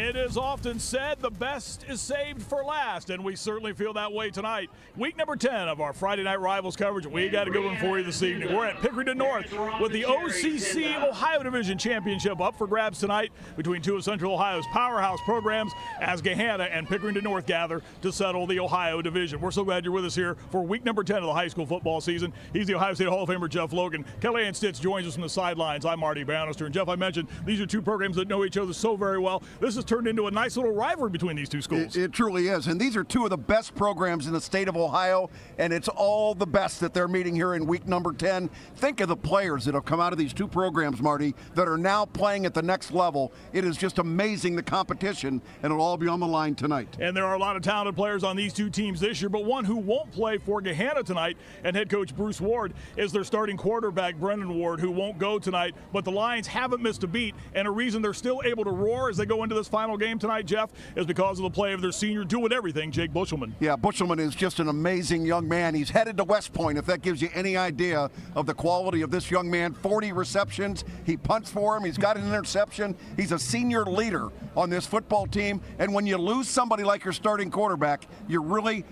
It is often said the best is saved for last, and we certainly feel that way tonight. Week number 10 of our Friday Night Rivals coverage. We got a good one for you this evening. We're at Pickerington North with the OCC Ohio Division Championship up for grabs tonight between two of Central Ohio's powerhouse programs as Gahanna and Pickerington North gather to settle the Ohio Division. We're so glad you're with us here for week number 10 of the high school football season. He's the Ohio State Hall of Famer Jeff Logan. Kellyanne Stitz joins us from the sidelines. I'm Marty Bannister. And Jeff, I mentioned these are two programs that know each other so very well. This has turned into a nice little rivalry between these two schools. It truly is, and these are two of the best programs in the state of Ohio, and it's all the best that they're meeting here in week number 10. Think of the players that have come out of these two programs, Marty, that are now playing at the next level. It is just amazing, the competition, and it'll all be on the line tonight. And there are a lot of talented players on these two teams this year, but one who won't play for Gahanna tonight, and head coach Bruce Ward, is their starting quarterback, Brendan Ward, who won't go tonight. But the Lions haven't missed a beat, and a reason they're still able to roar as they go into this final game tonight, Jeff, is because of the play of their senior do-it-everything, Jake Bushelman. Yeah, Bushelman is just an amazing young man. He's headed to West Point, if that gives you any idea of the quality of this young man. 40 receptions. He punts for him. He's got an interception. He's a senior leader on this football team. And when you lose somebody like your starting quarterback, you're really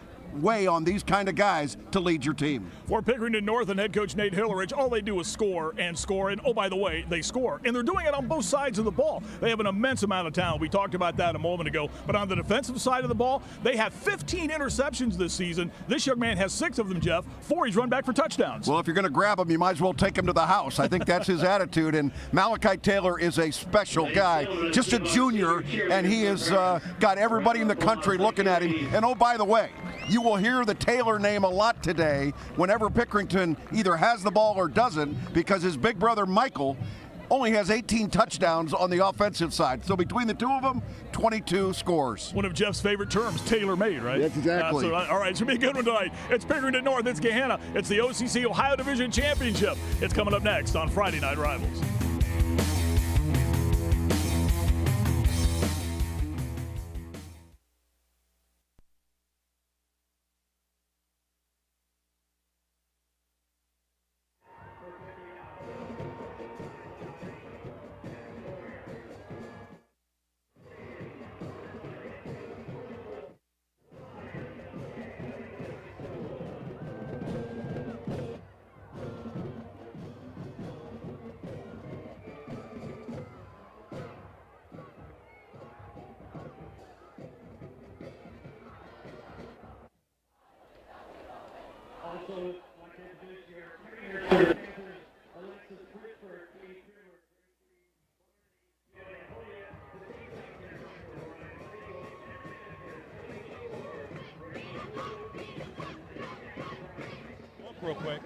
weigh on these kind of guys to lead your team. For Pickerington North and head coach Nate Hillerich, all they do is score and score, and oh, by the way, they score. And they're doing it on both sides of the ball. They have an immense amount of talent. We talked about that a moment ago. But on the defensive side of the ball, they have 15 interceptions this season. This young man has 6 of them, Jeff. 4 he's run back for touchdowns. Well, if you're going to grab him, you might as well take him to the house. I think that's his attitude. And Malachi Taylor is a special guy, just a junior, and he has got everybody in the country looking at him. And oh, by the way, you will hear the Taylor name a lot today whenever Pickerington either has the ball or doesn't, because his big brother Michael only has 18 touchdowns on the offensive side. So between the two of them, 22 scores. One of Jeff's favorite terms, tailor-made, right? Yes, exactly. All right, it should be a good one tonight. It's Pickerington North, it's Gahanna, it's the OCC Ohio Division Championship. It's coming up next on Friday Night Rivals. Real quick.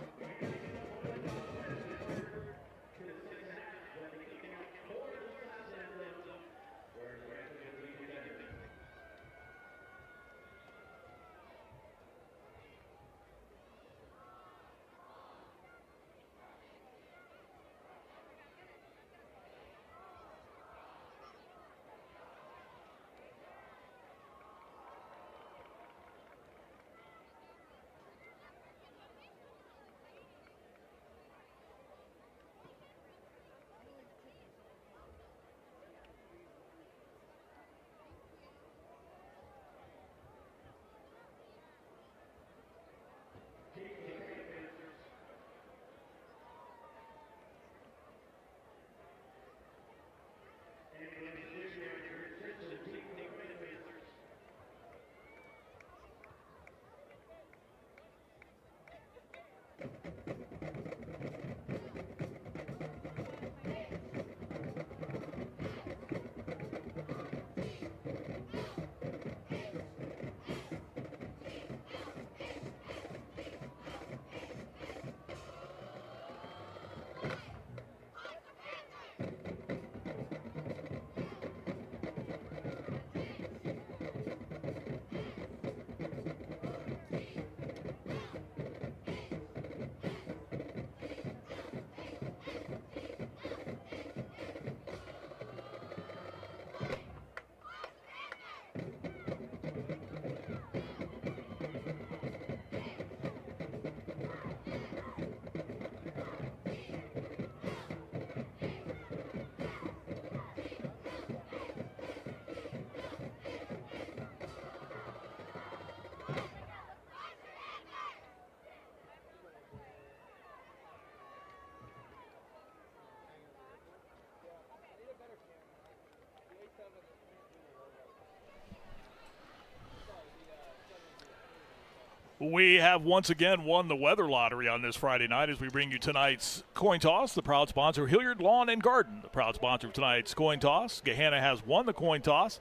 We have once again won the weather lottery on this Friday night as we bring you tonight's coin toss. The proud sponsor, Hilliard Lawn and Garden, the proud sponsor of tonight's coin toss. Gahanna has won the coin toss,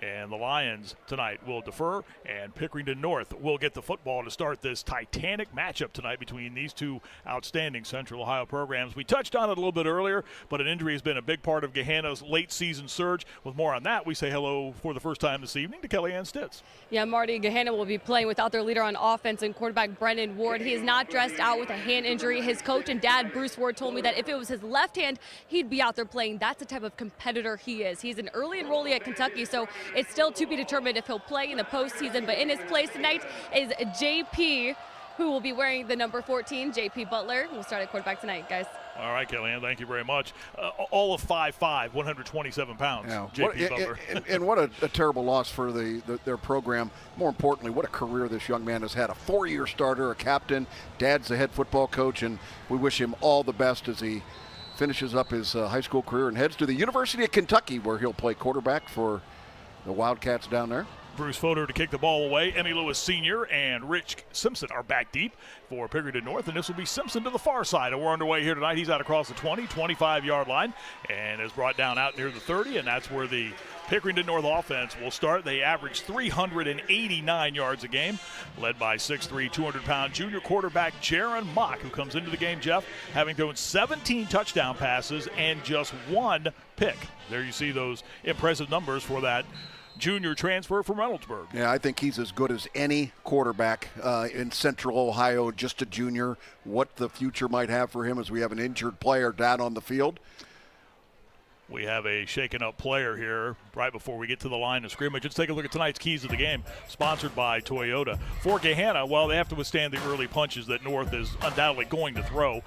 and the Lions tonight will defer, and Pickerington North will get the football to start this titanic matchup tonight between these two outstanding Central Ohio programs. We touched on it a little bit earlier, but an injury has been a big part of Gahanna's late season surge. With more on that, we say hello for the first time this evening to Kellyanne Stitz. Yeah, Marty, Gahanna will be playing without their leader on offense and quarterback Brennan Ward. He is not dressed out with a hand injury. His coach and dad, Bruce Ward, told me that if it was his left hand, he'd be out there playing. That's the type of competitor he is. He's an early enrollee at Kentucky, so it's still to be determined if he'll play in the postseason. But in his place tonight is JP, who will be wearing the number 14, JP Butler. We'll start at quarterback tonight, guys. All right, Kellyanne, thank you very much. All of 5'5", 127 pounds, yeah. JP Butler. And what a terrible loss for their program. More importantly, what a career this young man has had. A 4-year starter, a captain, dad's the head football coach, and we wish him all the best as he finishes up his high school career and heads to the University of Kentucky, where he'll play quarterback for the Wildcats down there. Bruce Fodor to kick the ball away. Emmy Lewis Sr. and Rich Simpson are back deep for Pickerington North, and this will be Simpson to the far side. And we're underway here tonight. He's out across the 20, 25-yard line and is brought down out near the 30, and that's where the Pickerington North offense will start. They average 389 yards a game, led by 6'3", 200-pound junior quarterback Jaron Mock, who comes into the game, Jeff, having thrown 17 touchdown passes and just 1 pick. There you see those impressive numbers for that junior transfer from Reynoldsburg. Yeah, I think he's as good as any quarterback in Central Ohio, just a junior. What the future might have for him as we have an injured player down on the field. We have a shaken-up player here right before we get to the line of scrimmage. Let's take a look at tonight's keys of the game, sponsored by Toyota. For Gahanna, well, they have to withstand the early punches that North is undoubtedly going to throw.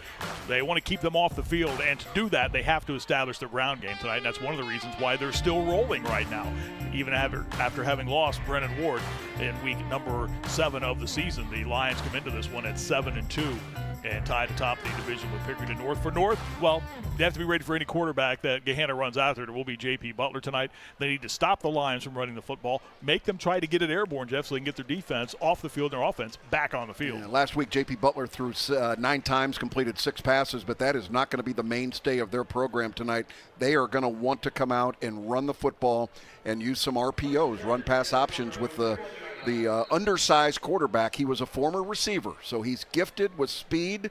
They want to keep them off the field, and to do that, they have to establish their ground game tonight, and that's one of the reasons why they're still rolling right now. Even after having lost Brennan Ward in week number 7 of the season, the Lions come into this one at 7-2. And tied atop the division with Pickerington North. For North, well, they have to be ready for any quarterback that Gahanna runs out there. There will be J.P. Butler tonight. They need to stop the Lions from running the football, make them try to get it airborne, Jeff, so they can get their defense off the field and their offense back on the field. Yeah, last week, J.P. Butler threw 9 times, completed 6 passes, but that is not going to be the mainstay of their program tonight. They are going to want to come out and run the football and use some RPOs, run-pass options with the undersized quarterback. He was a former receiver, so he's gifted with speed.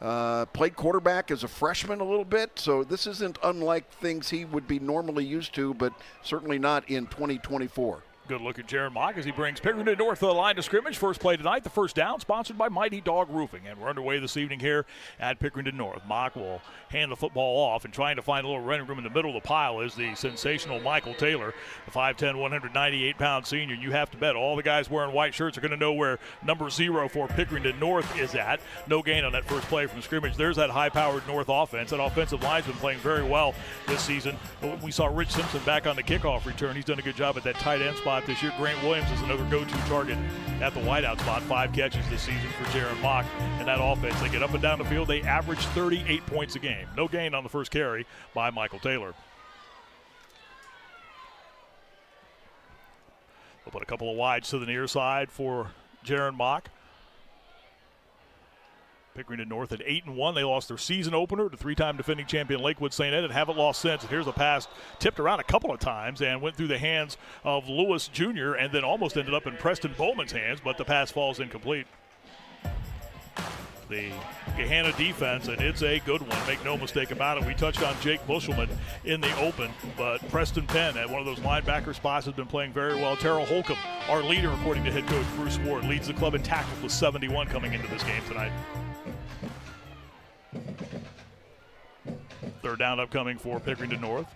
Played quarterback as a freshman a little bit, so this isn't unlike things he would be normally used to, but certainly not in 2024. Good look at Jaron Mock as he brings Pickerington North to the line of scrimmage. First play tonight, the first down, sponsored by Mighty Dog Roofing. And we're underway this evening here at Pickerington North. Mock will hand the football off, and trying to find a little running room in the middle of the pile is the sensational Michael Taylor, the 5'10", 198-pound senior. You have to bet all the guys wearing white shirts are going to know where number 0 for Pickerington North is at. No gain on that first play from scrimmage. There's that high-powered North offense. That offensive line's been playing very well this season. We saw Rich Simpson back on the kickoff return. He's done a good job at that tight end spot this year. Grant Williams is another go-to target at the wideout spot. 5 catches this season for Jaron Mock. And that offense, they get up and down the field. They average 38 points a game. No gain on the first carry by Michael Taylor. They'll put a couple of wides to the near side for Jaron Mock. Pickerington North at 8-1. They lost their season opener to 3-time defending champion Lakewood St. Ed and haven't lost since. And here's a pass tipped around a couple of times and went through the hands of Lewis Jr. and then almost ended up in Preston Bowman's hands, but the pass falls incomplete. The Gahanna defense, and it's a good one. Make no mistake about it. We touched on Jake Bushelman in the open, but Preston Penn at one of those linebacker spots has been playing very well. Terrell Holcomb, our leader, according to head coach Bruce Ward, leads the club in tackles with 71 coming into this game tonight. Third down upcoming for Pickerington North.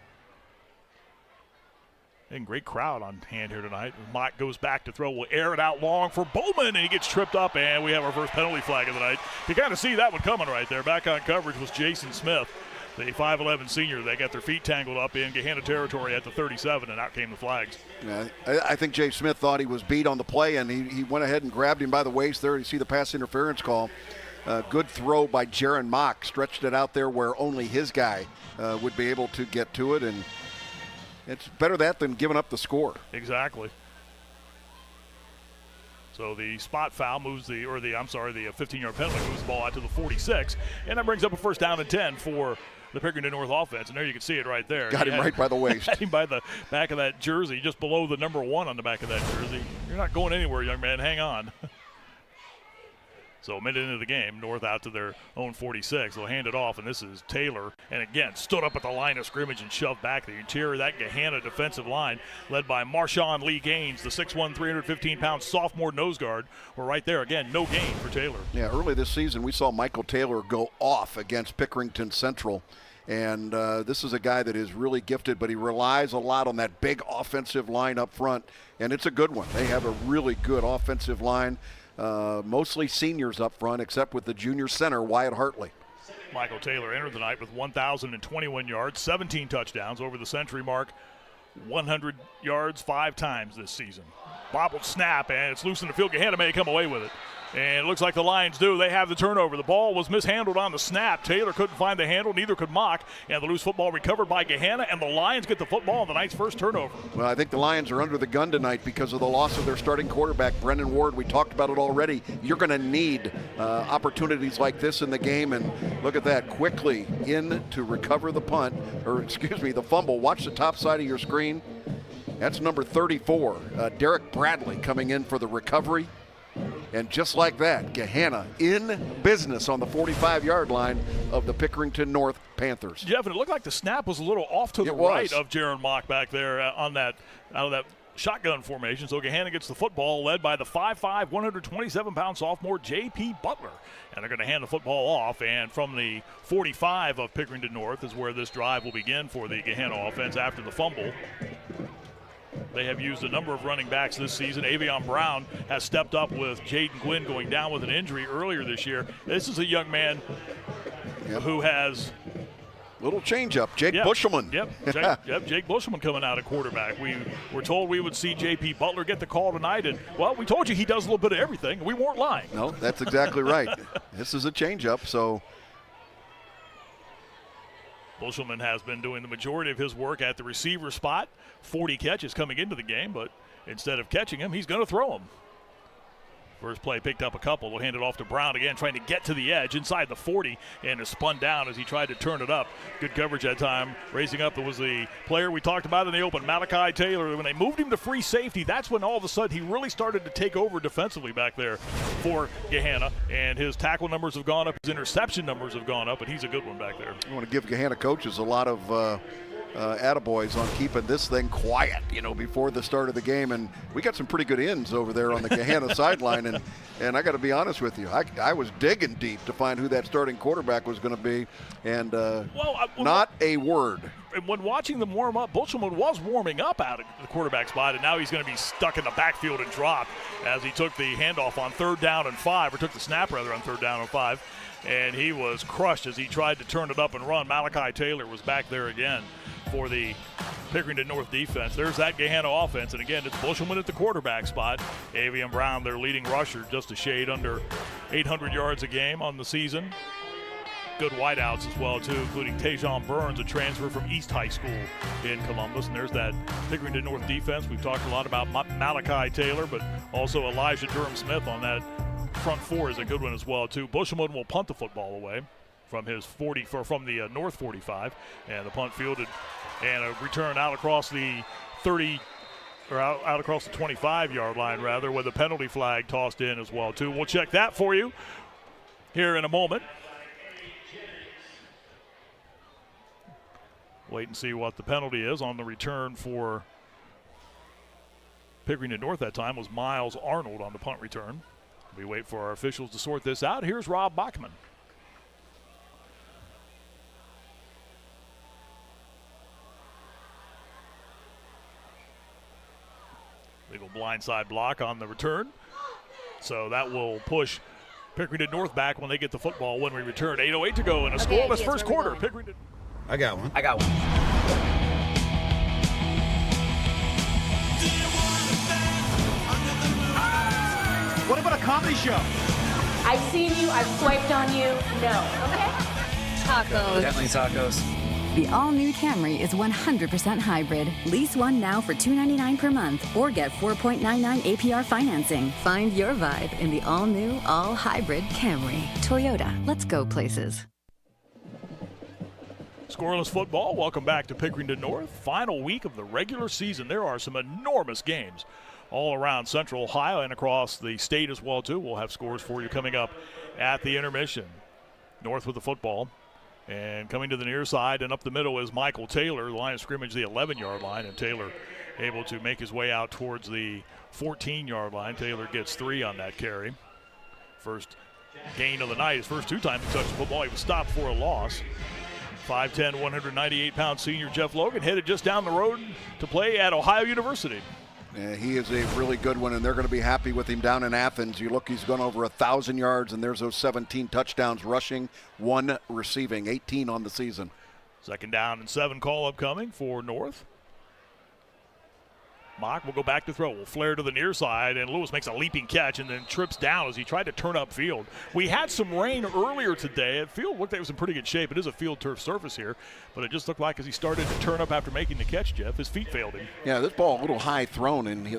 And great crowd on hand here tonight. Mock goes back to throw. Will air it out long for Bowman, and he gets tripped up, and we have our first penalty flag of the night. You kind of see that one coming right there. Back on coverage was Jason Smith, the 5'11 senior. They got their feet tangled up in Gahanna territory at the 37, and out came the flags. Yeah, I think Jay Smith thought he was beat on the play, and he went ahead and grabbed him by the waist there. You see the pass interference call. Good throw by Jaron Mock. Stretched it out there where only his guy would be able to get to it, and it's better that than giving up the score. Exactly. So the spot foul moves the 15-yard penalty moves the ball out to the 46, and that brings up a first down and 10 for the Pickerington North offense. And there you can see it right there. Got him right by the waist. Had him by the back of that jersey, just below the number 1 on the back of that jersey. You're not going anywhere, young man. Hang on. So a minute into the game, North out to their own 46. They'll hand it off, and this is Taylor. And again, stood up at the line of scrimmage and shoved back the interior of that Gahanna defensive line, led by Marshawn Lee Gaines, the 6'1", 315-pound sophomore nose guard. We're right there again, no gain for Taylor. Yeah, early this season we saw Michael Taylor go off against Pickerington Central. And this is a guy that is really gifted, but he relies a lot on that big offensive line up front, and it's a good one. They have a really good offensive line. Mostly seniors up front, except with the junior center, Wyatt Hartley. Michael Taylor entered the night with 1,021 yards, 17 touchdowns over the century mark, 100 yards 5 times this season. Bobbled snap, and it's loose in the field. Gahanna may come away with it. And it looks like the Lions do. They have the turnover. The ball was mishandled on the snap. Taylor couldn't find the handle. Neither could Mock. And the loose football recovered by Gahanna. And the Lions get the football on the night's first turnover. Well, I think the Lions are under the gun tonight because of the loss of their starting quarterback, Brendan Ward. We talked about it already. You're going to need opportunities like this in the game. And look at that. Quickly in to recover the punt, or excuse me, the fumble. Watch the top side of your screen. That's number 34, Derek Bradley, coming in for the recovery. And just like that, Gahanna in business on the 45-yard line of the Pickerington North Panthers. Jeff, and it looked like the snap was a little off to the right of Jaron Mock back there on that, out of that shotgun formation. So Gahanna gets the football, led by the 5'5", 127-pound sophomore J.P. Butler. And they're going to hand the football off. And from the 45 of Pickerington North is where this drive will begin for the Gahanna offense after the fumble. They have used a number of running backs this season. Avion Brown has stepped up with Jaden Gwynn going down with an injury earlier this year. This is a young man who has little change-up. Jake Bushelman. Jake Bushelman coming out at quarterback. We were told we would see J.P. Butler get the call tonight, and, well, we told you he does a little bit of everything. We weren't lying. No, that's exactly right. This is a change-up, so Bushelman has been doing the majority of his work at the receiver spot. 40 catches coming into the game, but instead of catching him, he's going to throw him. First play picked up a couple. We'll hand it off to Brown again, trying to get to the edge inside the 40, and is spun down as he tried to turn it up. Good coverage that time. Raising up, it was the player we talked about in the open, Malachi Taylor. When they moved him to free safety, that's when all of a sudden he really started to take over defensively back there for Gahanna, and his tackle numbers have gone up, his interception numbers have gone up, and he's a good one back there. I want to give Gahanna coaches a lot of attaboys on keeping this thing quiet, before the start of the game. And we got some pretty good ends over there on the Gahanna sideline. And I got to be honest with you, I was digging deep to find who that starting quarterback was going to be. And not a word. And when watching them warm up, Bushelman was warming up out of the quarterback spot, and now he's going to be stuck in the backfield and dropped as he took the handoff on 3rd down and 5, or took the snap rather on 3rd down and 5. And he was crushed as he tried to turn it up and run. Malachi Taylor was back there again for the Pickerington North defense. There's that Gahanna offense, and again, it's Bushelman at the quarterback spot. Avion Brown, their leading rusher, just a shade under 800 yards a game on the season. Good wideouts as well, too, including Tajon Burns, a transfer from East High School in Columbus. And there's that Pickerington North defense. We've talked a lot about Malachi Taylor, but also Elijah Durham-Smith on that front four is a good one as well, too. Bushelman will punt the football away from his from the North 45, and the punt fielded, and a return out across the 30, or out across the 25-yard line, rather, with a penalty flag tossed in as well, too. We'll check that for you here in a moment. Wait and see what the penalty is on the return for Pickerington North. That time was Miles Arnold on the punt return. We wait for our officials to sort this out. Here's Rob Bachman. Legal blindside block on the return. So that will push Pickerington North back when they get the football when we return. 8:08 to go in a scoreless first quarter. Pickerington. I got one. What about a comedy show? I've seen you, I've swiped on you. No. Okay? Tacos. Definitely tacos. The all-new Camry is 100% hybrid. Lease one now for $299 per month or get 4.99 APR financing. Find your vibe in the all-new, all-hybrid Camry. Toyota, let's go places. Scoreless football. Welcome back to Pickerington North. Final week of the regular season. There are some enormous games all around Central Ohio and across the state as well, too. We'll have scores for you coming up at the intermission. North with the football. And coming to the near side and up the middle is Michael Taylor. The line of scrimmage, the 11-yard line, and Taylor able to make his way out towards the 14-yard line. Taylor gets 3 on that carry. First gain of the night. His first 2 times he touched the football. He was stopped for a loss. 5'10", 198-pound senior Jeff Logan headed just down the road to play at Ohio University. Yeah, he is a really good one, and they're going to be happy with him down in Athens. You look, he's gone over 1,000 yards, and there's those 17 touchdowns rushing, 1 receiving, 18 on the season. 2nd down and 7 call upcoming for North. Mock will go back to throw. Will flare to the near side, and Lewis makes a leaping catch and then trips down as he tried to turn upfield. We had some rain earlier today. The field looked like it was in pretty good shape. It is a field turf surface here, but it just looked like as he started to turn up after making the catch, Jeff, his feet failed him. Yeah, this ball a little high thrown, and he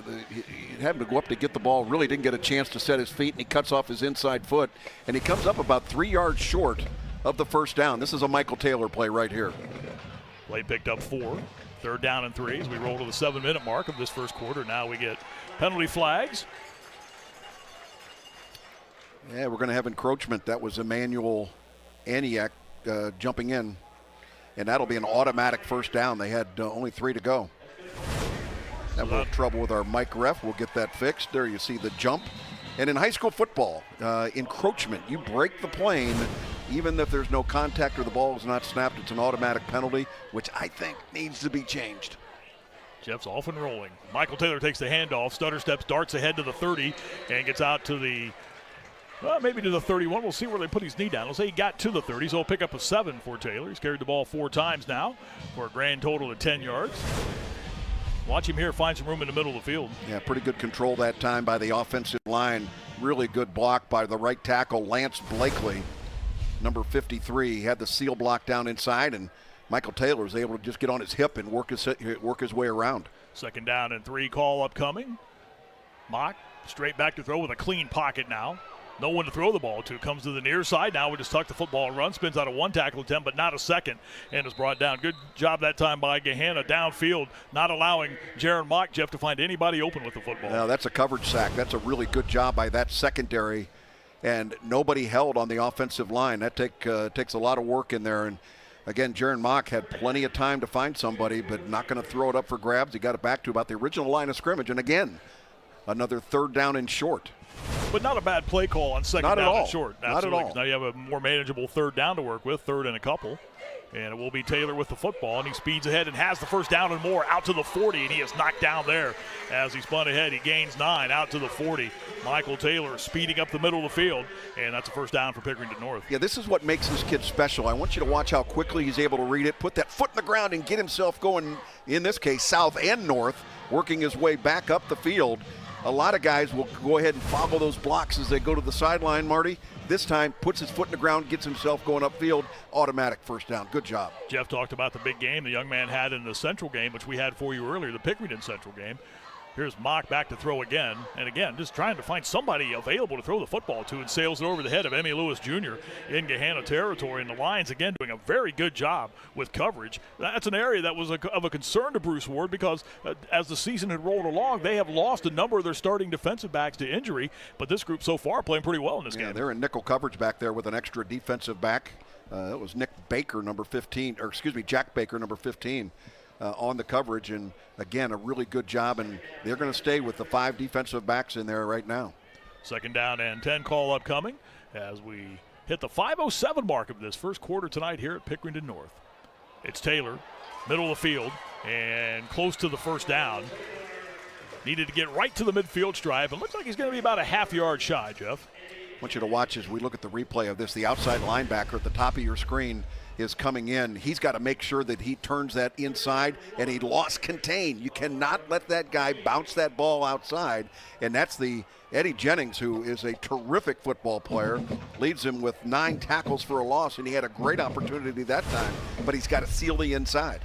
having to go up to get the ball. Really didn't get a chance to set his feet, and he cuts off his inside foot, and he comes up about 3 yards short of the first down. This is a Michael Taylor play right here. Play picked up 4. 3rd down and 3 as we roll to the 7-minute mark of this first quarter. Now we get penalty flags. Yeah, we're going to have encroachment. That was Emmanuel Aniak jumping in, and that'll be an automatic first down. They had only 3 to go. Have a little trouble with our mic ref. We'll get that fixed. There you see the jump. And in high school football, encroachment, you break the plane, even if there's no contact or the ball is not snapped, it's an automatic penalty, which I think needs to be changed. Jeff's off and rolling. Michael Taylor takes the handoff, stutter steps, darts ahead to the 30, and gets out to the, maybe to the 31. We'll see where they put his knee down. Let's say he got to the 30, so he'll pick up a 7 for Taylor. He's carried the ball 4 times now for a grand total of 10 yards. Watch him here find some room in the middle of the field. Yeah, pretty good control that time by the offensive line. Really good block by the right tackle, Lance Blakely. Number 53, he had the seal block down inside, and Michael Taylor was able to just get on his hip and work his way around. 2nd down and 3 call upcoming. Mock straight back to throw with a clean pocket now. No one to throw the ball to. Comes to the near side. Now we just tuck the football and run. Spins out a 1 tackle attempt, but not a second, and is brought down. Good job that time by Gahanna downfield, not allowing Jaron Mock, Jeff, to find anybody open with the football. No, that's a coverage sack. That's a really good job by that secondary. And nobody held on the offensive line. That takes a lot of work in there. And again, Jaron Mock had plenty of time to find somebody, but not going to throw it up for grabs. He got it back to about the original line of scrimmage. And again, another 3rd down and short. But not a bad play call on 2nd down and short. Absolutely. Not at all. Now you have a more manageable 3rd down to work with, 3rd and a couple. And it will be Taylor with the football, and he speeds ahead and has the first down and more out to the 40, and he is knocked down there as he spun ahead. He gains 9 out to the 40. Michael Taylor speeding up the middle of the field, and that's a first down for Pickerington North. Yeah, this is what makes this kid special. I want you to watch how quickly he's able to read it, put that foot in the ground, and get himself going, in this case, south and north, working his way back up the field. A lot of guys will go ahead and follow those blocks as they go to the sideline, Marty. This time, puts his foot in the ground, gets himself going upfield, automatic first down. Good job. Jeff talked about the big game the young man had in the Central game, which we had for you earlier, the Pickerington Central game. Here's Mock back to throw again. And again, just trying to find somebody available to throw the football to, and sails it over the head of Emmy Lewis Jr. in Gahanna territory. And the Lions, again, doing a very good job with coverage. That's an area that was of a concern to Bruce Ward because as the season had rolled along, they have lost a number of their starting defensive backs to injury. But this group so far playing pretty well in this game. They're in nickel coverage back there with an extra defensive back. That was Jack Baker, number 15. On the coverage, and again, a really good job, and they're going to stay with the 5 defensive backs in there right now. 2nd down and 10 call upcoming as we hit the 5:07 mark of this first quarter tonight here at Pickerington North. It's Taylor, middle of the field, and close to the first down. Needed to get right to the midfield stripe, and looks like he's going to be about a half-yard shy, Jeff. I want you to watch as we look at the replay of this. The outside linebacker at the top of your screen is coming in. He's got to make sure that he turns that inside, and he lost contain. You cannot let that guy bounce that ball outside, and that's the Eddie Jennings, who is a terrific football player, leads him with 9 tackles for a loss, and he had a great opportunity that time, but he's got to seal the inside.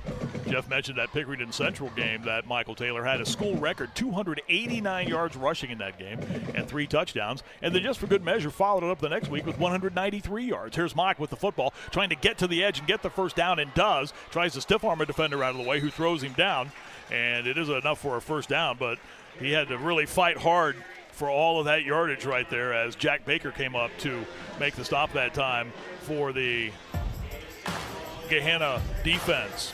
Jeff mentioned that Pickerington Central game that Michael Taylor had a school record 289 yards rushing in that game and 3 touchdowns, and then just for good measure followed it up the next week with 193 yards. Here's Mock with the football, trying to get to the edge and get the first down, and does. Tries to stiff arm a defender out of the way who throws him down, and it is enough for a first down, but he had to really fight hard for all of that yardage right there as Jack Baker came up to make the stop that time for the Gahanna defense.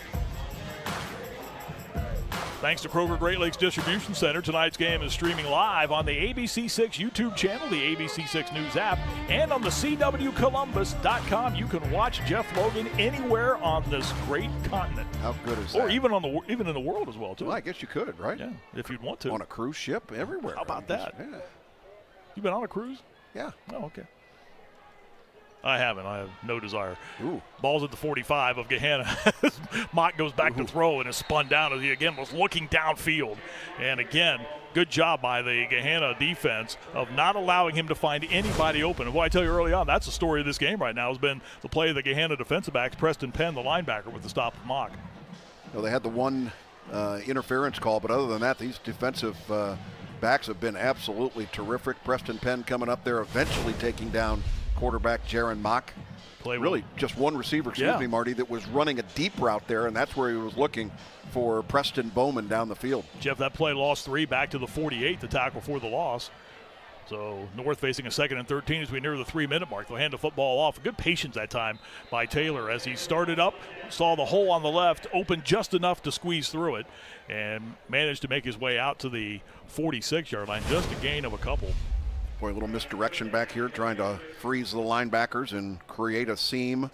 Thanks to Kroger Great Lakes Distribution Center, tonight's game is streaming live on the ABC6 YouTube channel, the ABC6 News app, and on the CWColumbus.com. You can watch Jeff Logan anywhere on this great continent. How good is that? Or even in the world as well, too. Well, I guess you could, right? Yeah, if you'd want to. On a cruise ship, everywhere. How about that? Yeah. You been on a cruise? Yeah. Oh, okay. I haven't. I have no desire. Ooh. Ball's at the 45 of Gahanna. Mock goes back to throw and is spun down as he again was looking downfield. And again, good job by the Gahanna defense of not allowing him to find anybody open. And what I tell you early on, that's the story of this game right now, has been the play of the Gahanna defensive backs, Preston Penn, the linebacker, with the stop of Mock. Well, they had the one interference call, but other than that, these defensive backs have been absolutely terrific. Preston Penn coming up there, eventually taking down quarterback Jaron Mock. Really just one receiver, excuse me, Marty, that was running a deep route there, and that's where he was looking for Preston Bowman down the field. Jeff, that play lost 3 back to the 48, the tackle for the loss. So North facing a 2nd and 13 as we near the 3-minute mark. They'll hand the football off. Good patience that time by Taylor as he started up, saw the hole on the left, opened just enough to squeeze through it, and managed to make his way out to the 46-yard line, just a gain of a couple. Boy, a little misdirection back here, trying to freeze the linebackers and create a seam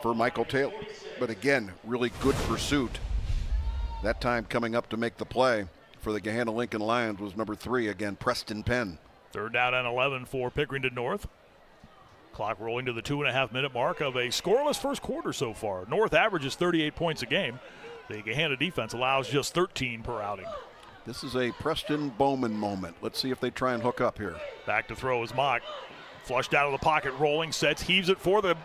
for Michael Taylor. But again, really good pursuit. That time coming up to make the play for the Gahanna Lincoln Lions was number 3, again, Preston Penn. 3rd down and 11 for Pickerington North. Clock rolling to the 2.5-minute mark of a scoreless first quarter so far. North averages 38 points a game. The Gahanna defense allows just 13 per outing. This is a Preston Bowman moment. Let's see if they try and hook up here. Back to throw is Mock. Flushed out of the pocket, rolling, sets, heaves it for the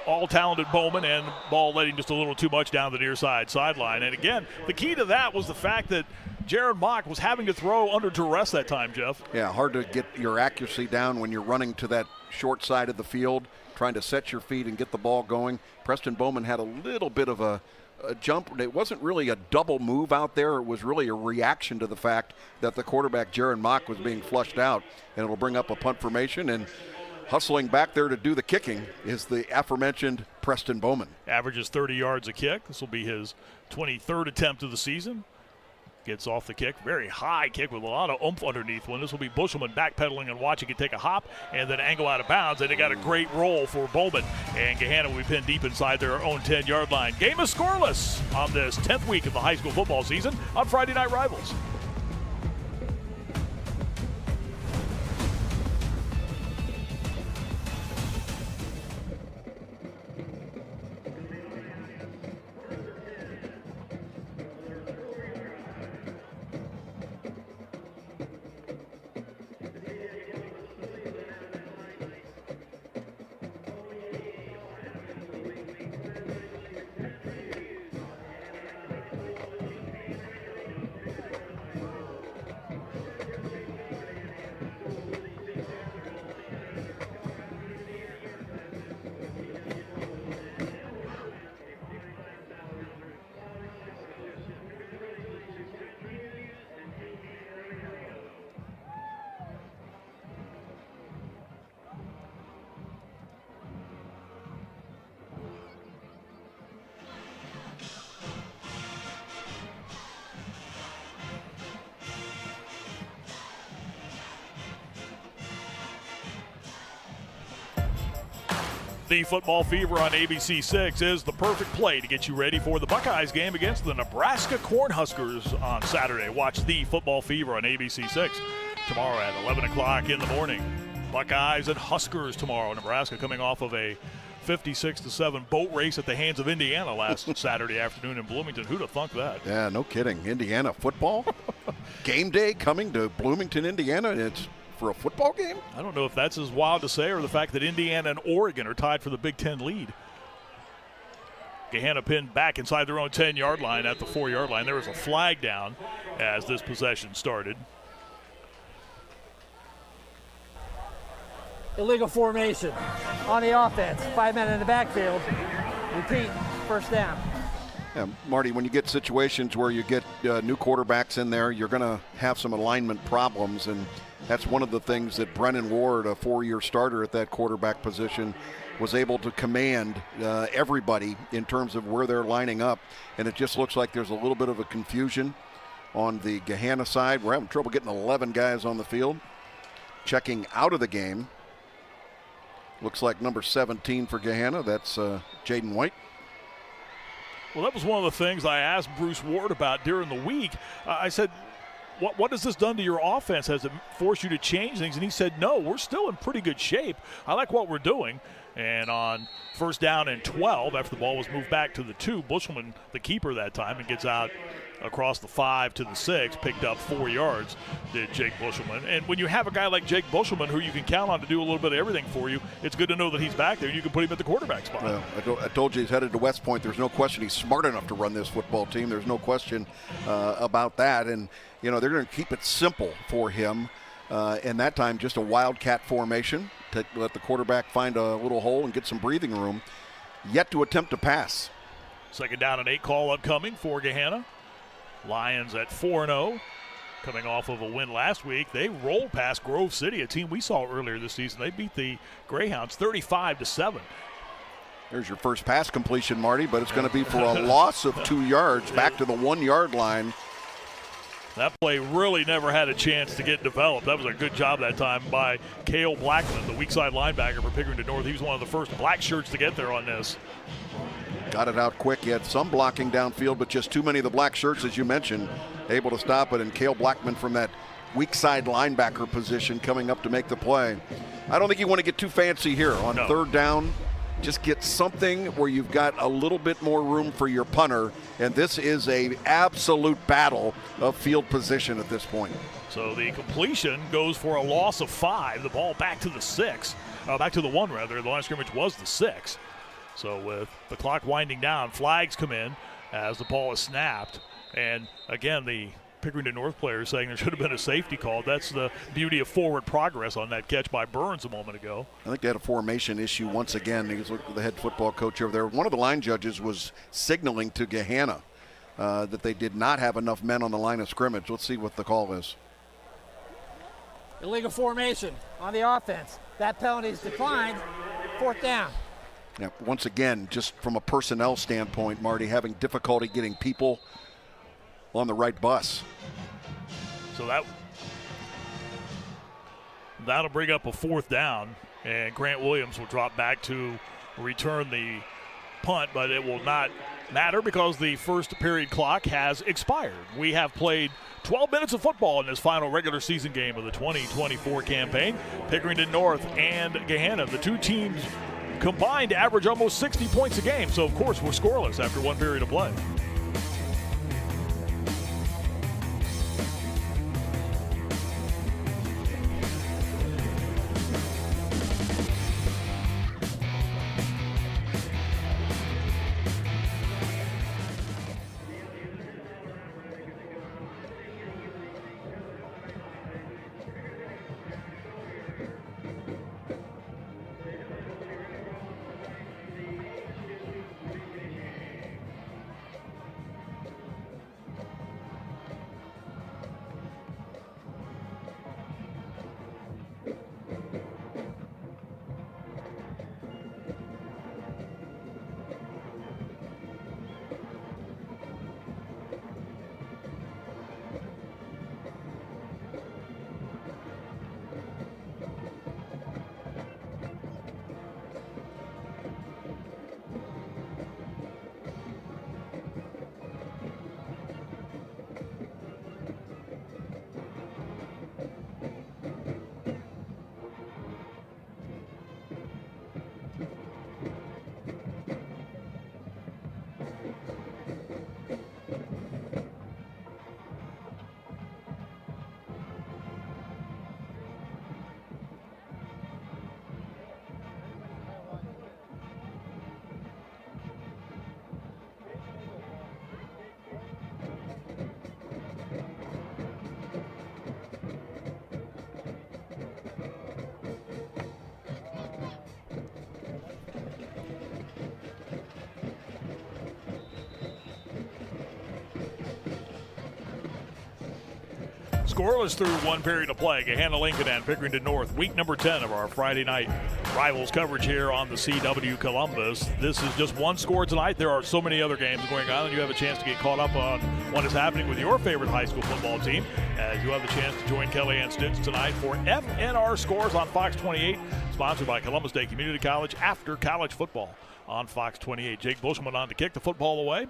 all-talented Bowman, and the ball letting just a little too much down the near side sideline. And again, the key to that was the fact that Jaron Mock was having to throw under duress that time, Jeff. Yeah, hard to get your accuracy down when you're running to that short side of the field, trying to set your feet and get the ball going. Preston Bowman had a little bit of a jump. It wasn't really a double move out there. It was really a reaction to the fact that the quarterback, Jaron Mock, was being flushed out, and it'll bring up a punt formation. And hustling back there to do the kicking is the aforementioned Preston Bowman. Averages 30 yards a kick. This will be his 23rd attempt of the season. Gets off the kick. Very high kick with a lot of oomph underneath one. This will be Bushelman backpedaling and watching it take a hop and then angle out of bounds. And they got a great roll for Bowman. And Gahanna will be pinned deep inside their own 10-yard line. Game is scoreless on this 10th week of the high school football season on Friday Night Rivals. The Football Fever on ABC6 is the perfect play to get you ready for the Buckeyes game against the Nebraska Cornhuskers on Saturday. Watch The Football Fever on ABC6 tomorrow at 11 o'clock in the morning. Buckeyes and Huskers tomorrow. Nebraska coming off of a 56-7 boat race at the hands of Indiana last Saturday afternoon in Bloomington. Who'd have thunk that? Yeah, no kidding. Indiana football? Game day coming to Bloomington, Indiana, and it's for a football game? I don't know if that's as wild to say or the fact that Indiana and Oregon are tied for the Big Ten lead. Gahanna pinned back inside their own 10-yard line at the 4-yard line. There was a flag down as this possession started. Illegal formation on the offense. 5 men in the backfield. Repeat, first down. Yeah, Marty, when you get situations where you get new quarterbacks in there, you're going to have some alignment problems, and that's one of the things that Brennan Ward, a 4-year starter at that quarterback position, was able to command everybody in terms of where they're lining up, and it just looks like there's a little bit of a confusion on the Gahanna side. We're having trouble getting 11 guys on the field. Checking out of the game. Looks like number 17 for Gahanna. That's Jaden White. Well, that was one of the things I asked Bruce Ward about during the week. I said, what has this done to your offense? Has it forced you to change things? And he said, no, we're still in pretty good shape. I like what we're doing. And on first down and 12, after the ball was moved back to the 2, Bushelman, the keeper that time, and gets out across the 5 to the 6, picked up 4 yards, did Jake Bushelman. And when you have a guy like Jake Bushelman who you can count on to do a little bit of everything for you, it's good to know that he's back there and you can put him at the quarterback spot. Well, I told you he's headed to West Point. There's no question he's smart enough to run this football team. There's no question about that. And, you know, they're going to keep it simple for him. And that time just a wildcat formation to let the quarterback find a little hole and get some breathing room. Yet to attempt to pass. Second down and 8 call upcoming for Gahanna. Lions at 4-0, coming off of a win last week. They rolled past Grove City, a team we saw earlier this season. They beat the Greyhounds 35-7. There's your first pass completion, Marty, but it's going to be for a loss of 2 yards back to the 1-yard line. That play really never had a chance to get developed. That was a good job that time by Cale Blackman, the weak side linebacker for Pickerington North. He was one of the first black shirts to get there on this. Got it out quick. He had some blocking downfield, but just too many of the black shirts, as you mentioned, able to stop it. And Cale Blackman from that weak side linebacker position coming up to make the play. I don't think you want to get too fancy here on third down. Just get something where you've got a little bit more room for your punter. And this is an absolute battle of field position at this point. So the completion goes for a loss of 5. The ball back to the 6. Back to the 1, rather. The line of scrimmage was the 6. So with the clock winding down, flags come in as the ball is snapped. And again, the Pickerington North players saying there should have been a safety call. That's the beauty of forward progress on that catch by Burns a moment ago. I think they had a formation issue once again. He was looking at the head football coach over there. One of the line judges was signaling to Gahanna that they did not have enough men on the line of scrimmage. Let's see what the call is. Illegal formation on the offense. That penalty is declined. Fourth down. Now, once again, just from a personnel standpoint, Marty, having difficulty getting people on the right bus. So that'll bring up a 4th down, and Grant Williams will drop back to return the punt, but it will not matter because the first period clock has expired. We have played 12 minutes of football in this final regular season game of the 2024 campaign. Pickerington North and Gahanna, the two teams combined to average almost 60 points a game. So, of course, we're scoreless after one period of play. Scoreless through one period of play. Gahanna Lincoln and Pickerington North, week number 10 of our Friday night Rivals coverage here on the CW Columbus. This is just one score tonight. There are so many other games going on, and you have a chance to get caught up on what is happening with your favorite high school football team, as you have the chance to join Kellyanne Stitz tonight for FNR Scores on Fox 28, sponsored by Columbus Day Community College after college football on Fox 28. Jake Bushman on to kick the football away,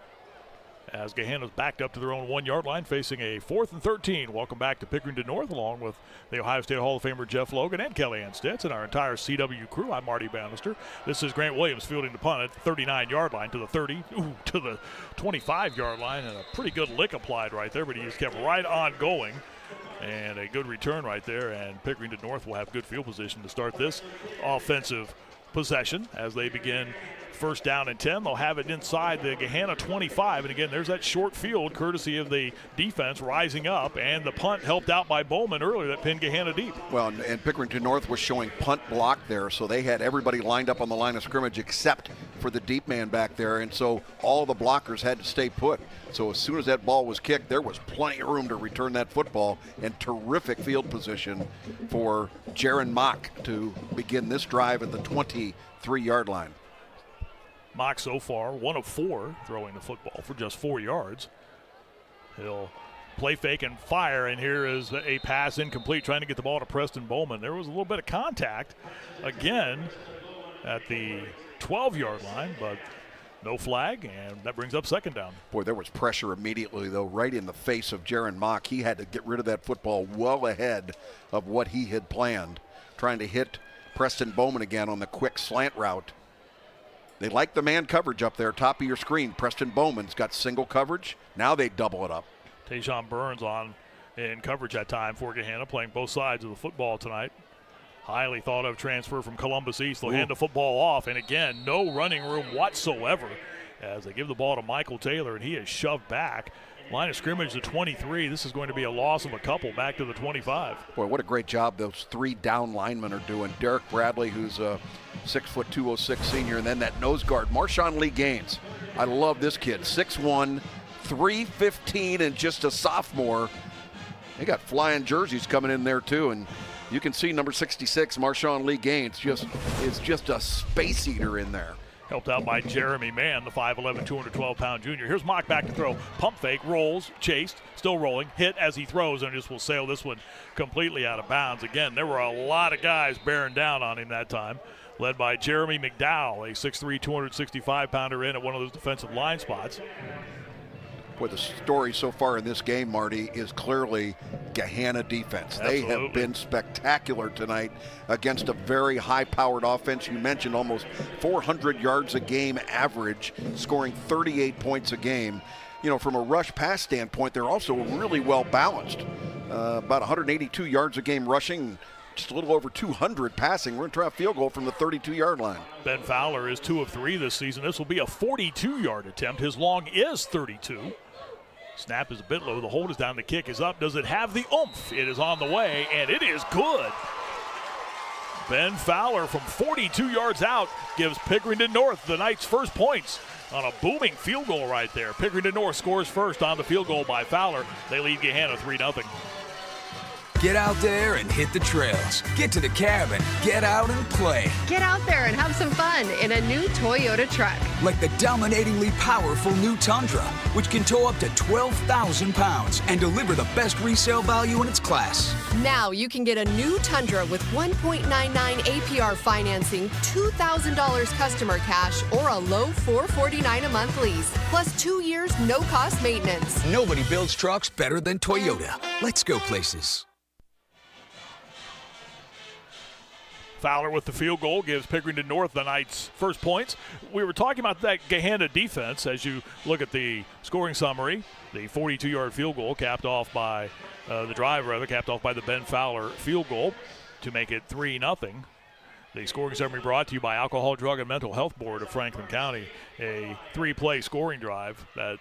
as Gahanna's backed up to their own 1 yard line, facing a 4th and 13. Welcome back to Pickerington North, along with the Ohio State Hall of Famer Jeff Logan and Kellyanne Stitz and our entire CW crew. I'm Marty Bannister. This is Grant Williams fielding the punt at the 39-yard line to the 30, to the 25-yard line, and a pretty good lick applied right there, but he just kept right on going. And a good return right there, and Pickerington North will have good field position to start this offensive possession as they begin first down and 10. They'll have it inside the Gahanna 25. And again, there's that short field courtesy of the defense rising up, and the punt helped out by Bowman earlier that pinned Gahanna deep. Well, and Pickerington North was showing punt block there, so they had everybody lined up on the line of scrimmage except for the deep man back there, and so all the blockers had to stay put. So as soon as that ball was kicked, there was plenty of room to return that football, and terrific field position for Jaron Mock to begin this drive at the 23-yard line. Mock so far 1 of 4 throwing the football for just 4 yards. He'll play fake and fire, and here is a pass incomplete, trying to get the ball to Preston Bowman. There was a little bit of contact again at the 12-yard line, but no flag, and that brings up second down. Boy, there was pressure immediately, though, right in the face of Jaron Mock. He had to get rid of that football well ahead of what he had planned, trying to hit Preston Bowman again on the quick slant route. They like the man coverage up there, top of your screen. Preston Bowman's got single coverage. Now they double it up. Tayshawn Burns on in coverage that time for Gahanna, playing both sides of the football tonight. Highly thought of transfer from Columbus East. They'll hand the football off, and again, no running room whatsoever as they give the ball to Michael Taylor, and he is shoved back. Line of scrimmage to 23. This is going to be a loss of a couple back to the 25. Boy, what a great job those 3 down linemen are doing. Derek Bradley, who's a 6'2", 206 senior, and then that nose guard, Marshawn Lee Gaines. I love this kid, 6'1", 315, and just a sophomore. They got flying jerseys coming in there too, and you can see number 66, Marshawn Lee Gaines, is just a space eater in there. Helped out by Jeremy Mann, the 5'11", 212-pound junior. Here's Mock back to throw. Pump fake, rolls, chased, still rolling, hit as he throws, and just will sail this one completely out of bounds. Again, there were a lot of guys bearing down on him that time, led by Jeremy McDowell, a 6'3", 265-pounder in at one of those defensive line spots. Boy, the story so far in this game, Marty, is clearly Gahanna defense. Absolutely. They have been spectacular tonight against a very high-powered offense. You mentioned almost 400 yards a game average, scoring 38 points a game. You know, from a rush pass standpoint, they're also really well balanced. About 182 yards a game rushing, just a little over 200 passing. We're going to try a field goal from the 32-yard line. Ben Fowler is 2 of 3 this season. This will be a 42-yard attempt. His long is 32. Snap is a bit low. The hold is down. The kick is up. Does it have the oomph? It is on the way, and it is good. Ben Fowler from 42 yards out gives Pickerington North the night's first points on a booming field goal right there. Pickerington North scores first on the field goal by Fowler. They lead Gahanna 3-0. Get out there and hit the trails. Get to the cabin. Get out and play. Get out there and have some fun in a new Toyota truck. Like the dominatingly powerful new Tundra, which can tow up to 12,000 pounds and deliver the best resale value in its class. Now you can get a new Tundra with 1.99 APR financing, $2,000 customer cash, or a low $449 a month lease, plus 2 years no-cost maintenance. Nobody builds trucks better than Toyota. Let's go places. Fowler with the field goal gives Pickerington North the night's first points. We were talking about that Gahanna defense as you look at the scoring summary. The 42-yard field goal capped off by capped off by the Ben Fowler field goal to make it 3-0. The scoring summary brought to you by Alcohol, Drug, and Mental Health Board of Franklin County. A 3-play scoring drive that,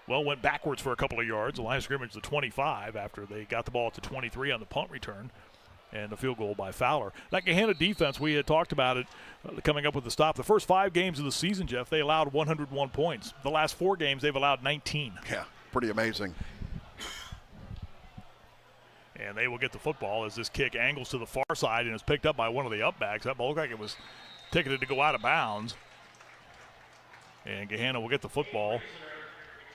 well, went backwards for a couple of yards. The line of scrimmage to 25 after they got the ball to 23 on the punt return. And a field goal by Fowler. That Gahanna defense, we had talked about it coming up with the stop. The first 5 games of the season, Jeff, they allowed 101 points. The last 4 games, they've allowed 19. Yeah, pretty amazing. And they will get the football as this kick angles to the far side and is picked up by one of the upbacks. That ball looked like it was ticketed to go out of bounds. And Gahanna will get the football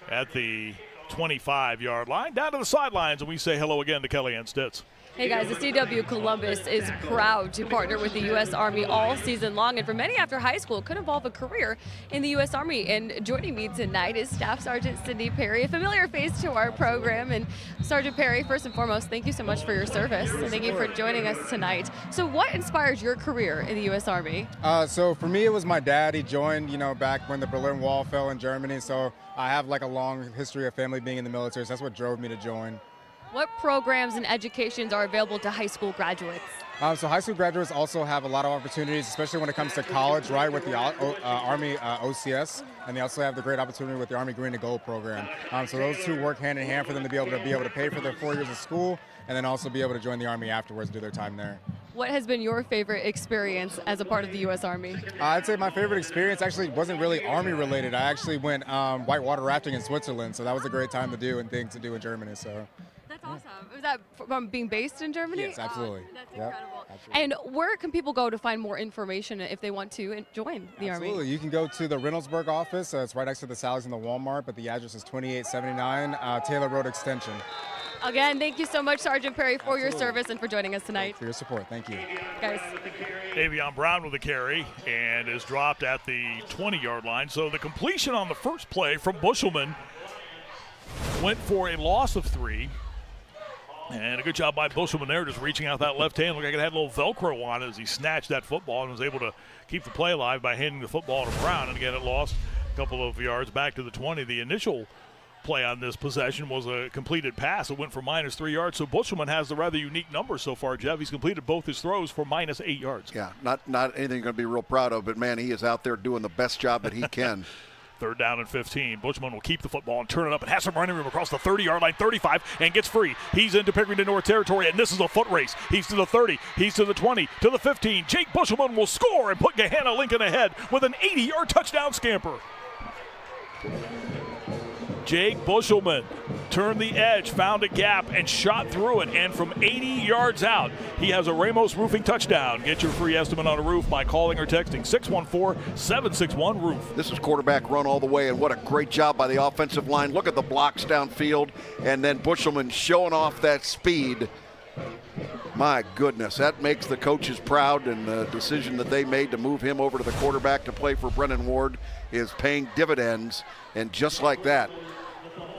at the 25-yard line, down to the sidelines, and we say hello again to Kellyanne Stitz. Hey guys, the CW Columbus is proud to partner with the U.S. Army all season long, and for many after high school, it could involve a career in the U.S. Army. And joining me tonight is Staff Sergeant Sydney Perry, a familiar face to our program. And Sergeant Perry, first and foremost, thank you so much for your service, and thank you for joining us tonight. So what inspired your career in the U.S. Army? So for me, it was my dad. He joined, back when the Berlin Wall fell in Germany, so I have like a long history of family being in the military, so that's what drove me to join. What programs and educations are available to high school graduates? So high school graduates also have a lot of opportunities, especially when it comes to college, right, with the Army OCS, and they also have the great opportunity with the Army Green to Gold program. So those two work hand in hand for them to be able to pay for their 4 years of school, and then also be able to join the Army afterwards and do their time there. What has been your favorite experience as a part of the U.S. Army? I'd say my favorite experience actually wasn't really Army related. I actually went whitewater rafting in Switzerland, so that was a great time to do and things to do in Germany. So. That's awesome. Was that from being based in Germany? Yes, absolutely. That's incredible. Absolutely. And where can people go to find more information if they want to join the Army? Absolutely. You can go to the Reynoldsburg office. It's right next to the Sally's and the Walmart, but the address is 2879 Taylor Road Extension. Again, thank you so much, Sergeant Perry, for your service and for joining us tonight. For your support. Thank you. Guys. Davion Brown with the carry and is dropped at the 20-yard line. So the completion on the first play from Bushelman went for a loss of 3. And a good job by Bushelman there, just reaching out that left hand. Looked like it had a little Velcro on it as he snatched that football and was able to keep the play alive by handing the football to Brown. And again, it lost a couple of yards back to the 20. The initial play on this possession was a completed pass. It went for -3 yards. So Bushelman has the rather unique number so far, Jeff. He's completed both his throws for -8 yards. Yeah, not anything you're going to be real proud of, but, man, he is out there doing the best job that he can. 3rd down and 15. Bushelman will keep the football and turn it up and has some running room across the 30-yard line, 35, and gets free. He's into Pickerington North territory, and this is a foot race. He's to the 30, he's to the 20, to the 15. Jake Bushelman will score and put Gahanna Lincoln ahead with an 80-yard touchdown scamper. Jake Bushelman turned the edge, found a gap, and shot through it. And from 80 yards out, he has a Ramos Roofing touchdown. Get your free estimate on a roof by calling or texting 614-761-ROOF. This is quarterback run all the way, and what a great job by the offensive line. Look at the blocks downfield, and then Bushelman showing off that speed. My goodness, that makes the coaches proud, and the decision that they made to move him over to the quarterback to play for Brennan Ward is paying dividends. And just like that,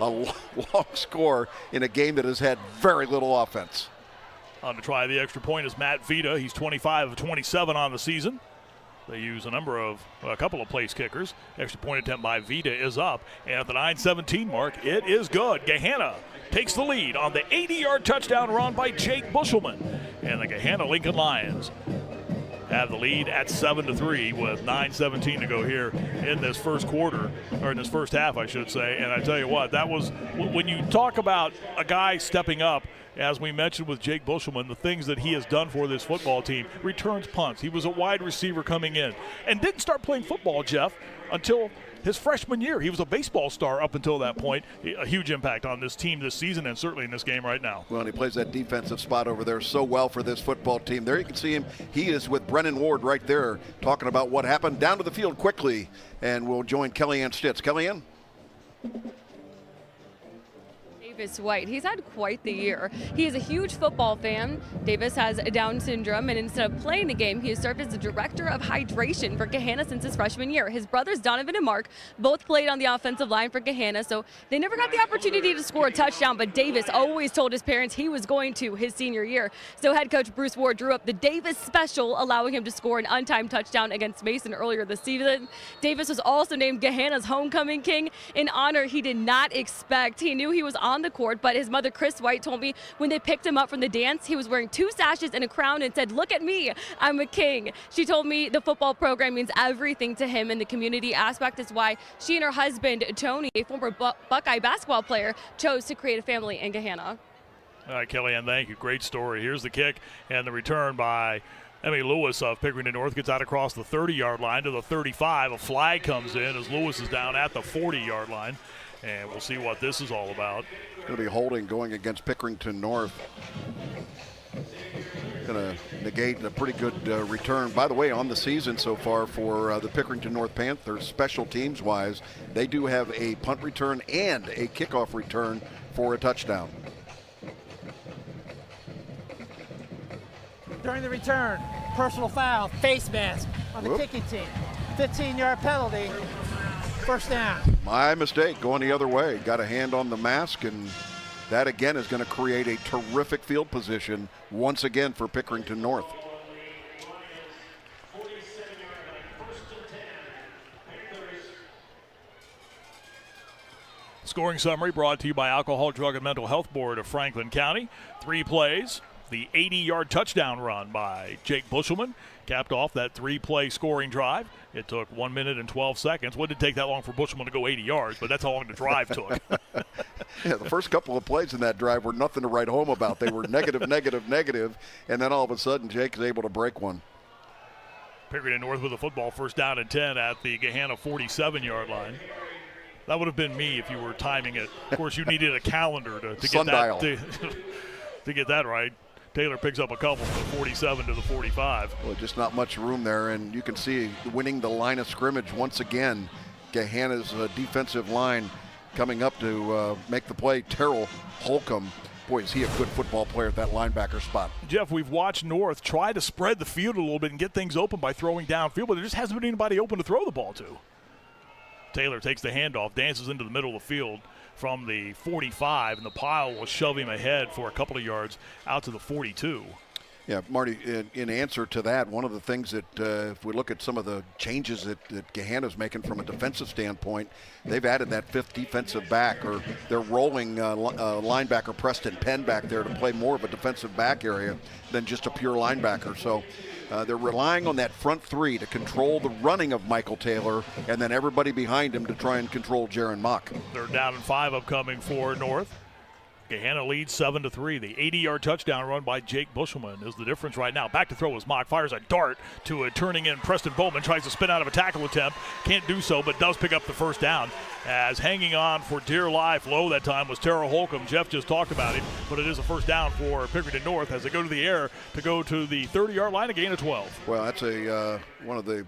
a long score in a game that has had very little offense. On to try the extra point is Matt Vita. He's 25 of 27 on the season. They use a couple of place kickers. Extra point attempt by Vita is up. And at the 9:17 mark, it is good. Gahanna takes the lead on the 80-yard touchdown run by Jake Bushelman. And the Gahanna Lincoln Lions have the lead at 7-3 with 9:17 to go here in this first quarter, or in this first half, I should say. And I tell you what, that was, when you talk about a guy stepping up, as we mentioned with Jake Bushelman, the things that he has done for this football team, returns punts. He was a wide receiver coming in and didn't start playing football, Jeff, until his freshman year. He was a baseball star up until that point. A huge impact on this team this season and certainly in this game right now. Well, and he plays that defensive spot over there so well for this football team. There you can see him. He is with Brennan Ward right there talking about what happened. Down to the field quickly, and we'll join Kellyanne Stitz. Kellyanne? Davis White. He's had quite the year. He is a huge football fan. Davis has Down syndrome, and instead of playing the game, he has served as the director of hydration for Gahanna since his freshman year. His brothers Donovan and Mark both played on the offensive line for Gahanna, so they never got the opportunity to score a touchdown, but Davis always told his parents he was going to his senior year. So head coach Bruce Ward drew up the Davis special, allowing him to score an untimed touchdown against Mason earlier this season. Davis was also named Gahanna's homecoming king, an honor he did not expect. He knew he was on the court, but his mother Chris White told me when they picked him up from the dance, he was wearing 2 sashes and a crown and said, "Look at me, I'm a king." She told me the football program means everything to him, and the community aspect is why she and her husband Tony, a former Buckeye basketball player, chose to create a family in Gahanna. All right, Kellyanne, thank you. Great story. Here's the kick and the return by Emmy Lewis of Pickerington North. Gets out across the 30-yard line to the 35. A flag comes in as Lewis is down at the 40-yard line. And we'll see what this is all about. It's going to be holding going against Pickerington North. Going to negate a pretty good return. By the way, on the season so far for the Pickerington North Panthers, special teams-wise, they do have a punt return and a kickoff return for a touchdown. During the return, personal foul, face mask on the kicking team. 15-yard penalty, first down. My mistake, going the other way. Got a hand on the mask, and that again is going to create a terrific field position once again for Pickerington North. Scoring summary brought to you by Alcohol, Drug, and Mental Health Board of Franklin County. 3 plays. The 80-yard touchdown run by Jake Bushelman capped off that 3-play scoring drive. It took 1 minute and 12 seconds. Wouldn't take that long for Bushelman to go 80 yards, but that's how long the drive took. Yeah, the first couple of plays in that drive were nothing to write home about. They were negative, negative, negative, and then all of a sudden Jake is able to break one. Pickerington North with a football, first down and 10 at the Gahanna 47-yard line. That would have been me if you were timing it. Of course, you needed a calendar to get that to get that right. Taylor picks up a couple from the 47 to the 45. Well, just not much room there, and you can see winning the line of scrimmage once again. Gahanna's defensive line coming up to make the play. Terrell Holcomb, boy, is he a good football player at that linebacker spot. Jeff, we've watched North try to spread the field a little bit and get things open by throwing downfield, but there just hasn't been anybody open to throw the ball to. Taylor takes the handoff, dances into the middle of the field from the 45, and the pile will shove him ahead for a couple of yards out to the 42. Yeah, Marty, in answer to that, one of the things that if we look at some of the changes that Gahanna's making from a defensive standpoint, they've added that 5th defensive back, or they're rolling linebacker Preston Penn back there to play more of a defensive back area than just a pure linebacker. So they're relying on that front 3 to control the running of Michael Taylor, and then everybody behind him to try and control Jaron Mock. They're down and 5 upcoming for North. Gahanna leads 7-3. The 80-yard touchdown run by Jake Bushelman is the difference right now. Back to throw is Mock. Fires a dart to a turning in Preston Bowman. Tries to spin out of a tackle attempt. Can't do so, but does pick up the first down. As hanging on for dear life low that time was Terrell Holcomb. Jeff just talked about him, but it is a first down for Pickerington North as they go to the air to go to the 30-yard line, a gain of 12. Well, that's one of the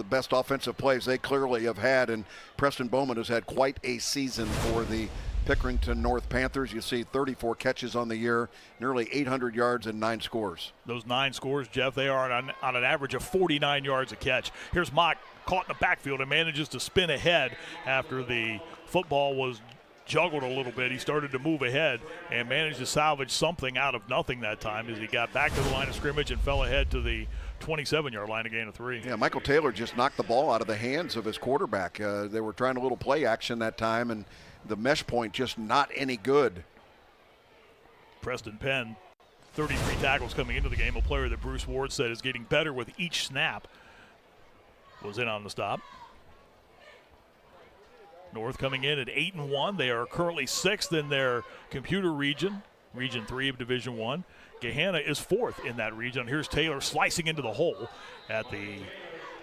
best offensive plays they clearly have had, and Preston Bowman has had quite a season for the Pickerington North Panthers. You see 34 catches on the year, nearly 800 yards and 9 scores. Those 9 scores, Jeff, they are on an average of 49 yards a catch. Here's Mock caught in the backfield and manages to spin ahead after the football was juggled a little bit. He started to move ahead and managed to salvage something out of nothing that time as he got back to the line of scrimmage and fell ahead to the 27-yard line, a gain of 3. Yeah, Michael Taylor just knocked the ball out of the hands of his quarterback. They were trying a little play action that time, and the mesh point just not any good. Preston Penn, 33 tackles coming into the game. A player that Bruce Ward said is getting better with each snap. Was in on the stop. North coming in at 8-1. They are currently 6th in their computer region, Region 3 of Division 1. Gahanna is 4th in that region. Here's Taylor slicing into the hole at the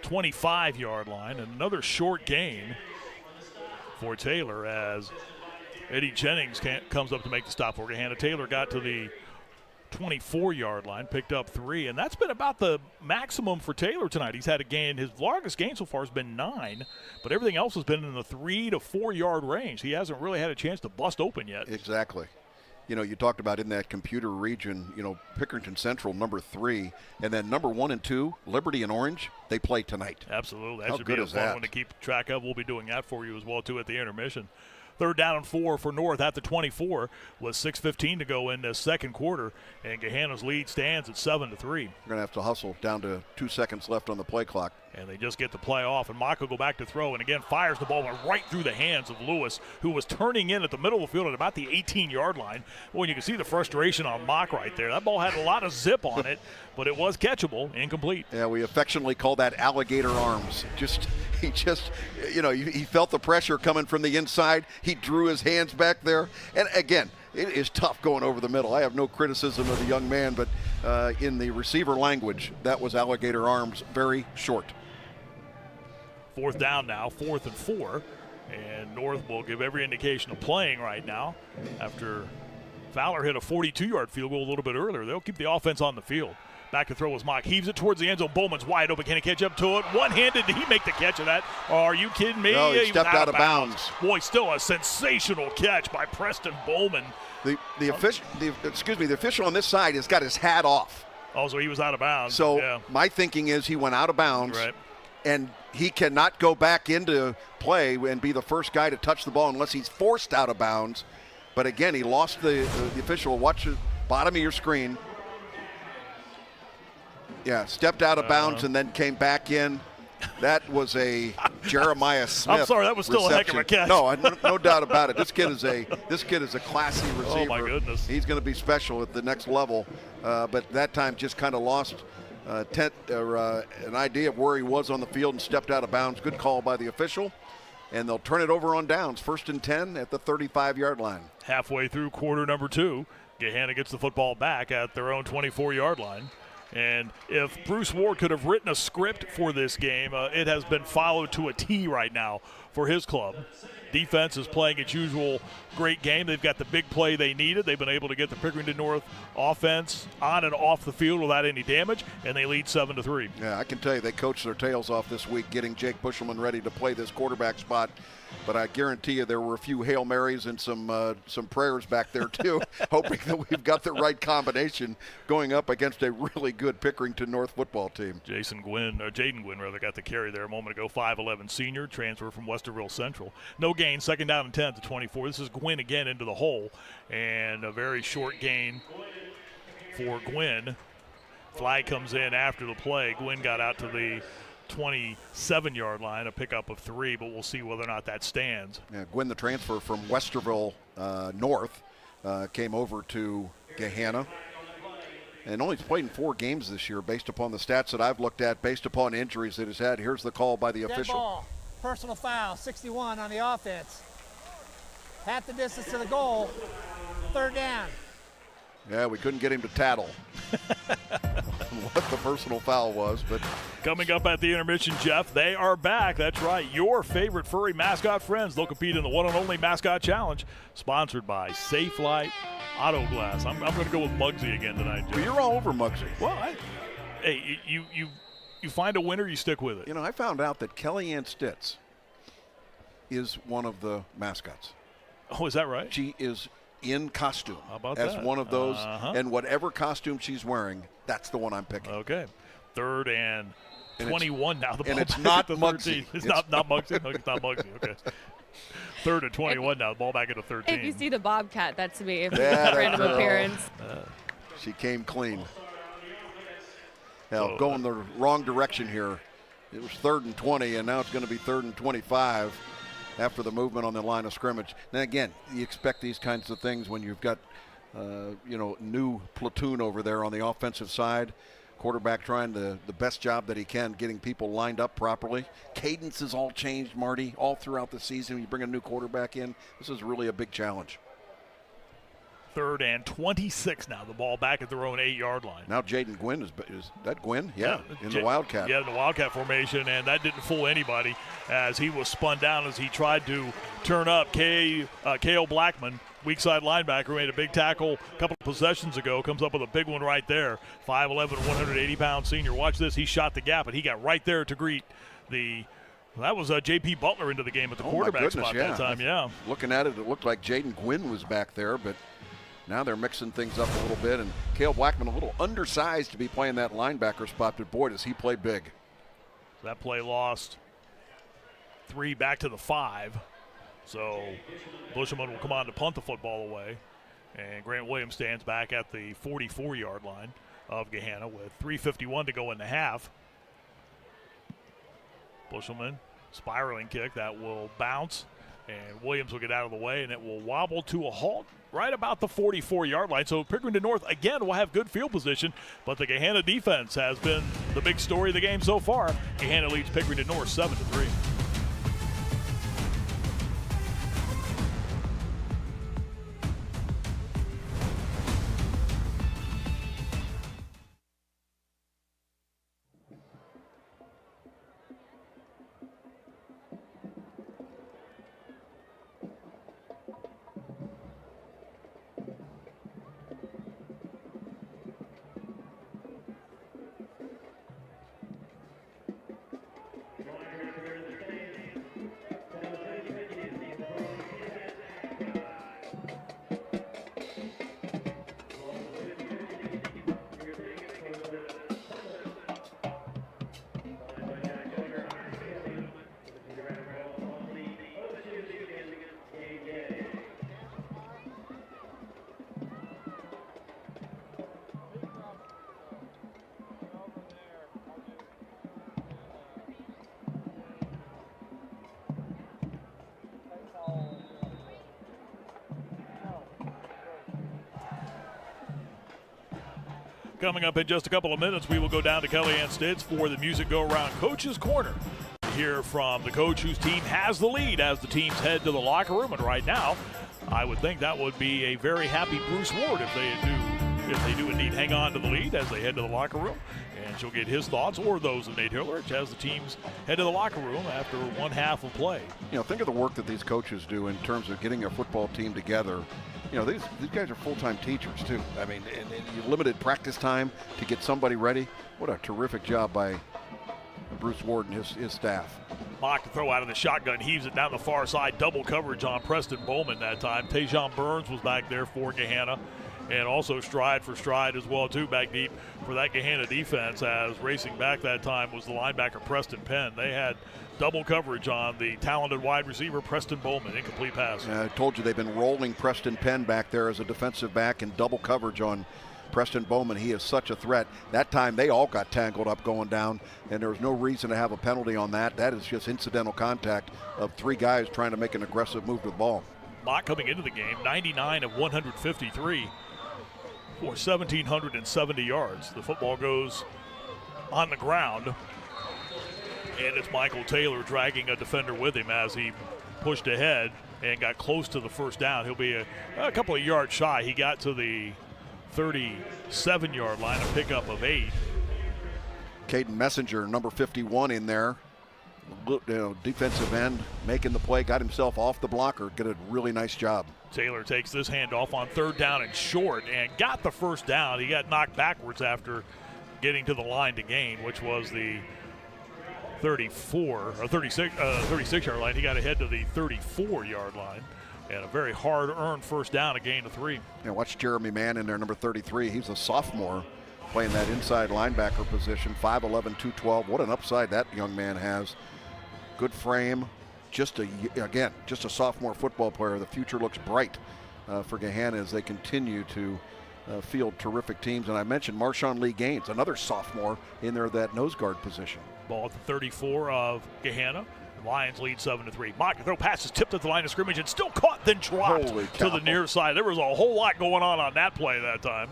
25-yard line. And another short gain for Taylor as Eddie Jennings comes up to make the stop for Gahanna. Taylor got to the 24-yard line, picked up 3, and that's been about the maximum for Taylor tonight. He's had a gain. His longest gain so far has been 9, but everything else has been in the 3 to 4 yard range. He hasn't really had a chance to bust open yet. Exactly. You know, you talked about in that computer region, you know, Pickerington Central, number 3, and then number 1 and 2, Liberty and Orange, they play tonight. Absolutely. That How should good be a is fun that? one to keep track of. We'll be doing that for you as well, too, at the intermission. 3rd down and 4 for North at the 24 with 6:15 to go in the second quarter, and Gahanna's lead stands at 7-3. We're going to have to hustle down to 2 seconds left on the play clock. And they just get the play off, and Mock will go back to throw, and again fires the ball right through the hands of Lewis, who was turning in at the middle of the field at about the 18-yard line. Well, you can see the frustration on Mock right there. That ball had a lot of zip on it, but it was catchable, incomplete. Yeah, we affectionately call that alligator arms. He felt the pressure coming from the inside. He drew his hands back there. And again, it is tough going over the middle. I have no criticism of the young man, but in the receiver language, that was alligator arms, very short. 4th down now, 4th and 4. And North will give every indication of playing right now after Fowler hit a 42-yard field goal a little bit earlier. They'll keep the offense on the field. Back to throw is Mock. Heaves it towards the end zone. Bowman's wide open. Can he catch up to it? One-handed. Did he make the catch of that? Are you kidding me? No, he stepped out of bounds. Boy, still a sensational catch by Preston Bowman. The official on this side has got his hat off. Oh, so he was out of bounds. So my thinking is he went out of bounds. Right. And he cannot go back into play and be the first guy to touch the ball unless he's forced out of bounds. But again, he lost the official. Watch the bottom of your screen. Yeah, stepped out of bounds and then came back in. That was a Jeremiah Smith. I'm sorry, that was still reception. a heck of a catch. No doubt about it. This kid is a classy receiver. Oh my goodness. He's going to be special at the next level. But that time just kind of lost an idea of where he was on the field and stepped out of bounds. Good call by the official. And they'll turn it over on downs. 1st and 10 at the 35-yard line. Halfway through quarter number 2, Gahanna gets the football back at their own 24-yard line. And if Bruce Ward could have written a script for this game, it has been followed to a T right now for his club. Defense is playing its usual great game. They've got the big play they needed. They've been able to get the Pickerington North offense on and off the field without any damage, and they lead 7-3. Yeah, I can tell you they coached their tails off this week getting Jake Bushelman ready to play this quarterback spot. But I guarantee you there were a few Hail Marys and some prayers back there too, hoping that we've got the right combination going up against a really good Pickerington North football team. Jaden Gwynn got the carry there a moment ago, 5'11 senior, transfer from Westerville Central. No gain, 2nd down and 10 to 24. This is Gwynn again into the hole, and a very short gain for Gwynn. Flag comes in after the play. Gwynn got out to the 27-yard line, a pickup of 3, but we'll see whether or not that stands. Yeah, Gwynn, the transfer from Westerville North, came over to Gahanna. And only played in 4 games this year based upon the stats that I've looked at, based upon injuries that he's had. Here's the call by the official. Dead ball, personal foul, 61 on the offense. Half the distance to the goal, 3rd down. Yeah, we couldn't get him to tattle what the personal foul was. But coming up at the intermission, Jeff, they are back. That's right, your favorite furry mascot friends. They'll compete in the one and only Mascot Challenge, sponsored by Safe Light Auto Glass. I'm going to go with Muggsy again tonight, Jeff. Well, you're all over Muggsy. Well, hey, you find a winner, you stick with it. You know, I found out that Kellyanne Stitz is one of the mascots. Oh, is that right? She is in costume as one of those, and whatever costume she's wearing, that's the one I'm picking. Okay. 3rd and 21 now. And it's not Muggsy. It's not Muggsy. No, it's not Muggsy. Okay. 3rd and 21 now. The ball back into 13. If you see the Bobcat, that's me. If yeah, it's a random appearance. She came clean. Now, going the wrong direction here. It was 3rd and 20, and now it's going to be 3rd and 25. After the movement on the line of scrimmage. And again, you expect these kinds of things when you've got, new platoon over there on the offensive side. Quarterback trying the best job that he can, getting people lined up properly. Cadence has all changed, Marty, all throughout the season. When you bring a new quarterback in, this is really a big challenge. 3rd and 26 now. The ball back at their own 8-yard line. Now Jaden Gwynn, is that Gwynn? Yeah, in the Wildcat. Yeah, in the Wildcat formation, and that didn't fool anybody as he was spun down as he tried to turn up. K.O. Blackman, weak side linebacker, who made a big tackle a couple of possessions ago, comes up with a big one right there. 5'11", 180-pound senior. Watch this. He shot the gap, and he got right there to greet that was J.P. Butler into the game at the quarterback spot that time, yeah. Looking at it, it looked like Jaden Gwynn was back there, but now they're mixing things up a little bit, and Cale Blackman a little undersized to be playing that linebacker spot, but boy, does he play big. That play lost 3 back to the 5. So Bushelman will come on to punt the football away, and Grant Williams stands back at the 44-yard line of Gahanna with 3:51 to go in the half. Bushelman, spiraling kick that will bounce, and Williams will get out of the way, and it will wobble to a halt right about the 44-yard line. So Pickerington North, again, will have good field position, but the Gahanna defense has been the big story of the game so far. Gahanna leads Pickerington North 7-3. Coming up in just a couple of minutes, we will go down to Kellyanne Stitz for the Music Go Around Coach's Corner. Hear from the coach whose team has the lead as the teams head to the locker room. And right now, I would think that would be a very happy Bruce Ward if they do indeed hang on to the lead as they head to the locker room. And she'll get his thoughts or those of Nate Hillerich as the teams head to the locker room after one half of play. You know, think of the work that these coaches do in terms of getting a football team together. You know, these guys are full-time teachers, too. I mean, and limited practice time to get somebody ready. What a terrific job by Bruce Ward and his staff. Mock to throw out of the shotgun, heaves it down the far side. Double coverage on Preston Bowman that time. Tajon Burns was back there for Gahanna. And also stride for stride as well, too, back deep for that Gahanna defense, as racing back that time was the linebacker Preston Penn. They had double coverage on the talented wide receiver Preston Bowman. Incomplete pass. I told you they've been rolling Preston Penn back there as a defensive back and double coverage on Preston Bowman. He is such a threat. That time they all got tangled up going down, and there was no reason to have a penalty on that. That is just incidental contact of three guys trying to make an aggressive move with the ball. Mock coming into the game, 99 of 153. For 1,770 yards. The football goes on the ground, and it's Michael Taylor dragging a defender with him as he pushed ahead and got close to the first down. He'll be a couple of yards shy. He got to the 37-yard line, a pickup of 8. Caden Messenger, number 51 in there. Defensive end, making the play, got himself off the blocker, did a really nice job. Taylor takes this handoff on 3rd down and short and got the first down. He got knocked backwards after getting to the line to gain, which was the 36-yard line. He got ahead to the 34-yard line, and a very hard-earned first down, a gain of 3. Yeah, watch Jeremy Mann in there, number 33. He's a sophomore playing that inside linebacker position, 5'11", 212. What an upside that young man has. Good frame. Just a sophomore football player. The future looks bright for Gahanna as they continue to field terrific teams. And I mentioned Marshawn Lee Gaines, another sophomore in there, that nose guard position. Ball at the 34 of Gahanna. The Lions lead 7-3. Mock to throw passes tipped at the line of scrimmage and still caught, then dropped to the near side. There was a whole lot going on that play that time.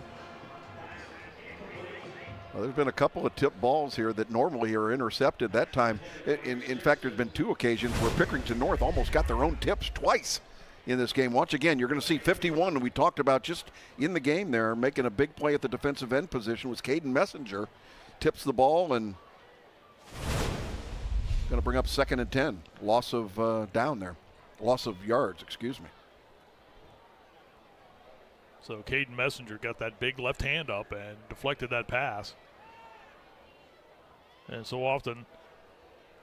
Well, there's been a couple of tip balls here that normally are intercepted. That time, in fact, there's been 2 occasions where Pickerington North almost got their own tips twice in this game. Once again, you're going to see 51, and we talked about just in the game there, making a big play at the defensive end position was Caden Messenger. Tips the ball and going to bring up 2nd and 10. Loss of down there. Loss of yards, excuse me. So Caden Messenger got that big left hand up and deflected that pass. And so often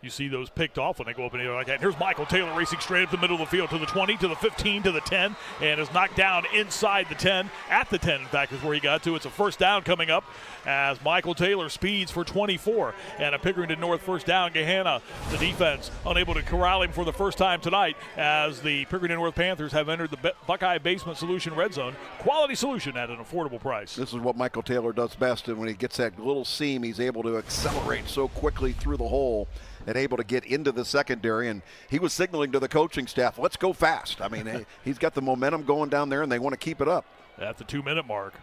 you see those picked off when they go up in the air like that. And here's Michael Taylor racing straight up the middle of the field to the 20, to the 15, to the 10, and is knocked down inside the 10. At the 10, in fact, is where he got to. It's a first down coming up as Michael Taylor speeds for 24. And a Pickerington North first down. Gahanna, the defense, unable to corral him for the first time tonight as the Pickerington North Panthers have entered the Buckeye Basement Solution Red Zone. Quality solution at an affordable price. This is what Michael Taylor does best, and when he gets that little seam, he's able to accelerate so quickly through the hole and able to get into the secondary. And he was signaling to the coaching staff, let's go fast. I mean, he's got the momentum going down there, and they want to keep it up. At the 2-minute mark,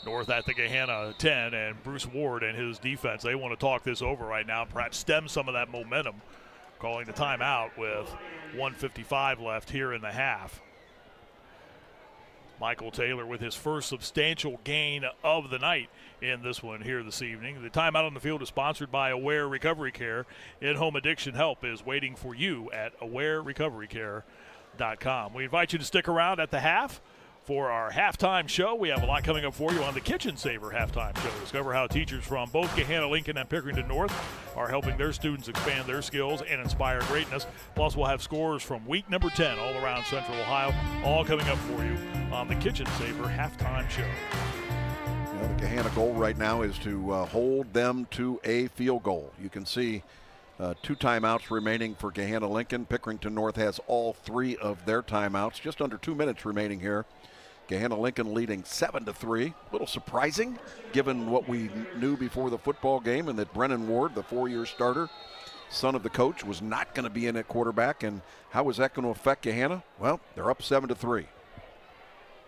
North at the Gahanna 10, and Bruce Ward and his defense, they want to talk this over right now, perhaps stem some of that momentum, calling the timeout with 1:55 left here in the half. Michael Taylor with his first substantial gain of the night in this one here this evening. The timeout on the field is sponsored by Aware Recovery Care. In-home addiction help is waiting for you at awarerecoverycare.com. We invite you to stick around at the half for our halftime show. We have a lot coming up for you on the Kitchen Saver halftime show. Discover how teachers from both Gahanna Lincoln and Pickerington North are helping their students expand their skills and inspire greatness. Plus, we'll have scores from week number 10 all around Central Ohio, all coming up for you on the Kitchen Saver halftime show. The Gahanna goal right now is to hold them to a field goal. You can see 2 timeouts remaining for Gahanna Lincoln. Pickerington North has all 3 of their timeouts. Just under 2 minutes remaining here. Gahanna Lincoln leading 7-3. A little surprising given what we knew before the football game, and that Brennan Ward, the 4-year starter, son of the coach, was not going to be in at quarterback. And how is that going to affect Gahanna? Well, they're up 7-3.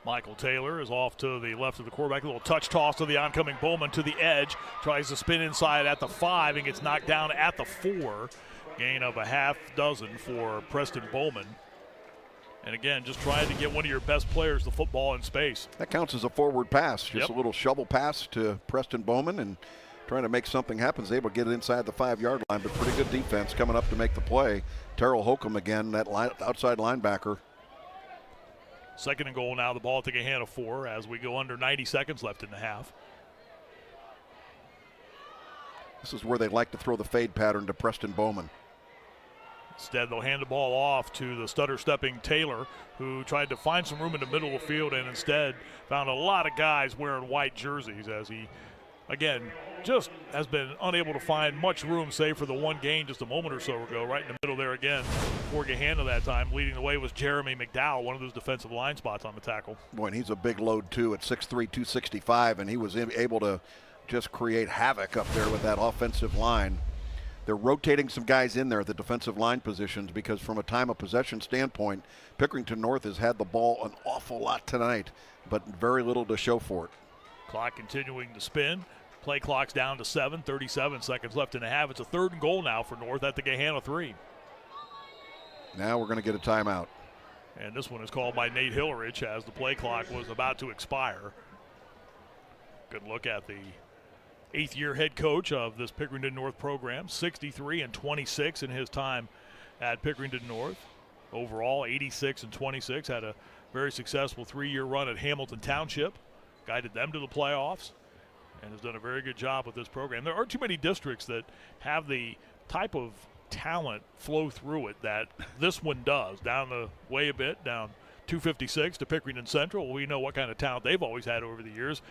Michael Taylor is off to the left of the quarterback. A little touch toss to the oncoming Bowman to the edge. Tries to spin inside at the 5 and gets knocked down at the 4. Gain of a half dozen for Preston Bowman. And again, just trying to get one of your best players the football in space. That counts as a forward pass. Just a little shovel pass to Preston Bowman and trying to make something happen. Is able to get it inside the 5-yard line, but pretty good defense coming up to make the play. Terrell Holcomb again, that outside linebacker. 2nd and goal now, the ball at the Gahanna 4 as we go under 90 seconds left in the half. This is where they like to throw the fade pattern to Preston Bowman. Instead, they'll hand the ball off to the stutter-stepping Taylor, who tried to find some room in the middle of the field and instead found a lot of guys wearing white jerseys as he, again, just has been unable to find much room, save for the one gain just a moment or so ago, right in the middle there again for Gahanna that time. Leading the way was Jeremy McDowell, one of those defensive line spots on the tackle. Boy, and he's a big load, too, at 6'3", 265, and he was able to just create havoc up there with that offensive line. They're rotating some guys in there at the defensive line positions because from a time of possession standpoint, Pickerington North has had the ball an awful lot tonight, but very little to show for it. Clock continuing to spin. Play clock's down to 7, 37 seconds left in the half. It's a 3rd and goal now for North at the Gahanna 3. Now we're going to get a timeout. And this one is called by Nate Hillerich as the play clock was about to expire. Good look at the 8th-year head coach of this Pickerington North program, 63-26 in his time at Pickerington North. Overall, 86-26, had a very successful 3-year run at Hamilton Township, guided them to the playoffs, and has done a very good job with this program. There aren't too many districts that have the type of talent flow through it that this one does. Down the way a bit, down 256 to Pickerington Central. We know what kind of talent they've always had over the years.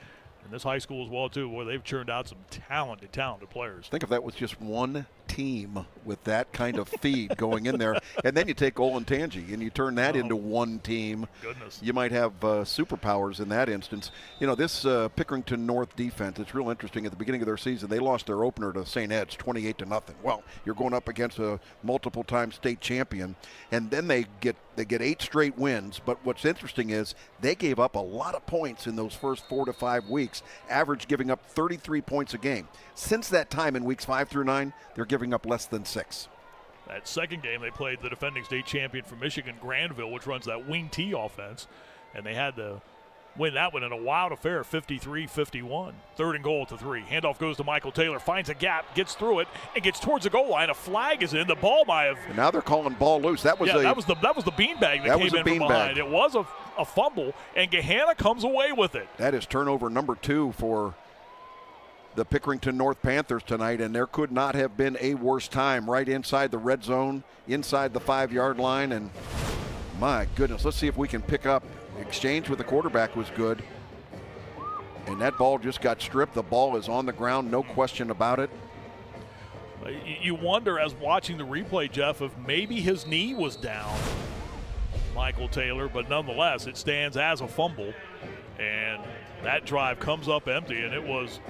And this high school as well, too, where they've churned out some talented players. Think if that was just one team with that kind of feed going in there, and then you take Olentangy and you turn that into one team. Goodness. You might have superpowers in that instance. You know, this Pickerington North defense, it's real interesting. At the beginning of their season, they lost their opener to St. Ed's 28-0. Well, you're going up against a multiple-time state champion, and then they get 8 straight wins. But what's interesting is they gave up a lot of points in those first 4 to 5 weeks, average giving up 33 points a game. Since that time in weeks 5 through 9, they're giving up less than 6. That second game, they played the defending state champion from Michigan, Granville, which runs that wing T offense, and they had to win that one in a wild affair, 53-51. 3rd and goal at the 3. Handoff goes to Michael Taylor, finds a gap, gets through it, and gets towards the goal line. A flag is in. The ball might have. And now they're calling ball loose. That was that was the beanbag that came in from behind. It was a fumble, and Gahanna comes away with it. That is turnover number 2 for the Pickerington North Panthers tonight, and there could not have been a worse time right inside the red zone, inside the 5-yard line, and my goodness, let's see if we can pick up. Exchange with the quarterback was good, and that ball just got stripped. The ball is on the ground, no question about it. You wonder, as watching the replay, Jeff, if maybe his knee was down, Michael Taylor, but nonetheless, it stands as a fumble, and that drive comes up empty, and it was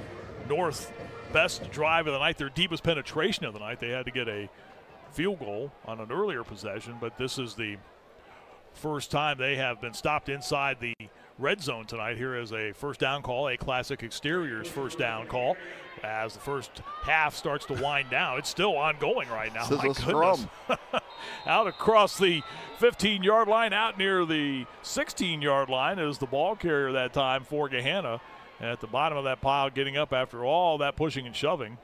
North's best drive of the night, their deepest penetration of the night. They had to get a field goal on an earlier possession, but this is the first time they have been stopped inside the red zone tonight. Here is a first down call, a classic exteriors first down call, as the first half starts to wind down. It's still ongoing right now. This is a scrum. Out across the 15-yard line, out near the 16-yard line is the ball carrier that time for Gahanna. And at the bottom of that pile, getting up after all that pushing and shoving,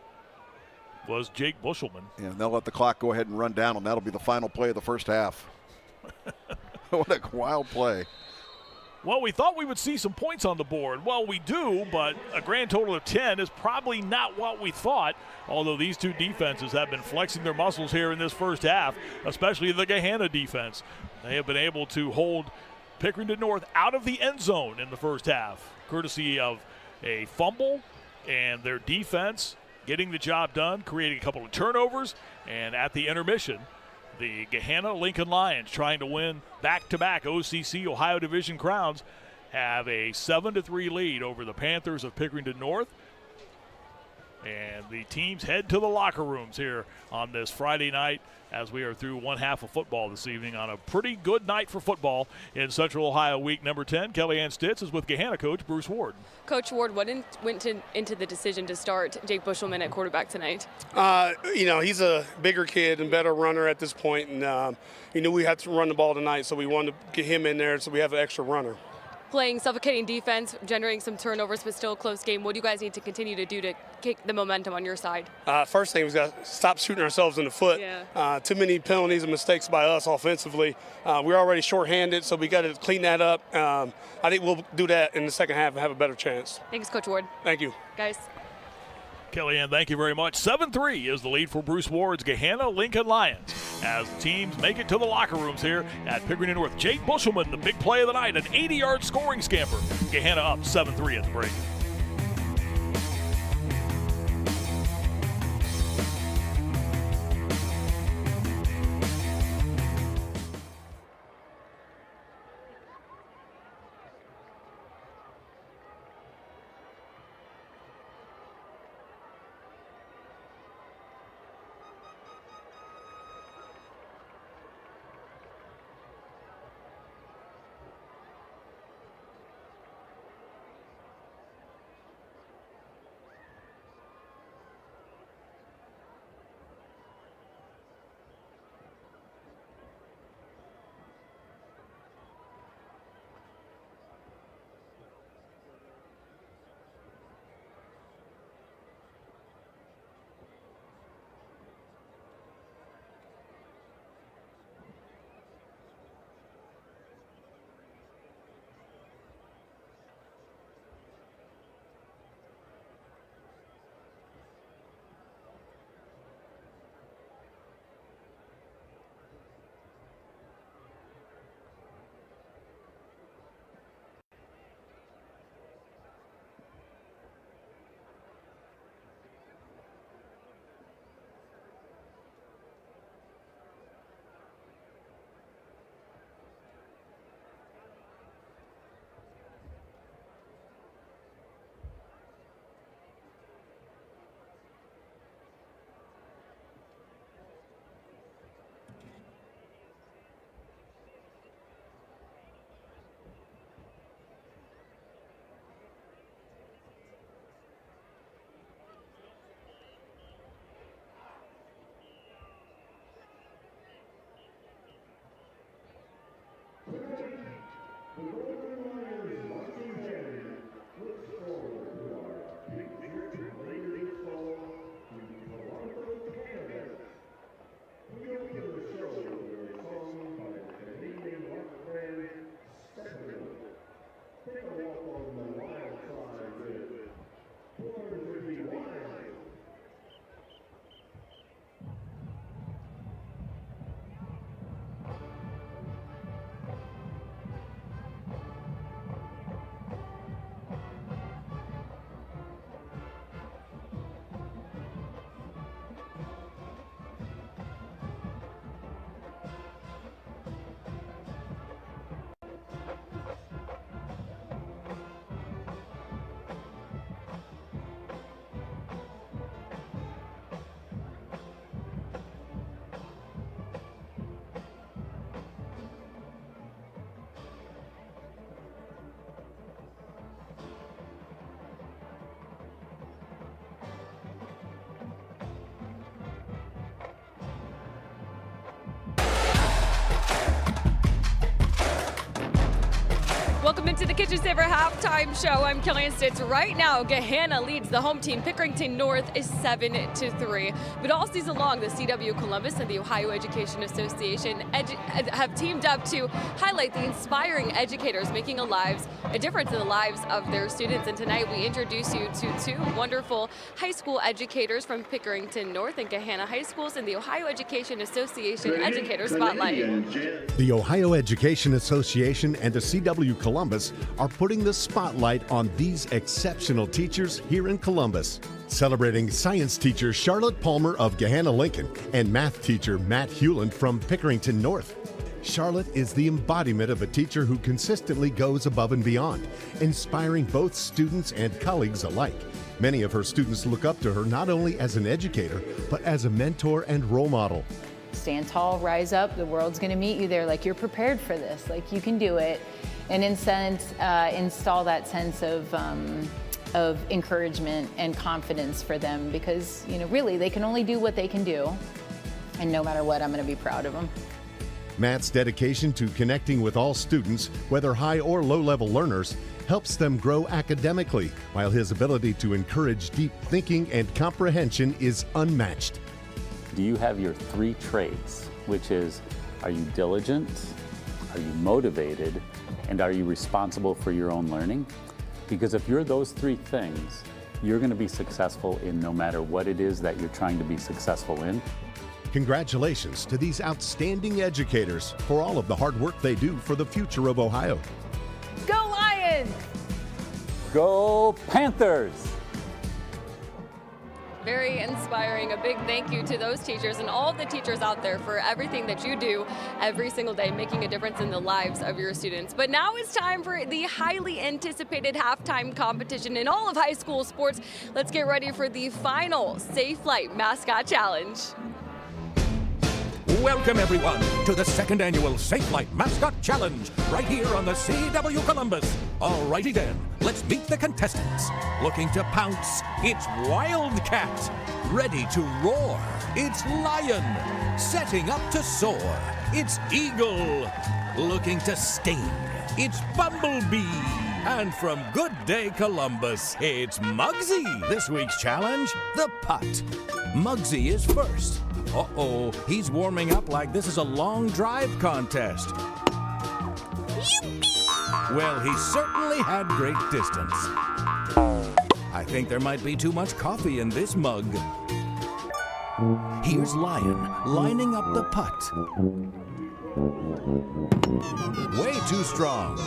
was Jake Bushelman. Yeah, and they'll let the clock go ahead and run down, and that'll be the final play of the first half. What a wild play. Well, we thought we would see some points on the board. Well, we do, but a grand total of 10 is probably not what we thought, although these two defenses have been flexing their muscles here in this first half, especially the Gahanna defense. They have been able to hold Pickerington North out of the end zone in the first half, courtesy of a fumble and their defense getting the job done, creating a couple of turnovers, and at the intermission, the Gahanna Lincoln Lions, trying to win back-to-back OCC Ohio Division crowns, have a 7-3 lead over the Panthers of Pickerington North. And the teams head to the locker rooms here on this Friday night as we are through one half of football this evening on a pretty good night for football in Central Ohio week number 10. Kellyanne Stitz is with Gahanna coach Bruce Ward. Coach Ward, what went into the decision to start Jake Bushelman at quarterback tonight? He's a bigger kid and better runner at this point, and he knew we had to run the ball tonight, so we wanted to get him in there so we have an extra runner. Playing suffocating defense, generating some turnovers, but still a close game. What do you guys need to continue to do to kick the momentum on your side? First thing, we've got to stop shooting ourselves in the foot. Yeah. Too many penalties and mistakes by us offensively. We're already shorthanded, so we got to clean that up. I think we'll do that in the second half and have a better chance. Thanks, Coach Ward. Thank you. Guys. Kellyanne, thank you very much. 7-3 is the lead for Bruce Ward's Gahanna Lincoln Lions as the teams make it to the locker rooms here at Pickerington North. Jake Bushelman, the big play of the night, an 80-yard scoring scamper. Gahanna up 7-3 at the break. Welcome into the Kitchen Saver halftime show. I'm Kellyanne Stitz. Right now, Gahanna leads the home team. Pickerington North is 7-3. But all season long, the CW Columbus and the Ohio Education Association have teamed up to highlight the inspiring educators making a difference in the lives of their students. And tonight, we introduce you to two wonderful high school educators from Pickerington North and Gahanna High Schools in the Ohio Education Association Educator Spotlight. The Ohio Education Association and the CW Columbus are putting the spotlight on these exceptional teachers here in Columbus. Celebrating science teacher Charlotte Palmer of Gahanna Lincoln and math teacher Matt Hewland from Pickerington North. Charlotte is the embodiment of a teacher who consistently goes above and beyond, inspiring both students and colleagues alike. Many of her students look up to her not only as an educator, but as a mentor and role model. Stand tall, rise up, the world's gonna meet you there, like you're prepared for this, like you can do it. And in sense, install that sense of encouragement and confidence for them, because really they can only do what they can do, and no matter what, I'm going to be proud of them. Matt's dedication to connecting with all students, whether high or low-level learners, helps them grow academically, while his ability to encourage deep thinking and comprehension is unmatched. Do you have your 3 traits, which is, are you diligent, are you motivated, and are you responsible for your own learning? Because if you're those 3 things, you're going to be successful in no matter what it is that you're trying to be successful in. Congratulations to these outstanding educators for all of the hard work they do for the future of Ohio. Go Lions! Go Panthers! Very inspiring. A big thank you to those teachers and all the teachers out there for everything that you do every single day, making a difference in the lives of your students. But now it's time for the highly anticipated halftime competition in all of high school sports. Let's get ready for the final Safe Flight Mascot Challenge. Welcome, everyone, to the 2nd annual Safe Flight Mascot Challenge, right here on the CW Columbus. Alrighty then, let's meet the contestants. Looking to pounce, it's Wildcat. Ready to roar, it's Lion. Setting up to soar, it's Eagle. Looking to sting, it's Bumblebee. And from Good Day Columbus, it's Muggsy. This week's challenge, the putt. Muggsy is first. Uh-oh, he's warming up like this is a long drive contest. Yippee! Well, he certainly had great distance. I think there might be too much coffee in this mug. Here's Lion lining up the putt. Way too strong.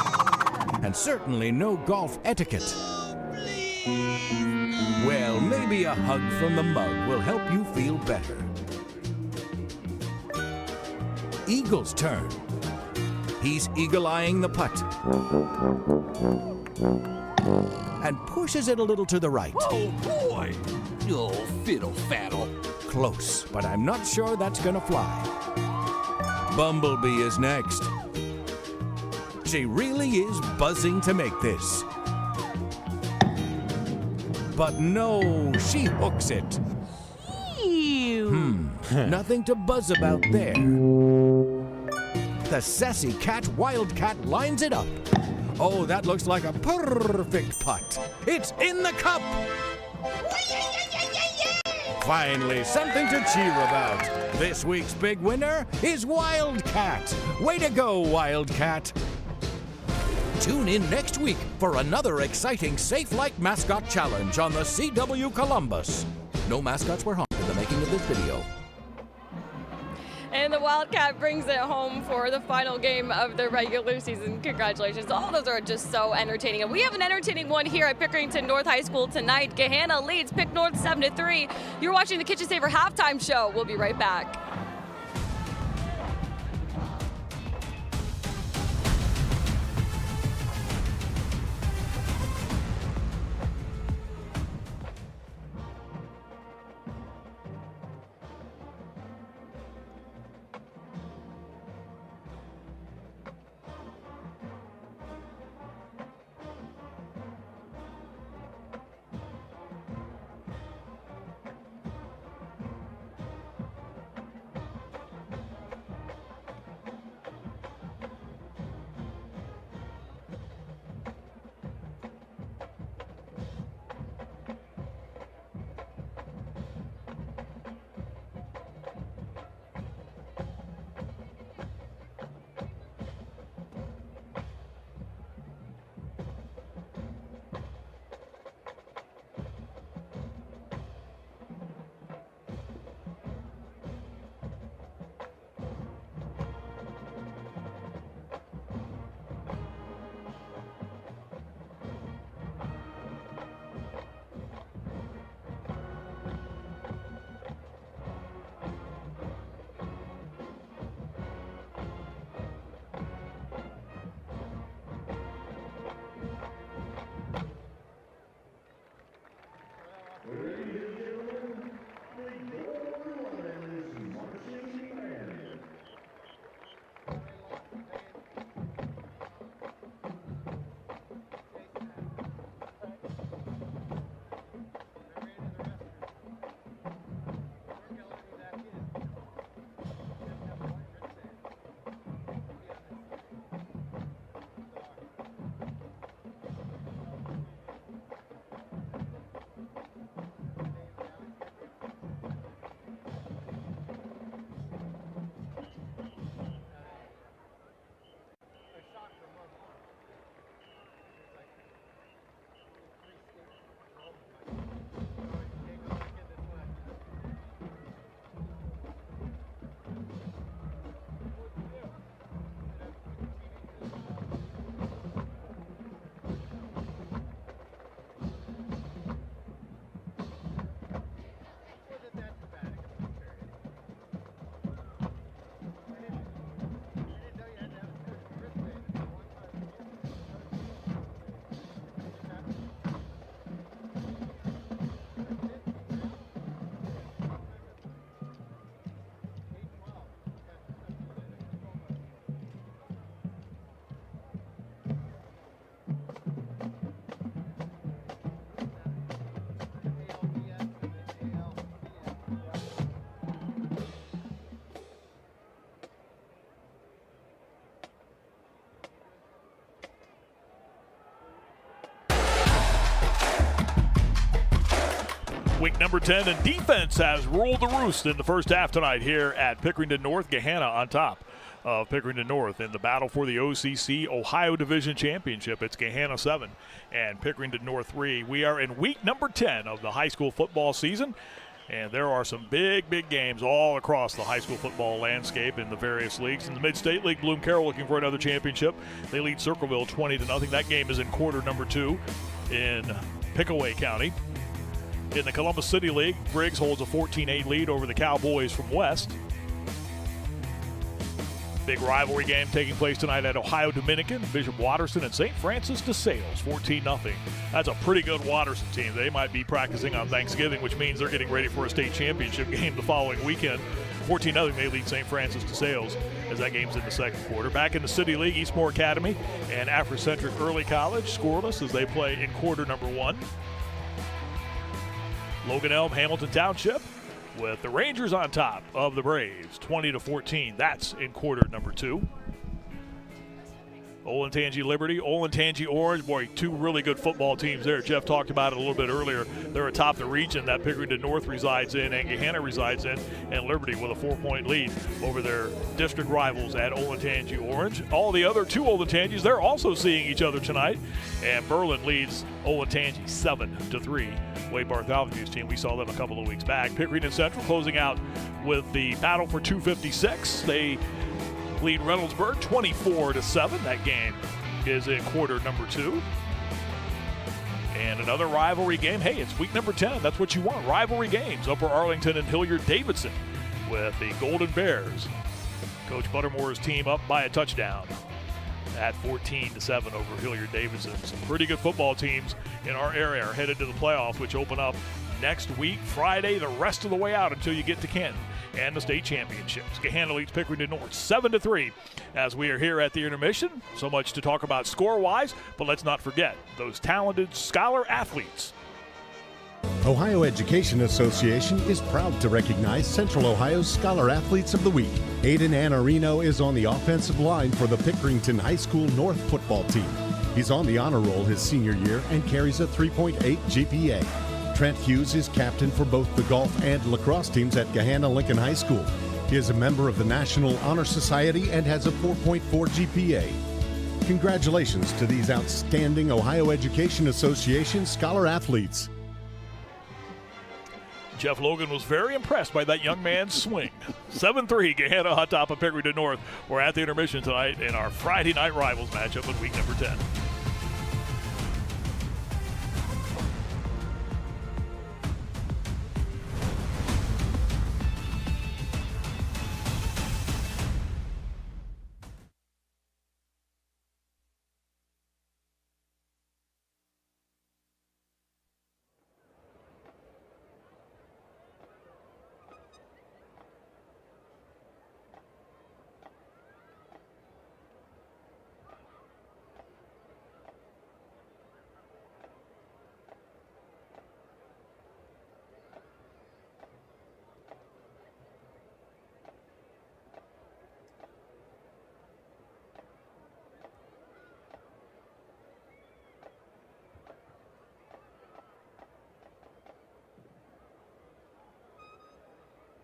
And certainly no golf etiquette. Well, maybe a hug from the mug will help you feel better. Eagle's turn. He's eagle-eyeing the putt. And pushes it a little to the right. Oh, boy! Oh, fiddle-faddle. Close, but I'm not sure that's gonna fly. Bumblebee is next. She really is buzzing to make this. But no, she hooks it. Nothing to buzz about there. The sassy cat Wildcat lines it up. Oh, that looks like a perfect putt. It's in the cup. Finally, something to cheer about. This week's big winner is Wildcat. Way to go, Wildcat. Tune in next week for another exciting Safe Flight Mascot Challenge on the CW Columbus. No mascots were harmed in the making of this video. And the Wildcat brings it home for the final game of the regular season. Congratulations. All those are just so entertaining. And we have an entertaining one here at Pickerington North High School tonight. Gahanna leads Pick North 7-3. You're watching the Kitchen Saver halftime show. We'll be right back. Week number 10, and defense has ruled the roost in the first half tonight here at Pickerington North. Gahanna on top of Pickerington North in the battle for the OCC Ohio Division Championship. It's Gahanna 7 and Pickerington North 3. We are in week number 10 of the high school football season, and there are some big games all across the high school football landscape in the various leagues. In the Mid-State League, Bloom Carroll looking for another championship. They lead Circleville 20-0. That game is in quarter number 2 in Pickaway County. In the Columbus City League, Briggs holds a 14-8 lead over the Cowboys from West. Big rivalry game taking place tonight at Ohio Dominican, Bishop Watterson and St. Francis de Sales, 14-0. That's a pretty good Watterson team. They might be practicing on Thanksgiving, which means they're getting ready for a state championship game the following weekend. 14-0, they lead St. Francis de Sales as that game's in the second quarter. Back in the City League, Eastmore Academy and Afrocentric Early College scoreless as they play in quarter number 1. Logan Elm, Hamilton Township, with the Rangers on top of the Braves, 20-14. That's in quarter number 2. Olentangy Liberty, Olentangy Orange. Boy, two really good football teams there. Jeff talked about it a little bit earlier. They're atop the region that Pickerington North resides in and Gahanna resides in, and Liberty with a 4-point lead over their district rivals at Olentangy Orange. All the other two Olentangys, they're also seeing each other tonight, and Berlin leads Olentangy 7-3. Wade Bartholomew's team, we saw them a couple of weeks back. Pickerington Central closing out with the battle for 256. They lead Reynoldsburg 24-7. That game is in quarter number 2. And another rivalry game. Hey, it's week number 10. That's what you want. Rivalry games. Upper Arlington and Hilliard-Davidson with the Golden Bears. Coach Buttermore's team up by a touchdown at 14-7 over Hilliard-Davidson. Some pretty good football teams in our area are headed to the playoffs, which open up next week, Friday, the rest of the way out until you get to Canton and the state championships. Gahanna leads Pickerington North 7-3 as we are here at the intermission. So much to talk about score-wise, but let's not forget those talented scholar athletes. Ohio Education Association is proud to recognize Central Ohio's Scholar Athletes of the Week. Aiden Anarino is on the offensive line for the Pickerington High School North football team. He's on the honor roll his senior year and carries a 3.8 GPA. Trent Hughes is captain for both the golf and lacrosse teams at Gahanna Lincoln High School. He is a member of the National Honor Society and has a 4.4 GPA. Congratulations to these outstanding Ohio Education Association Scholar Athletes. Jeff Logan was very impressed by that young man's swing. 7-3, Gahanna on top of Pickerington North. We're at the intermission tonight in our Friday night rivals matchup in week number 10.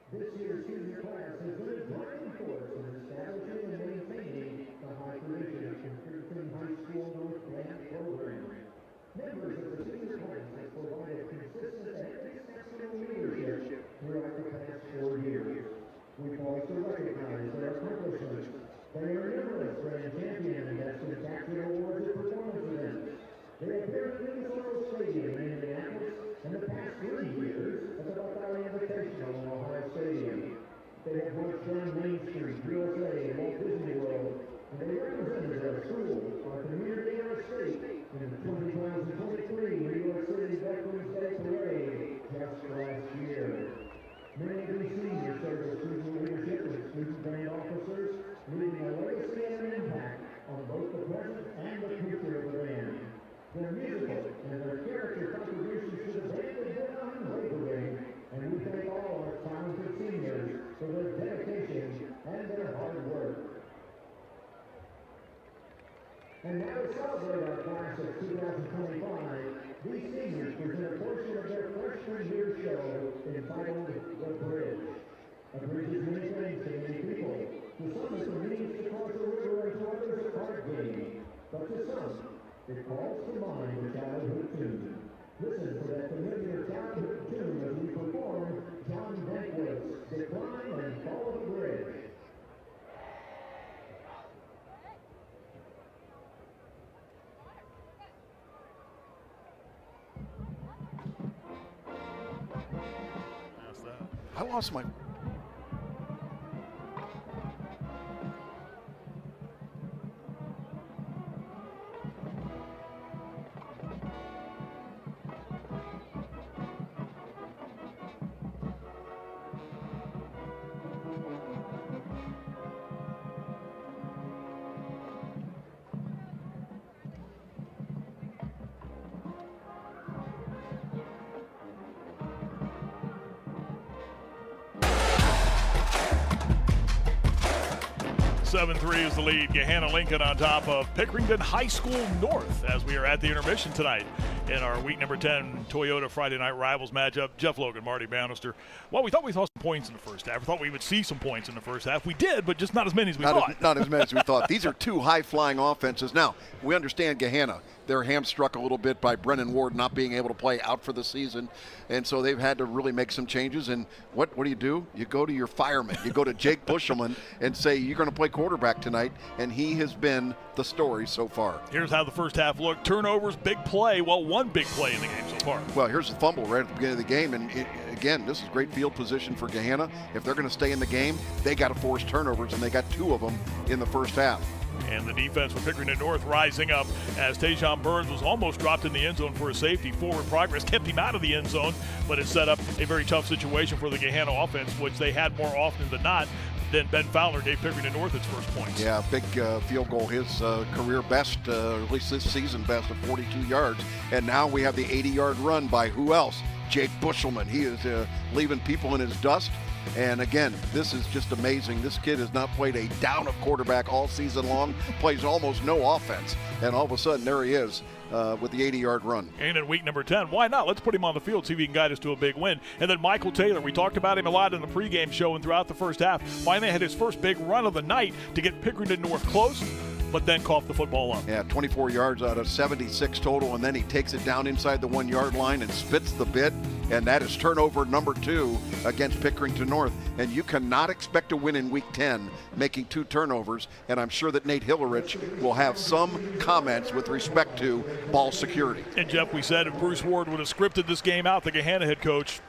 This year's senior class has been a driving force in establishing and maintaining the high tradition of Pickerington High School North Band program. Members of the senior class have provided consistent and exceptional leadership throughout the past 4 years. We also recognize their accomplishments. They are numerous grand champion and spectacular awards and performance events. They appear at Minnesota Stadium in Indianapolis in the past 3 years as a Buckeye Invitational in Ohio Stadium. They have worked on Main Street, USA, and Walt Disney And now to celebrate our class of 2025, these seniors present a portion of their freshman year show entitled The Bridge. A bridge is many things to many people. To some, it's a means to cross a river, and to others, a card game. But to some, it calls to mind a childhood tune. Listen to that familiar childhood tune as we perform John Banquet's Decline and Fall of the Bridge. I lost my... Seven-3 is the lead. Gahanna Lincoln on top of Pickerington High School North as we are at the intermission tonight in our week number 10 Toyota Friday Night Rivals matchup. Jeff Logan, Marty Bannister. Well, we thought we saw some points in the first half. We thought we would see some points in the first half. We did, but just not as many as we thought. Not as many as we thought. These are two high-flying offenses. Now, we understand Gahanna. They're hamstruck a little bit by Brennan Ward not being able to play out for the season, and so they've had to really make some changes. And what do? You go to your fireman. You go to Jake Bushelman and say, you're going to play quarterback tonight, and he has been the story so far. Here's how the first half looked. Turnovers, big play. Well, one big play in the game so far. Well, here's the fumble right at the beginning of the game, and again, this is great field position for Gahanna. If they're going to stay in the game, they got to force turnovers, and they got 2 of them in the first half. And the defense for Pickerington North rising up as Tajon Burns was almost dropped in the end zone for a safety. Forward progress kept him out of the end zone, but it set up a very tough situation for the Gahanna offense, which they had more often than not. Then Ben Fowler gave Pickerington North its first points. Yeah, big field goal, his career best, at least this season best of 42 yards. And now we have the 80-yard run by who else? Jake Bushelman. He is leaving people in his dust. And again, this is just amazing. This kid has not played a down of quarterback all season long, plays almost no offense. And all of a sudden, there he is with the 80-yard run. And in week number 10, why not? Let's put him on the field, see if he can guide us to a big win. And then Michael Taylor, we talked about him a lot in the pregame show and throughout the first half. Finally had his first big run of the night to get Pickerington North close, but then coughed the football up. Yeah, 24 yards out of 76 total, and then he takes it down inside the 1-yard line and spits the bit, and that is turnover number 2 against Pickerington North. And you cannot expect to win in week 10 making 2 turnovers, and I'm sure that Nate Hillerich will have some comments with respect to ball security. And Jeff, we said if Bruce Ward would have scripted this game out, the Gahanna head coach,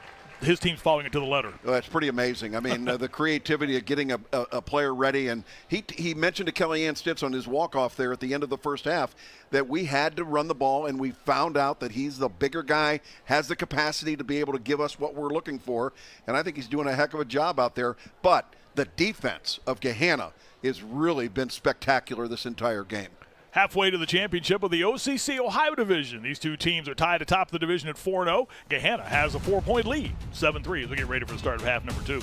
his team's following it to the letter. Well, that's pretty amazing. I mean, the creativity of getting a player ready. And he mentioned to Kellyanne Stitz on his walk-off there at the end of the first half that we had to run the ball, and we found out that he's the bigger guy, has the capacity to be able to give us what we're looking for. And I think he's doing a heck of a job out there. But the defense of Gahanna has really been spectacular this entire game. Halfway to the championship of the OCC Ohio Division. These two teams are tied atop the division at 4-0. Gahanna has a 4-point lead, 7-3 as we get ready for the start of half number 2.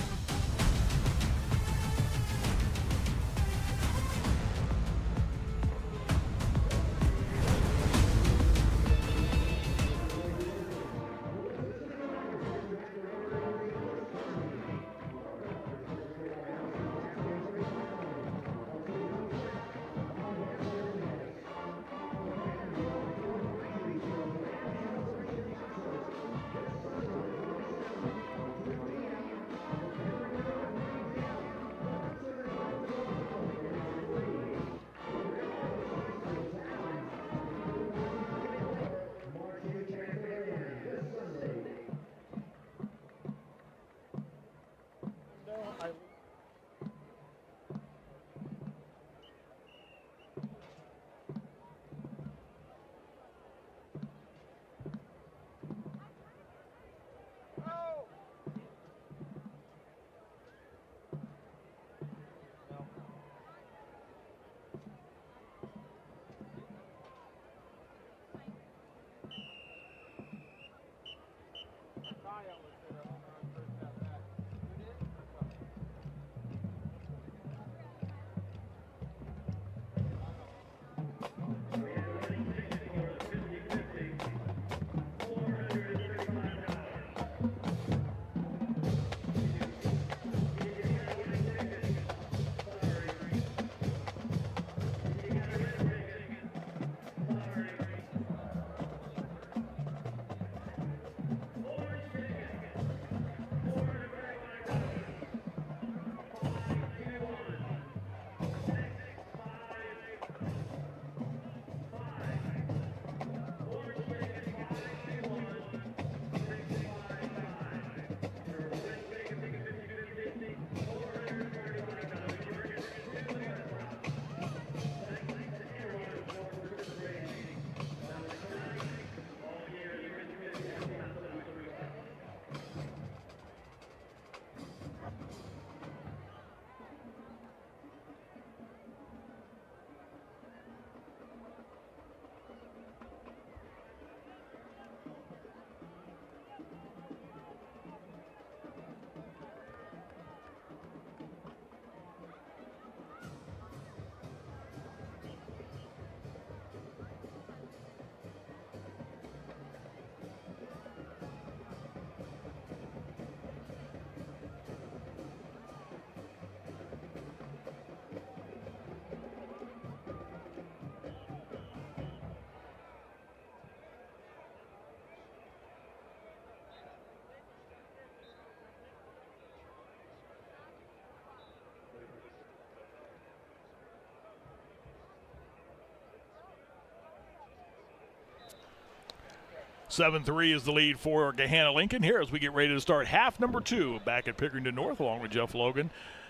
7-3 is the lead for Gahanna Lincoln here as we get ready to start half number 2 back at Pickerington North along with Jeff Logan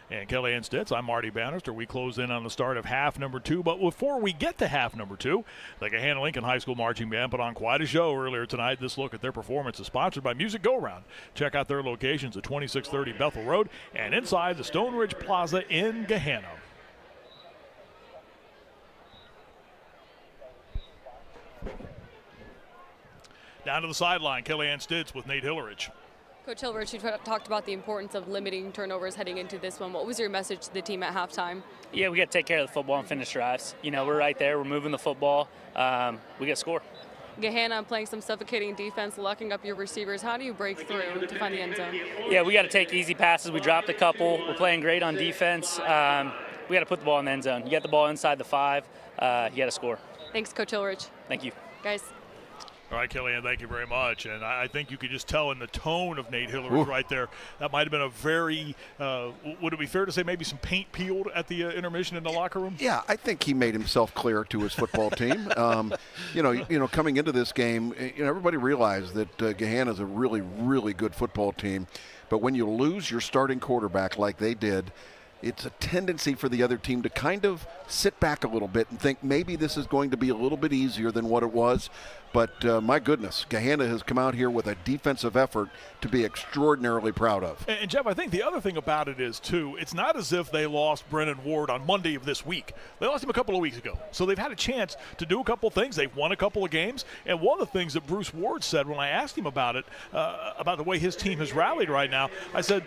and Kellyanne Stitz. I'm Marty Bannister. We close in on the start of half number 2. But before we get to half number 2, the Gahanna Lincoln High School Marching Band put on quite a show earlier tonight. This look at their performance is sponsored by Music Go Round. Check out their locations at 2630 Bethel Road and inside the Stone Ridge Plaza in Gahanna. Down to the sideline, Kellyanne Stitz with Nate Hillerich. Coach Hillerich, you talked about the importance of limiting turnovers heading into this one. What was your message to the team at halftime? Yeah, we got to take care of the football and finish drives. You know, we're right there. We're moving the football. We got to score. Gahanna playing some suffocating defense, locking up your receivers. How do you break through to find the end zone? Yeah, we got to take easy passes. We dropped a couple. We're playing great on defense. We got to put the ball in the end zone. You got the ball inside the 5. You got to score. Thanks, Coach Hillerich. Thank you. Guys. All right, Kellyanne, thank you very much. And I think you could just tell in the tone of Nate Hillerich right there, that might have been a very, would it be fair to say maybe some paint peeled at the intermission in the locker room? Yeah, I think he made himself clear to his football team. You know, coming into this game, everybody realized that Gahanna is a really, really good football team. But when you lose your starting quarterback like they did, it's a tendency for the other team to kind of sit back a little bit and think maybe this is going to be a little bit easier than what it was. But my goodness, Gahanna has come out here with a defensive effort to be extraordinarily proud of. And Jeff, I think the other thing about it is, too, it's not as if they lost Brennan Ward on Monday of this week. They lost him a couple of weeks ago. So they've had a chance to do a couple of things. They've won a couple of games. And one of the things that Bruce Ward said when I asked him about it, about the way his team has rallied right now, I said,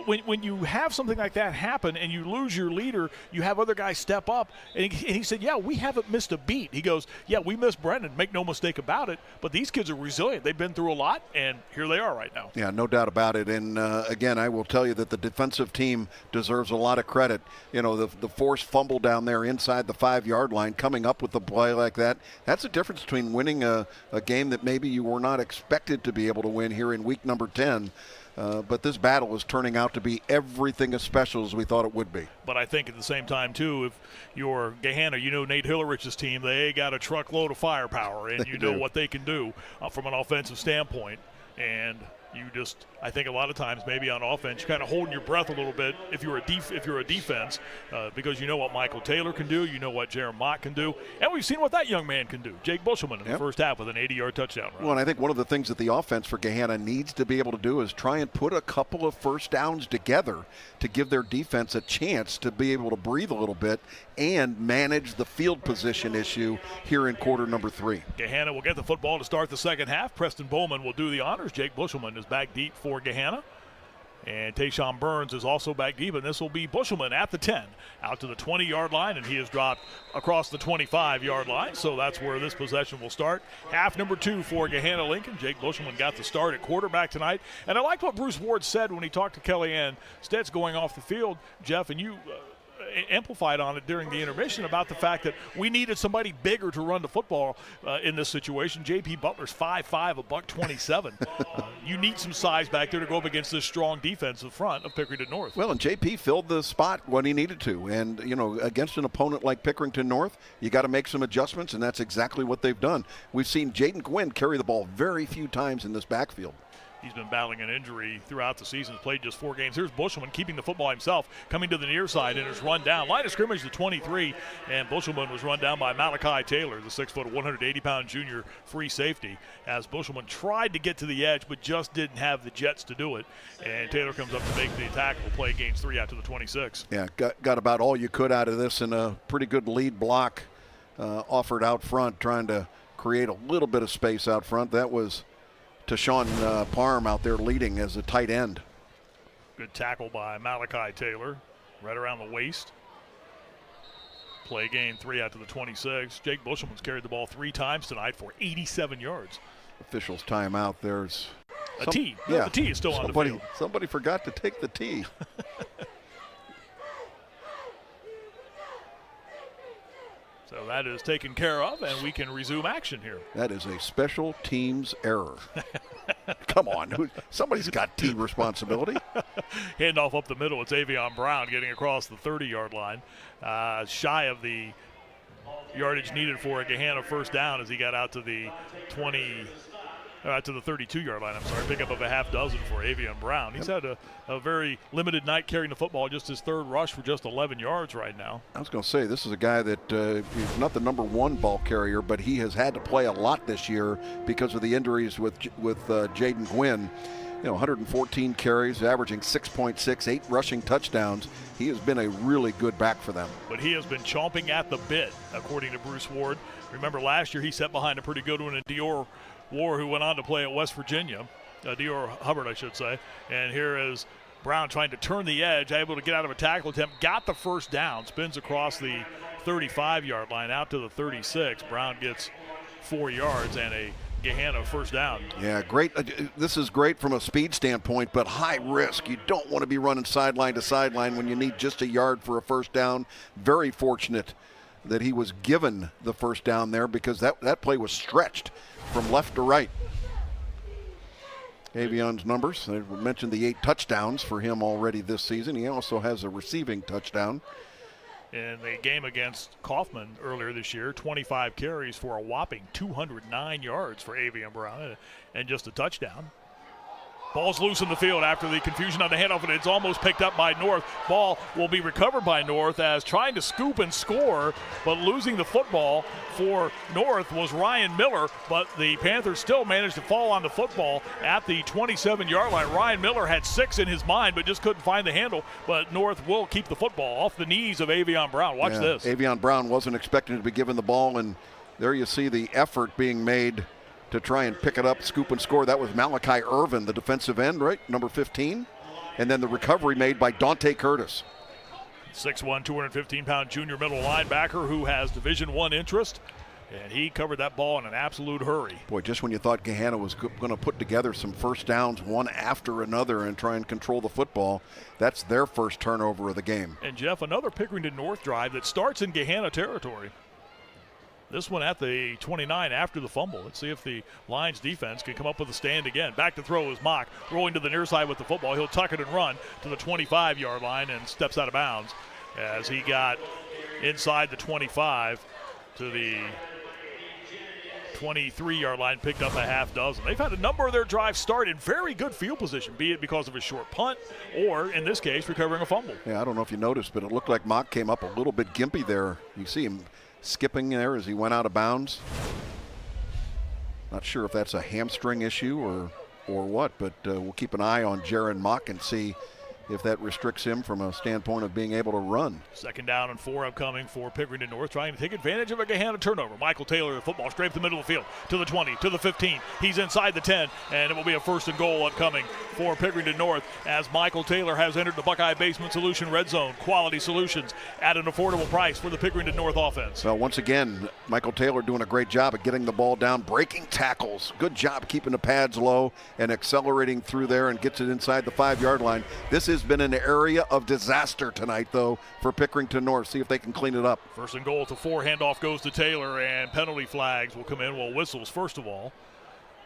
when you have something like that happen and you lose your leader, you have other guys step up. And he said, yeah, we haven't missed a beat. He goes, yeah, we missed Brennan. Make no mistake about it. But these kids are resilient. They've been through a lot, and here they are right now. Yeah, no doubt about it. And, again, I will tell you that the defensive team deserves a lot of credit. You know, the forced fumble down there inside the 5-yard line, coming up with a play like that, that's the difference between winning a game that maybe you were not expected to be able to win here in week number 10. But this battle is turning out to be everything as special as we thought it would be. But I think at the same time, too, if you're Gahanna, you know Nate Hillerich's team, they got a truckload of firepower, and you know what they can do from an offensive standpoint. And you just, I think a lot of times maybe on offense, you're kind of holding your breath a little bit if you're a defense, because you know what Michael Taylor can do, you know what Jerem Mott can do, and we've seen what that young man can do. Jake Bushelman in the first half with an 80-yard touchdown run. Well, and I think one of the things that the offense for Gahanna needs to be able to do is try and put a couple of first downs together to give their defense a chance to be able to breathe a little bit and manage the field position issue here in quarter number 3. Gahanna will get the football to start the second half. Preston Bowman will do the honors. Jake Bushelman is back deep for Gahanna. And Tayshawn Burns is also back deep, and this will be Bushelman at the 10, out to the 20-yard line, and he has dropped across the 25-yard line, so that's where this possession will start. Half number 2 for Gahanna Lincoln. Jake Bushelman got the start at quarterback tonight, and I like what Bruce Ward said when he talked to Kellyanne Stitz going off the field, Jeff, and you amplified on it during the intermission about the fact that we needed somebody bigger to run the football in this situation. J.P. Butler's 5'5", $127. You need some size back there to go up against this strong defensive front of Pickerington North. Well, and J.P. filled the spot when he needed to. And, you know, against an opponent like Pickerington North, you got to make some adjustments, and that's exactly what they've done. We've seen Jaden Gwynn carry the ball very few times in this backfield. He's been battling an injury throughout the season. He's played just 4 games. Here's Bushelman keeping the football himself, coming to the near side and is run down. Line of scrimmage to 23, and Bushelman was run down by Malachi Taylor, the 6', 180-pound junior free safety, as Bushelman tried to get to the edge but just didn't have the jets to do it. And Taylor comes up to make the tackle. Play gains 3 out to the 26. Yeah, got about all you could out of this, and a pretty good lead block offered out front, trying to create a little bit of space out front. That was Tashawn Parham out there leading as a tight end. Good tackle by Malachi Taylor, right around the waist. Play gain 3 out to the 26. Jake Bushelman's carried the ball 3 times tonight for 87 yards. Officials timeout. There's a tee. Yeah, the tee is still on the field. Somebody forgot to take the tee. So that is taken care of, and we can resume action here. That is a special teams error. Come on. Somebody's got team responsibility. Handoff up the middle. It's Avion Brown getting across the 30-yard line. Shy of the yardage needed for a Gahanna first down as he got out to the 20. To the 32-yard line, I'm sorry. Pickup of a half dozen for Avion Brown. He's had a very limited night carrying the football, just his third rush for just 11 yards right now. I was going to say, this is a guy that he's not the number one ball carrier, but he has had to play a lot this year because of the injuries with Jaden Gwynn. 114 carries, averaging 6.6, 8 rushing touchdowns. He has been a really good back for them. But he has been chomping at the bit, according to Bruce Ward. Remember last year he sat behind a pretty good one in Dior War, who went on to play at West Virginia, Dior Hubbard, I should say. And here is Brown trying to turn the edge, able to get out of a tackle attempt, got the first down, spins across the 35-yard line out to the 36. Brown gets 4 yards and a Gahanna first down. Yeah, great. This is great from a speed standpoint, but high risk. You don't want to be running sideline to sideline when you need just a yard for a first down. Very fortunate that he was given the first down there, because that play was stretched from left to right. Avion's numbers, I mentioned the 8 touchdowns for him already this season. He also has a receiving touchdown. In the game against Kaufman earlier this year, 25 carries for a whopping 209 yards for Avion Brown and just a touchdown. Ball's loose in the field after the confusion on the handoff, and it's almost picked up by North. Ball will be recovered by North as trying to scoop and score, but losing the football for North was Ryan Miller, but the Panthers still managed to fall on the football at the 27-yard line. Ryan Miller had 6 in his mind, but just couldn't find the handle, but North will keep the football off the knees of Avion Brown. Watch this. Avion Brown wasn't expecting to be given the ball, and there you see the effort being made to try and pick it up, scoop and score. That was Malachi Irvin, the defensive end, right? Number 15. And then the recovery made by Dante Curtis. 6'1", 215-pound junior middle linebacker who has Division I interest. And he covered that ball in an absolute hurry. Boy, just when you thought Gahanna was going to put together some first downs one after another and try and control the football, that's their first turnover of the game. And Jeff, another Pickerington North drive that starts in Gahanna territory. This one at the 29 after the fumble. Let's see if the Lions defense can come up with a stand again. Back to throw is Mock, rolling to the near side with the football. He'll tuck it and run to the 25-yard line and steps out of bounds as he got inside the 25 to the 23-yard line, picked up a half dozen. They've had a number of their drives start in very good field position, be it because of a short punt or, in this case, recovering a fumble. Yeah, I don't know if you noticed, but it looked like Mock came up a little bit gimpy there. You see him skipping there as he went out of bounds. Not sure if that's a hamstring issue or what, but we'll keep an eye on Jaron Mock and see if that restricts him from a standpoint of being able to run. 2nd down and 4 upcoming for Pickerington North, trying to take advantage of a Gahanna turnover. Michael Taylor, the football straight up the middle of the field, to the 20, to the 15. He's inside the 10, and it will be a 1st and goal upcoming for Pickerington North as Michael Taylor has entered the Buckeye Basement Solution Red Zone. Quality solutions at an affordable price for the Pickerington North offense. Well, once again, Michael Taylor doing a great job at getting the ball down, breaking tackles. Good job keeping the pads low and accelerating through there and gets it inside the 5-yard line. This has been an area of disaster tonight, though, for Pickerington North. See if they can clean it up. 1st and goal to 4. Handoff goes to Taylor, and penalty flags will come in. Well, whistles, first of all.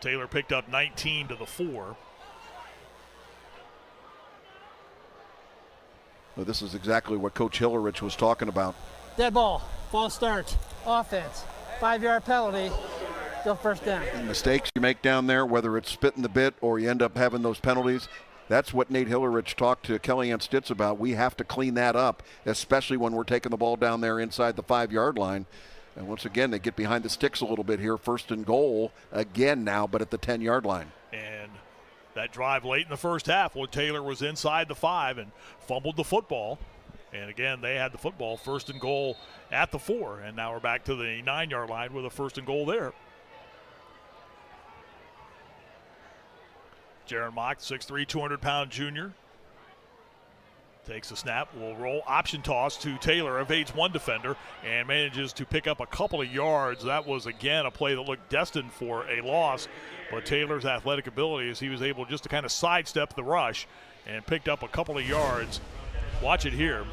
Taylor picked up 19 to the 4. Well, this is exactly what Coach Hillerich was talking about. Dead ball, false start, offense, 5-yard penalty, still first down. The mistakes you make down there, whether it's spitting the bit or you end up having those penalties, that's what Nate Hillerich talked to Kellyanne Stitz about. We have to clean that up, especially when we're taking the ball down there inside the 5-yard line. And once again, they get behind the sticks a little bit here. 1st and goal again now, but at the 10-yard line. And that drive late in the first half, well, Taylor was inside the 5 and fumbled the football. And again, they had the football, 1st and goal at the 4. And now we're back to the 9-yard line with a 1st and goal there. Jaron Mock, 6'3", 200-pound junior. Takes a snap, will roll, option toss to Taylor, evades one defender, and manages to pick up a couple of yards. That was, again, a play that looked destined for a loss, but Taylor's athletic ability is he was able just to kind of sidestep the rush and picked up a couple of yards. Watch it here.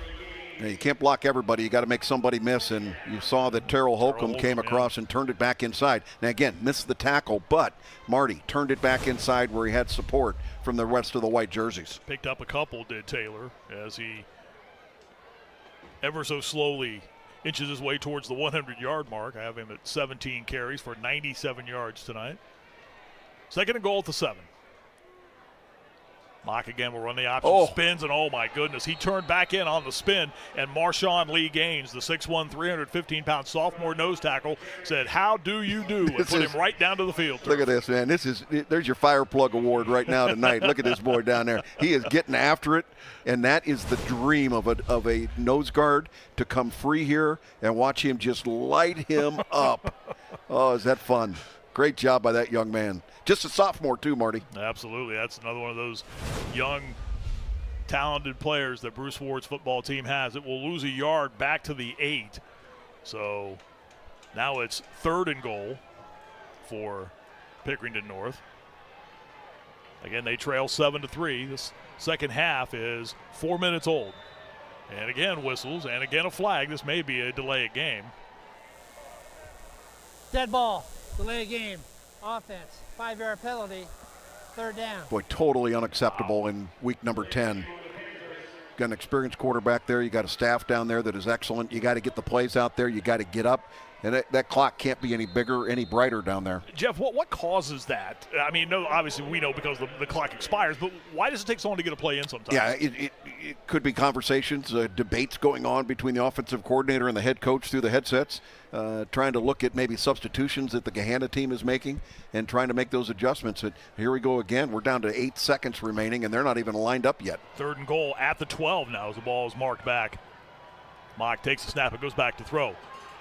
Yeah, you can't block everybody. You got to make somebody miss, and you saw that Terrell Holcomb came across and turned it back inside. Now, again, missed the tackle, but Marty turned it back inside where he had support from the rest of the white jerseys. Picked up a couple, did Taylor, as he ever so slowly inches his way towards the 100-yard mark. I have him at 17 carries for 97 yards tonight. 2nd and goal at the 7. Mock again will run the option, spins, and oh my goodness, he turned back in on the spin, and Marshawn Lee Gaines, the 6'1", 315-pound sophomore nose tackle, said, "How do you do?" and put him right down to the field. Look at this, man. There's your fire plug award right now tonight. Look at this boy down there. He is getting after it, and that is the dream of a nose guard, to come free here and watch him just light him up. Oh, is that fun? Great job by that young man. Just a sophomore too, Marty. Absolutely. That's another one of those young, talented players that Bruce Ward's football team has. It will lose a yard back to the 8. So now it's 3rd and goal for Pickerington North. Again, they trail 7-3. This second half is 4 minutes old. And again, whistles, and again a flag. This may be a delay of game. Dead ball. Delay game. Offense. 5-yard penalty. 3rd down. Boy, totally unacceptable in week number 10. Got an experienced quarterback there. You got a staff down there that is excellent. You got to get the plays out there. You got to get up. And that clock can't be any bigger, any brighter down there. Jeff, what causes that? I mean, no, obviously we know because the clock expires, but why does it take so long to get a play in sometimes? Yeah, it could be conversations, debates going on between the offensive coordinator and the head coach through the headsets, trying to look at maybe substitutions that the Gahanna team is making and trying to make those adjustments. And here we go again. We're down to 8 seconds remaining, and they're not even lined up yet. 3rd and goal at the 12 now as the ball is marked back. Mock takes the snap and goes back to throw.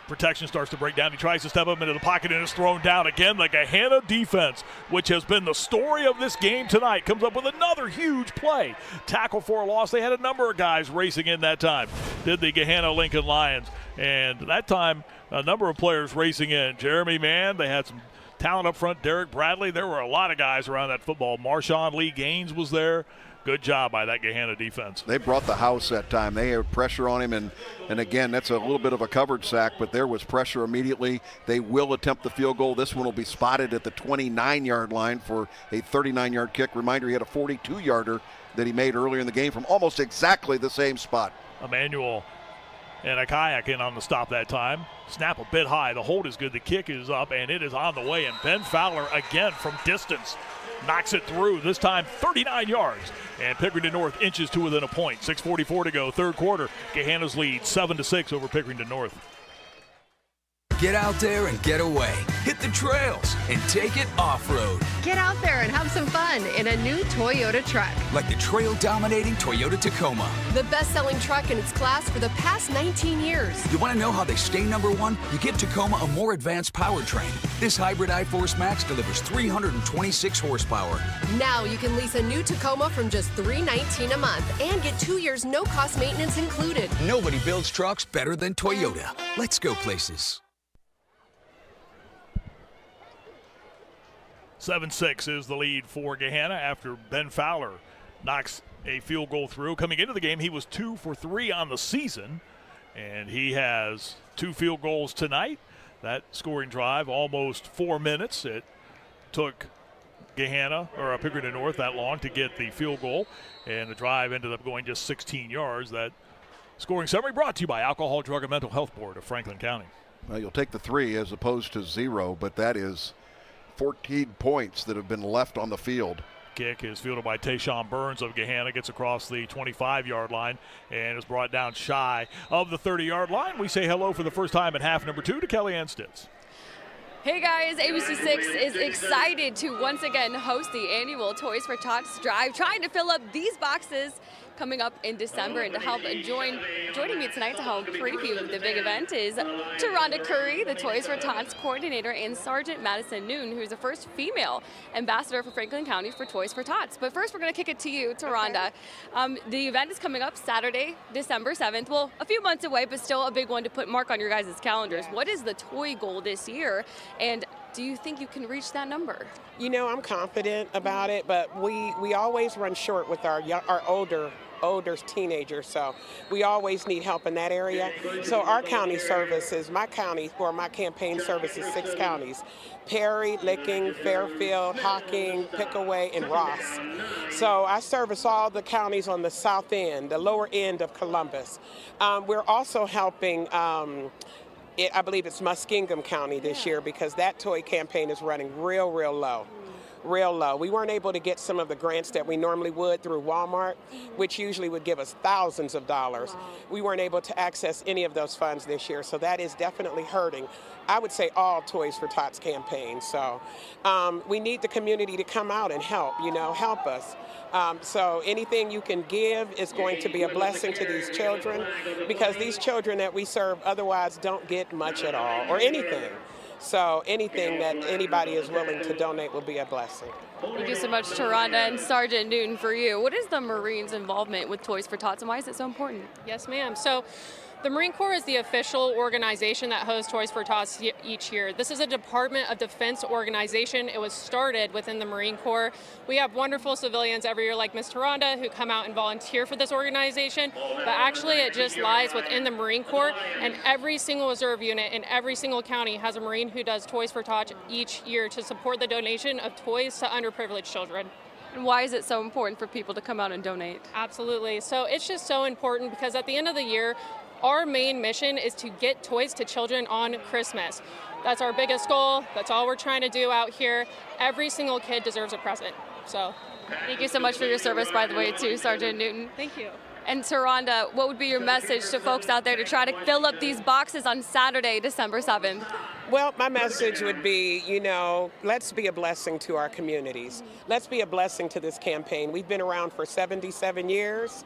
Protection starts to break down. He tries to step up into the pocket and is thrown down again. The Gahanna defense, which has been the story of this game tonight, comes up with another huge play. Tackle for a loss. They had a number of guys racing in that time, did the Gahanna Lincoln Lions. And that time, a number of players racing in. Jeremy Mann, they had some talent up front. Derek Bradley, there were a lot of guys around that football. Marshawn Lee Gaines was there. Good job by that Gahanna defense. They brought the house that time. They had pressure on him, and again, that's a little bit of a coverage sack, but there was pressure immediately. They will attempt the field goal. This one will be spotted at the 29-yard line for a 39-yard kick. Reminder, he had a 42-yarder that he made earlier in the game from almost exactly the same spot. Emmanuel and a kayak in on the stop that time. Snap a bit high. The hold is good. The kick is up, and it is on the way. And Ben Fowler again from distance knocks it through, this time 39 yards. And Pickerington North inches to within a point. 6:44 to go, 3rd quarter. Gahanna's lead 7-6 over Pickerington North. Get out there and get away. Hit the trails and take it off-road. Get out there and have some fun in a new Toyota truck. Like the trail-dominating Toyota Tacoma. The best-selling truck in its class for the past 19 years. You want to know how they stay #1? You give Tacoma a more advanced powertrain. This hybrid iForce Max delivers 326 horsepower. Now you can lease a new Tacoma from just $319 a month and get 2 years no-cost maintenance included. Nobody builds trucks better than Toyota. Let's go places. 7-6 is the lead for Gahanna after Ben Fowler knocks a field goal through. Coming into the game, he was 2 for 3 on the season, and he has 2 field goals tonight. That scoring drive, almost 4 minutes. It took Gahanna, or Pickerington North, that long to get the field goal, and the drive ended up going just 16 yards. That scoring summary brought to you by Alcohol, Drug, and Mental Health Board of Franklin County. Well, you'll take the 3 as opposed to 0, but that is 14 points that have been left on the field. Kick is fielded by Tayshawn Burns of Gahanna, gets across the 25-yard line and is brought down shy of the 30-yard line. We say hello for the first time in half number 2 to Kellyanne Stitz. Hey guys, ABC6 is excited to once again host the annual Toys for Tots Drive, trying to fill up these boxes coming up in December. And to help joining me tonight to help preview the big event is Taronda Curry, the Toys for Tots coordinator, and Sergeant Madison Noon, who's the first female ambassador for Franklin County for Toys for Tots. But first, we're going to kick it to you, Taronda. The event is coming up Saturday, December 7th. Well, a few months away, but still a big one to put mark on your guys' calendars. What is the toy goal this year, and do you think you can reach that number? You know, I'm confident about it, but we always run short with our older teenagers, so we always need help in that area. So our county services, my county, or my campaign services, 6 counties: Perry, Licking, Fairfield, Hocking, Pickaway, and Ross. So I service all the counties on the south end, the lower end of Columbus. We're also helping I believe it's Muskingum County this year, because that toy campaign is running real low. real low. We weren't able to get some of the grants that we normally would through Walmart, which usually would give us thousands of dollars. We weren't able to access any of those funds this year, so that is definitely hurting, I would say, all Toys for Tots campaigns. So we need the community to come out and help, help us. So anything you can give is going to be a blessing to these children, because these children that we serve otherwise don't get much at all, or anything. So anything that anybody is willing to donate will be a blessing. Thank you so much, Taronda. And Sergeant Newton, for you, what is the Marines' involvement with Toys for Tots, and why is it so important? Yes, ma'am. So the Marine Corps is the official organization that hosts Toys for Tots each year. This is a Department of Defense organization. It was started within the Marine Corps. We have wonderful civilians every year like Ms. Taronda who come out and volunteer for this organization, but actually it just lies within the Marine Corps, and every single reserve unit in every single county has a Marine who does Toys for Tots each year to support the donation of toys to underprivileged children. And why is it so important for people to come out and donate? Absolutely. So it's just so important because at the end of the year, our main mission is to get toys to children on Christmas. That's our biggest goal. That's all we're trying to do out here. Every single kid deserves a present. So, thank you so much for your service, by the way, too, Sergeant Newton. Thank you. And Taronda, what would be your message to folks out there to try to fill up these boxes on Saturday, December 7th? Well, my message would be, let's be a blessing to our communities. Let's be a blessing to this campaign. We've been around for 77 years.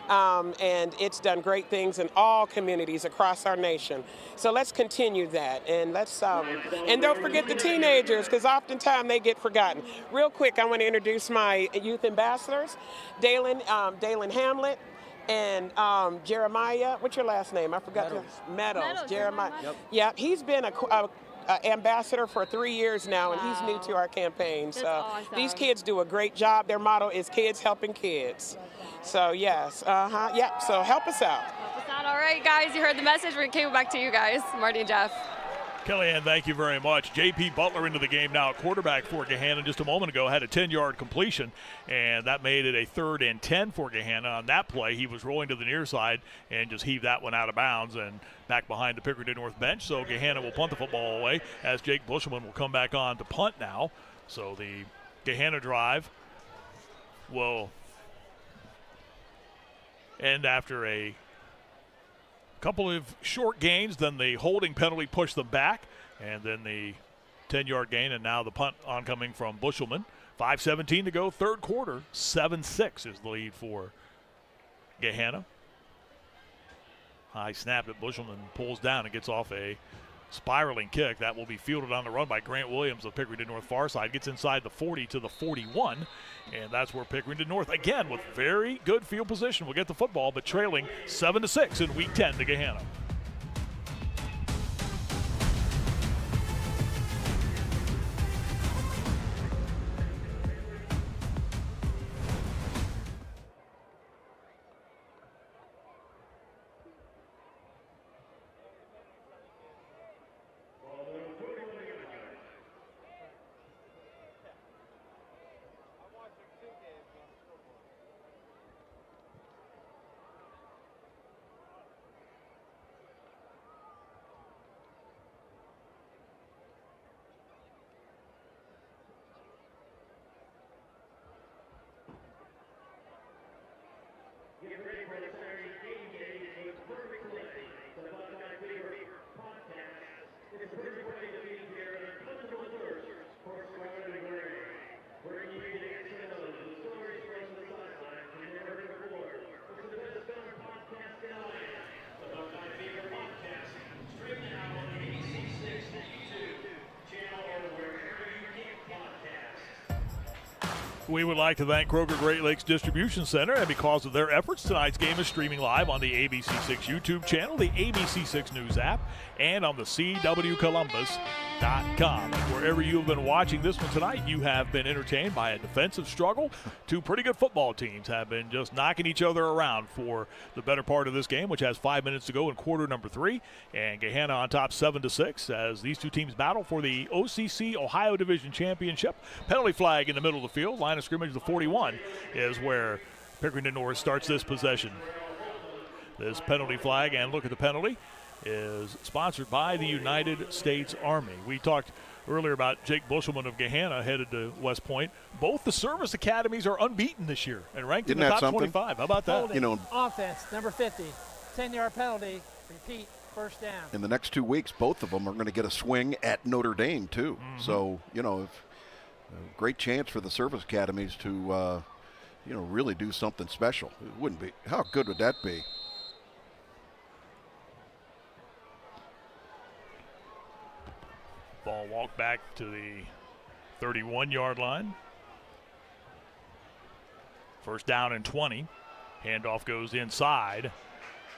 And it's done great things in all communities across our nation. So let's continue that, and let's and don't forget the teenagers, because oftentimes they get forgotten. Real quick, I want to introduce my youth ambassadors, Dalen Hamlet and Jeremiah. What's your last name? I forgot. Meadows. Jeremiah. Yep. Yeah, he's been a ambassador for 3 years now, and he's new to our campaign. That's so awesome. These kids do a great job. Their motto is "Kids Helping Kids." So yes, so help us out. All right, guys, you heard the message. We're going to back to you guys, Marty and Jeff. Kellyanne, thank you very much. J.P. Butler into the game now, quarterback for Gahanna. Just a moment ago had a 10-yard completion, and that made it a 3rd and 10 for Gahanna. On that play, he was rolling to the near side and just heaved that one out of bounds and back behind the Pickerington North bench. So Gahanna will punt the football away as Jake Bushelman will come back on to punt now. So the Gahanna drive will end after a couple of short gains, then the holding penalty pushed them back, and then the 10-yard gain, and now the punt oncoming from Bushelman. 5:17 to go, third quarter. 7-6 is the lead for Gahanna. High snap that Bushelman pulls down and gets off a spiraling kick. That will be fielded on the run by Grant Williams of Pickerington North far side. Gets inside the 40 to the 41, and that's where Pickerington North, again, with very good field position, will get the football, but trailing 7-6 in Week 10 to Gahanna. We would like to thank Kroger Great Lakes Distribution Center, and because of their efforts, tonight's game is streaming live on the ABC6 YouTube channel, the ABC6 News app, and on the CWColumbus.com. And wherever you have been watching this one tonight, you have been entertained by a defensive struggle. Two pretty good football teams have been just knocking each other around for the better part of this game, which has 5 minutes to go in quarter number 3. And Gahanna on top 7-6 as these two teams battle for the OCC Ohio Division Championship. Penalty flag in the middle of the field. Line of scrimmage, the 41, is where Pickerington North starts this possession. This penalty flag, and look at the penalty. is sponsored by the United States Army. We talked earlier about Jake Bushelman of Gahanna headed to West Point. Both the service academies are unbeaten this year and ranked in the top 25. How about that? Holding, offense, number 50, 10-yard penalty, repeat, first down. In the next 2 weeks, both of them are going to get a swing at Notre Dame, too. So, great chance for the service academies to, really do something special. It wouldn't be. How good would that be? Ball walked back to the 31-yard line. First down and 20. Handoff goes inside.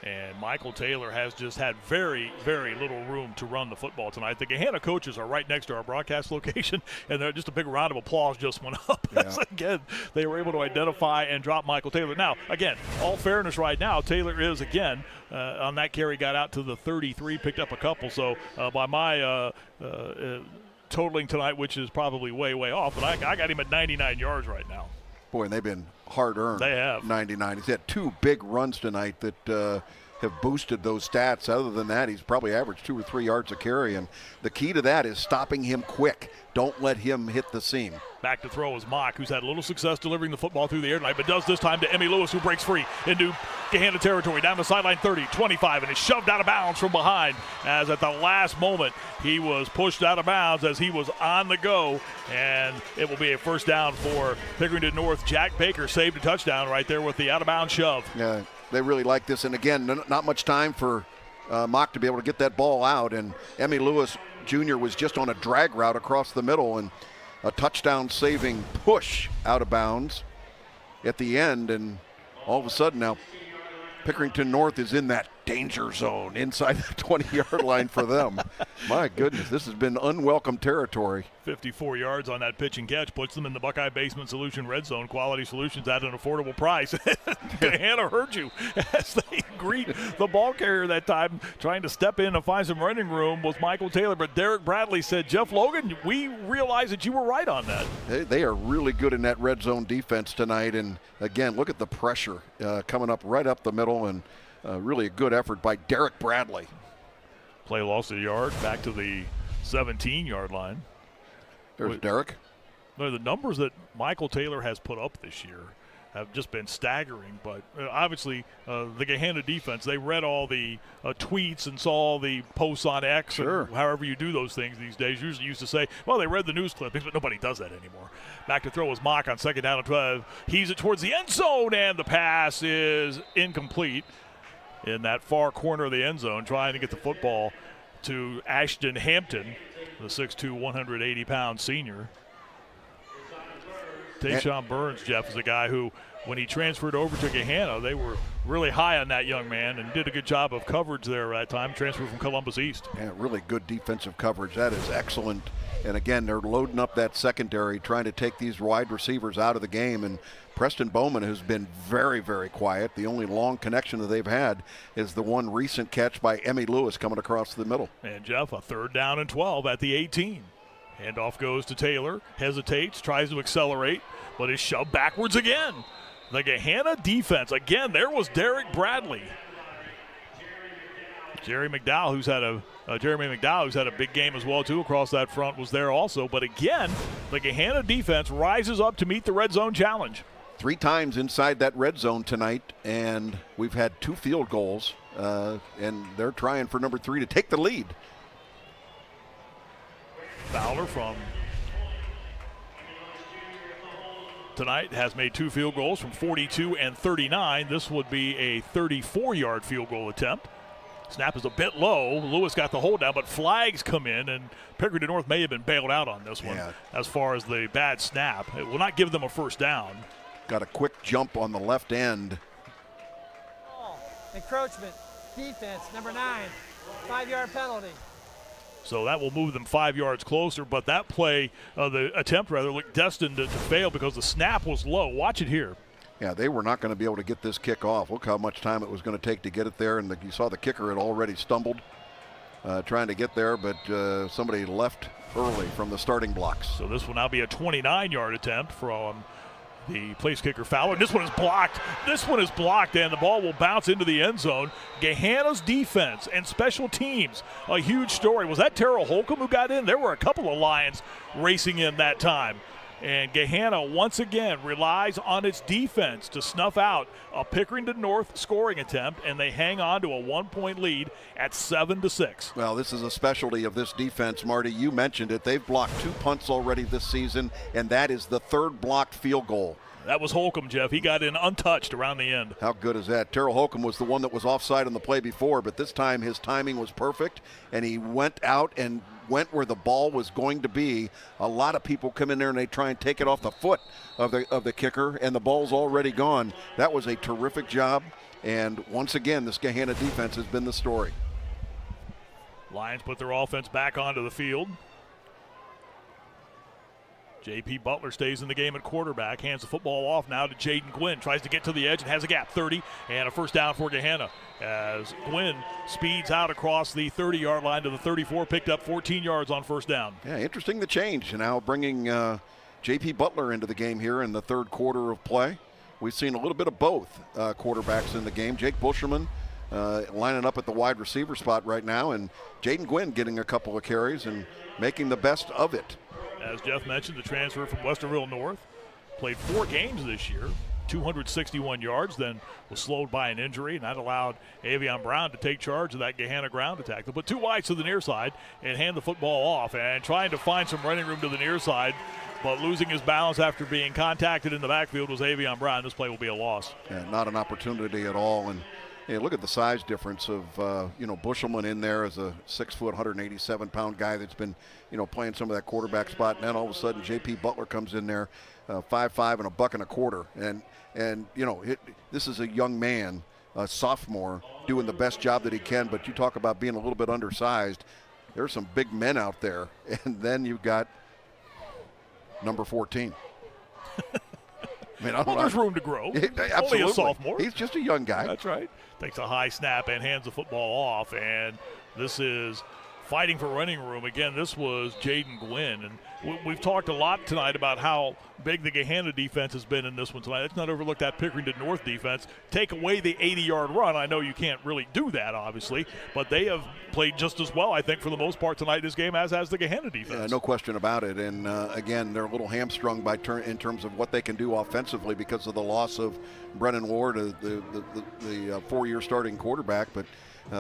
And Michael Taylor has just had very, very little room to run the football tonight. The Gahanna coaches are right next to our broadcast location, and just a big round of applause just went up. Yeah. Again, they were able to identify and drop Michael Taylor. Now, again, all fairness right now, Taylor is, again, on that carry, got out to the 33, picked up a couple. So by my totaling tonight, which is probably way, way off, but I got him at 99 yards right now. Boy, and they've been hard-earned. They have. 99. He's had 2 big runs tonight that have boosted those stats. Other than that, he's probably averaged 2 or 3 yards a carry, and the key to that is stopping him quick. Don't let him hit the seam. Back to throw is Mock, who's had a little success delivering the football through the air tonight, but does this time to Emmy Lewis, who breaks free into Gahanna territory, down the sideline 30, 25, and is shoved out of bounds from behind, as at the last moment he was pushed out of bounds as he was on the go, and it will be a first down for Pickerington North. Jack Baker saved a touchdown right there with the out-of-bounds shove. Yeah, they really like this, and again, not much time for Mock to be able to get that ball out, and Emmy Lewis Jr. was just on a drag route across the middle, and a touchdown-saving push out of bounds at the end, and all of a sudden now Pickerington North is in that danger zone inside the 20-yard line for them. My goodness, this has been unwelcome territory. 54 yards on that pitch and catch puts them in the Buckeye Basement Solution red zone. Quality solutions at an affordable price. Gahanna heard you as they greet the ball carrier that time, trying to step in and find some running room was Michael Taylor. But Derek Bradley said, Jeff Logan, we realize that you were right on that. They are really good in that red zone defense tonight. And again, look at the pressure coming up right up the middle, and really a good effort by Derek Bradley. Play lost a yard, back to the 17-yard line. There's Derek. The numbers that Michael Taylor has put up this year have just been staggering. But obviously, the Gahanna defense, they read all the tweets and saw the posts on X, sure, or however you do those things these days. Usually used to say, well, they read the news clippings, but nobody does that anymore. Back to throw is Mock on second down and 12. He's it towards the end zone, and the pass is incomplete in that far corner of the end zone, trying to get the football to Ashton Hampton, the 6'2", 180-pound senior. Tayshawn Burns, Jeff, is a guy who, when he transferred over to Gahanna, they were really high on that young man and did a good job of coverage there at that time, transferred from Columbus East. Yeah, really good defensive coverage. That is excellent. And again, they're loading up that secondary, trying to take these wide receivers out of the game. And Preston Bowman has been very, very quiet. The only long connection that they've had is the one recent catch by Emmy Lewis coming across the middle. And Jeff, a third down and 12 at the 18. Handoff goes to Taylor, hesitates, tries to accelerate, but is shoved backwards again. The Gahanna defense, again, there was Derek Bradley. Jeremy McDowell, who's had a big game as well, too, across that front, was there also. But again, the Gahanna defense rises up to meet the red zone challenge. 3 times inside that red zone tonight, and we've had 2 field goals, and they're trying for number 3 to take the lead. Fowler from tonight has made 2 field goals from 42 and 39. This would be a 34-yard field goal attempt. Snap is a bit low. Lewis got the hold down, but flags come in, and Pickerington North may have been bailed out on this one as far as the bad snap. It will not give them a first down. Got a quick jump on the left end. Encroachment, defense, number 9, 5-yard penalty. So that will move them 5 yards closer, but that play, the attempt rather, looked destined to fail because the snap was low. Watch it here. Yeah, they were not going to be able to get this kick off. Look how much time it was going to take to get it there, and you saw the kicker had already stumbled trying to get there, but somebody left early from the starting blocks. So this will now be a 29-yard attempt from the place kicker Fowler. This one is blocked. This one is blocked, and the ball will bounce into the end zone. Gahanna's defense and special teams, a huge story. Was that Terrell Holcomb who got in? There were a couple of Lions racing in that time. And Gahanna once again relies on its defense to snuff out a Pickerington North scoring attempt, and they hang on to a 1-point lead at 7-6. Well, this is a specialty of this defense, Marty. You mentioned it. They've blocked 2 punts already this season, and that is the 3rd blocked field goal. That was Holcomb, Jeff. He got in untouched around the end. How good is that? Terrell Holcomb was the one that was offside on the play before, but this time his timing was perfect, and he went out and went where the ball was going to be. A lot of people come in there and they try and take it off the foot of the kicker, and the ball's already gone. That was a terrific job, and once again, this Gahanna defense has been the story. Lions put their offense back onto the field. J.P. Butler stays in the game at quarterback, hands the football off now to Jaden Gwynn, tries to get to the edge and has a gap, 30, and a first down for Gahanna as Gwynn speeds out across the 30-yard line to the 34, picked up 14 yards on first down. Yeah, interesting the change. Now bringing J.P. Butler into the game here in the 3rd quarter of play. We've seen a little bit of both quarterbacks in the game. Jake Bushelman lining up at the wide receiver spot right now, and Jaden Gwynn getting a couple of carries and making the best of it. As Jeff mentioned, the transfer from Westerville North played 4 games this year, 261 yards, then was slowed by an injury, and that allowed Avion Brown to take charge of that Gahanna ground attack. They'll put 2 wides to the near side and hand the football off, and trying to find some running room to the near side, but losing his balance after being contacted in the backfield was Avion Brown. This play will be a loss. Yeah, not an opportunity at all. And hey, look at the size difference of, Bushelman in there as a 6 foot, 187-pound guy that's been, playing some of that quarterback spot. And then all of a sudden, J.P. Butler comes in there, 5'5" and a buck and a quarter. And this is a young man, a sophomore, doing the best job that he can. But you talk about being a little bit undersized. There's some big men out there. And then you've got number 14. There's room to grow. Absolutely. Only a sophomore. He's just a young guy. That's right. Takes a high snap and hands the football off. And this is fighting for running room. Again, this was Jaden Gwynn. And we've talked a lot tonight about how big the Gahanna defense has been in this one tonight. Let's not overlook that Pickerington North defense. Take away the 80-yard run. I know you can't really do that, obviously, but they have played just as well, I think, for the most part tonight in this game, as has the Gahanna defense. Yeah, no question about it. And, again, they're a little hamstrung in terms of what they can do offensively because of the loss of Brennan Ward, the 4-year starting quarterback. But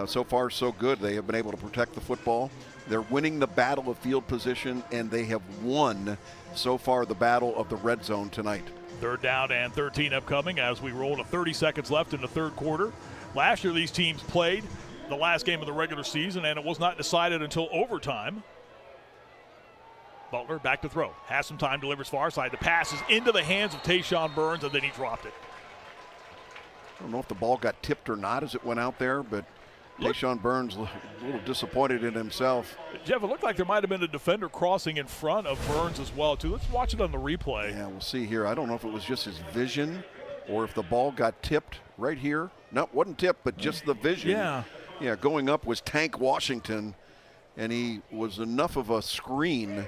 so far, so good. They have been able to protect the football. They're winning the battle of field position, and they have won so far the battle of the red zone tonight. 3rd down and 13 upcoming as we roll to 30 seconds left in the 3rd quarter. Last year, these teams played the last game of the regular season, and it was not decided until overtime. Butler back to throw. Has some time, delivers far side. The pass is into the hands of Tayshawn Burns, and then he dropped it. I don't know if the ball got tipped or not as it went out there, but Tayshawn Burns a little disappointed in himself. Jeff, it looked like there might have been a defender crossing in front of Burns as well, too. Let's watch it on the replay. Yeah, we'll see here. I don't know if it was just his vision or if the ball got tipped right here. No, it wasn't tipped, but just the vision. Yeah, going up was Tank Washington, and he was enough of a screen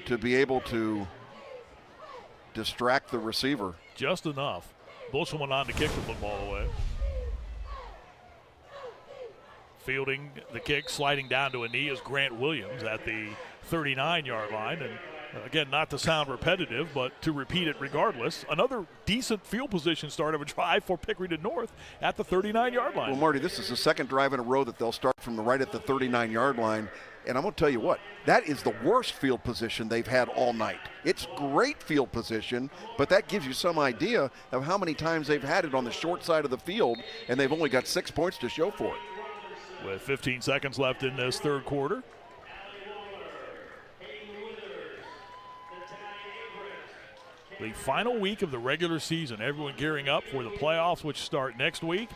to be able to distract the receiver. Just enough. Bushel went on to kick the football away. Fielding the kick, sliding down to a knee is Grant Williams at the 39-yard line. And again, not to sound repetitive, but to repeat it regardless, another decent field position start of a drive for Pickerington North at the 39-yard line. Well, Marty, this is the 2nd drive in a row that they'll start from the right at the 39-yard line. And I'm going to tell you what, that is the worst field position they've had all night. It's great field position, but that gives you some idea of how many times they've had it on the short side of the field, and they've only got 6 points to show for it. With 15 seconds left in this 3rd quarter. The final week of the regular season. Everyone gearing up for the playoffs, which start next week,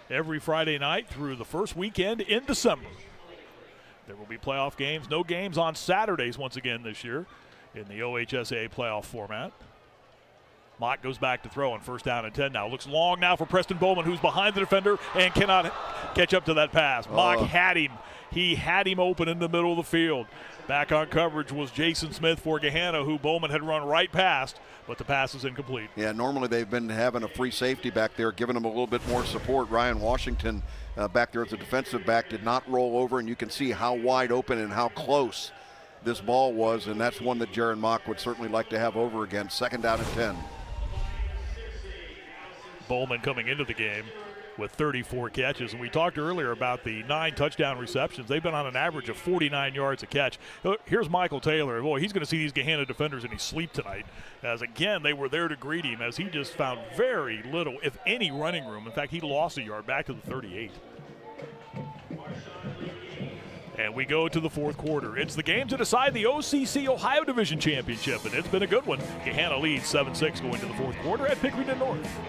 every Friday night through the first weekend in December. There will be playoff games. No games on Saturdays once again this year in the OHSAA playoff format. Mock goes back to throw on 1st down and 10 now. Looks long now for Preston Bowman, who's behind the defender and cannot catch up to that pass. Mock had him. He had him open in the middle of the field. Back on coverage was Jason Smith for Gahanna, who Bowman had run right past, but the pass is incomplete. Yeah, normally they've been having a free safety back there, giving him a little bit more support. Ryan Washington back there as a defensive back did not roll over, and you can see how wide open and how close this ball was, and that's one that Jaron Mock would certainly like to have over again. 2nd down and 10. Bowman coming into the game with 34 catches, and we talked earlier about the 9 touchdown receptions. They've been on an average of 49 yards a catch. Here's Michael Taylor. Boy, he's going to see these Gahanna defenders in his sleep tonight, as again they were there to greet him, as he just found very little, if any, running room. In fact, he lost a yard back to the 38. And we go to the 4th quarter. It's the game to decide the OCC Ohio Division Championship, and it's been a good one. Gahanna leads 7-6 going to the 4th quarter at Pickerington North.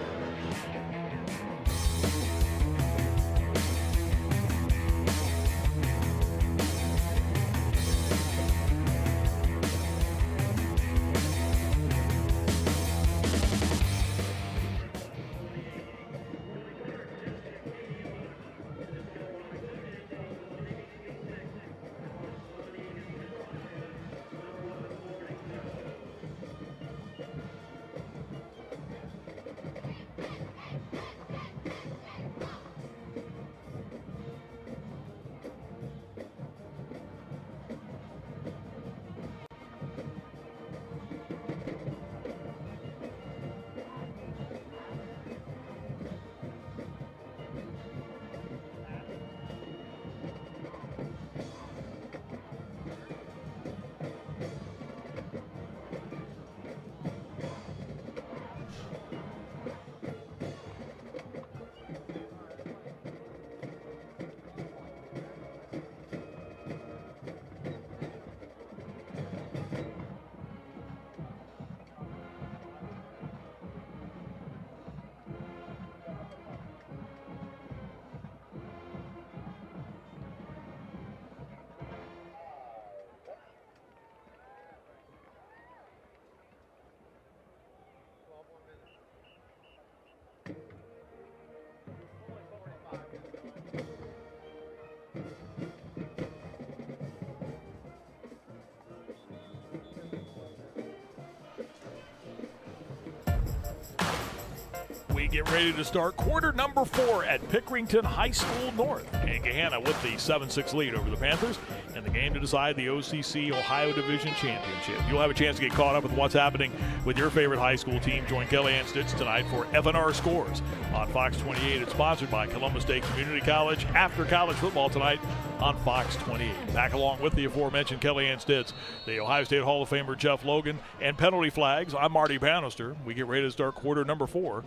We get ready to start quarter number 4 at Pickerington High School North. And Gahanna with the 7-6 lead over the Panthers, and the game to decide the OCC Ohio Division Championship. You'll have a chance to get caught up with what's happening with your favorite high school team. Join Kellyanne Stitz tonight for FNR Scores on Fox 28. It's sponsored by Columbus State Community College. After college football tonight on Fox 28. Back along with the aforementioned Kellyanne Stitz, the Ohio State Hall of Famer Jeff Logan, and penalty flags. I'm Marty Bannister. We get ready to start quarter number 4.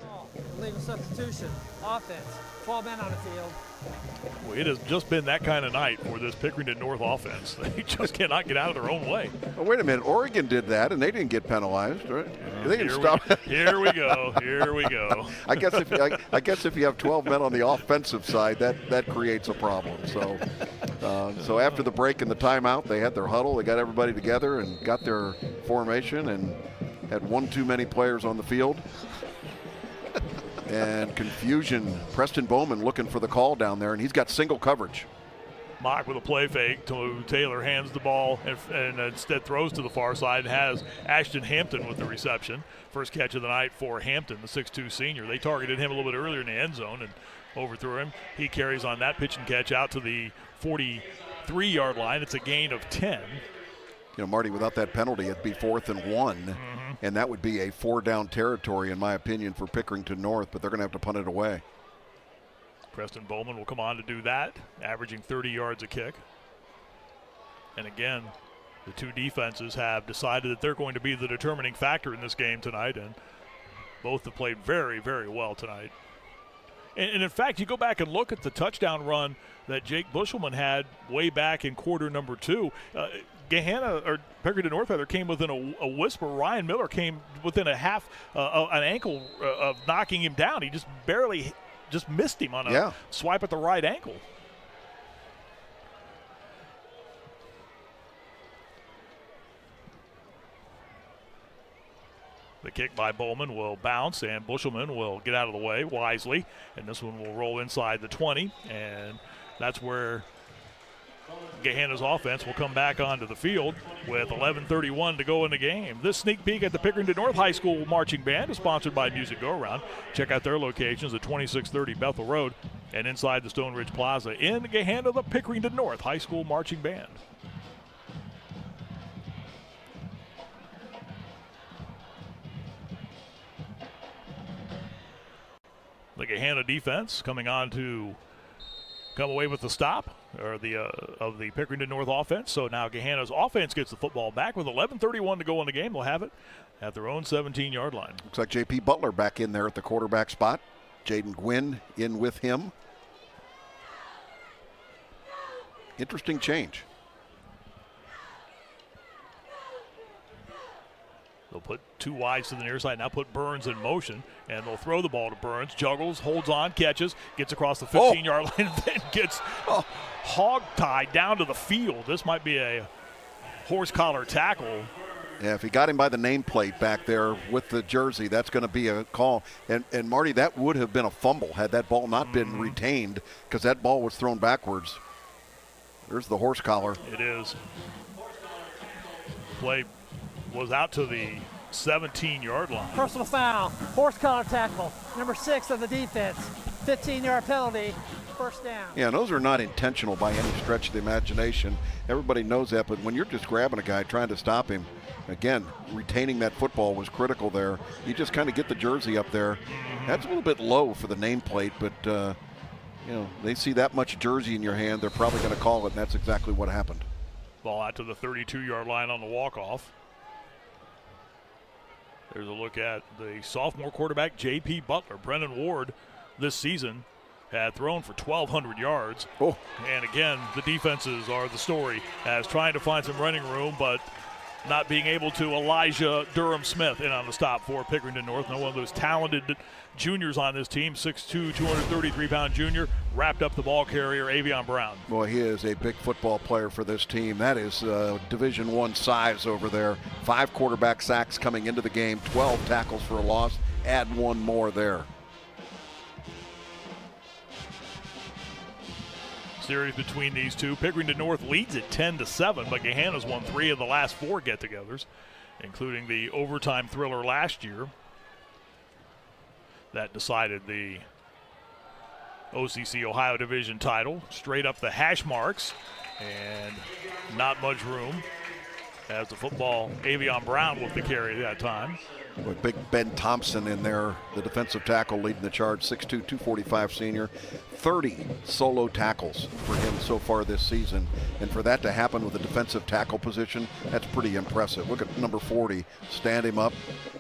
Legal substitution, offense, 12 men on the field. Well, it has just been that kind of night for this Pickerington North offense. They just cannot get out of their own way. Oh, wait a minute. Oregon did that, and they didn't get penalized, right? They didn't stop. Here we go. Here we go. I guess if you have 12 men on the offensive side, that creates a problem. So after the break and the timeout, they had their huddle. They got everybody together and got their formation and had one too many players on the field. And confusion. Preston Bowman looking for the call down there, and he's got single coverage. Mock with a play fake to Taylor, hands the ball and instead throws to the far side and has Ashton Hampton with the reception. First catch of the night for Hampton, the 6'2 senior. They targeted him a little bit earlier in the end zone and overthrew him. He carries on that pitch and catch out to the 43-yard line. It's a gain of 10. You know, Marty, without that penalty, it'd be 4th and 1, and that would be a 4-down territory, in my opinion, for Pickerington North, but they're going to have to punt it away. Preston Bowman will come on to do that, averaging 30 yards a kick. And again, the two defenses have decided that they're going to be the determining factor in this game tonight, and both have played very, very well tonight. And in fact, you go back and look at the touchdown run that Jake Bushelman had way back in quarter number 2. Gahanna, or Pickerington North rather, came within a whisper. Ryan Miller came within a half, an ankle of knocking him down. He just barely missed him on a swipe at the right ankle. The kick by Bowman will bounce, and Bushelman will get out of the way wisely. And this one will roll inside the 20, and that's where Gahanna's offense will come back onto the field with 11:31 to go in the game. This sneak peek at the Pickerington North High School Marching Band is sponsored by Music Go Around. Check out their locations at 2630 Bethel Road and inside the Stone Ridge Plaza in Gahanna, the Pickerington North High School Marching Band. The Gahanna defense coming on to come away with the stop of the Pickerington North offense. So now Gahanna's offense gets the football back with 11:31 to go in the game. They'll have it at their own 17-yard line. Looks like J.P. Butler back in there at the quarterback spot. Jaden Gwynn in with him. Interesting change. They'll put two wides to the near side, now put Burns in motion, and they'll throw the ball to Burns. Juggles, holds on, catches, gets across the 15-yard line, and then gets hog-tied down to the field. This might be a horse collar tackle. Yeah, if he got him by the nameplate back there with the jersey, that's going to be a call. And Marty, that would have been a fumble had that ball not been retained, because that ball was thrown backwards. There's the horse collar. It is. Play was out to the 17-yard line. Personal foul, horse collar tackle, number 6 of the defense, 15-yard penalty, first down. Yeah, those are not intentional by any stretch of the imagination. Everybody knows that, but when you're just grabbing a guy trying to stop him, again, retaining that football was critical there. You just kind of get the jersey up there. That's a little bit low for the nameplate, but you know, they see that much jersey in your hand, they're probably going to call it, and that's exactly what happened. Ball out to the 32-yard line on the walk-off. There's a look at the sophomore quarterback, J.P. Butler. Brennan Ward this season had thrown for 1,200 yards. And again, the defenses are the story as trying to find some running room, but not being able to. Elijah Durham-Smith in on the stop for Pickerington North. One of those talented juniors on this team, 6'2", 233-pound junior, wrapped up the ball carrier, Avion Brown. Boy, he is a big football player for this team. That is Division I size over there. 5 quarterback sacks coming into the game, 12 tackles for a loss. Add one more there. Series between these two. Pickerington North leads at 10-7, but Gahanna's won 3 of the last 4 get-togethers, including the overtime thriller last year that decided the OCC Ohio Division title. Straight up the hash marks, and not much room as the football, Avion Brown with the carry that time. With big Ben Thompson in there, the defensive tackle leading the charge, 6'2", 245 senior. 30 solo tackles for him so far this season. And for that to happen with the defensive tackle position, that's pretty impressive. Look at number 40, stand him up.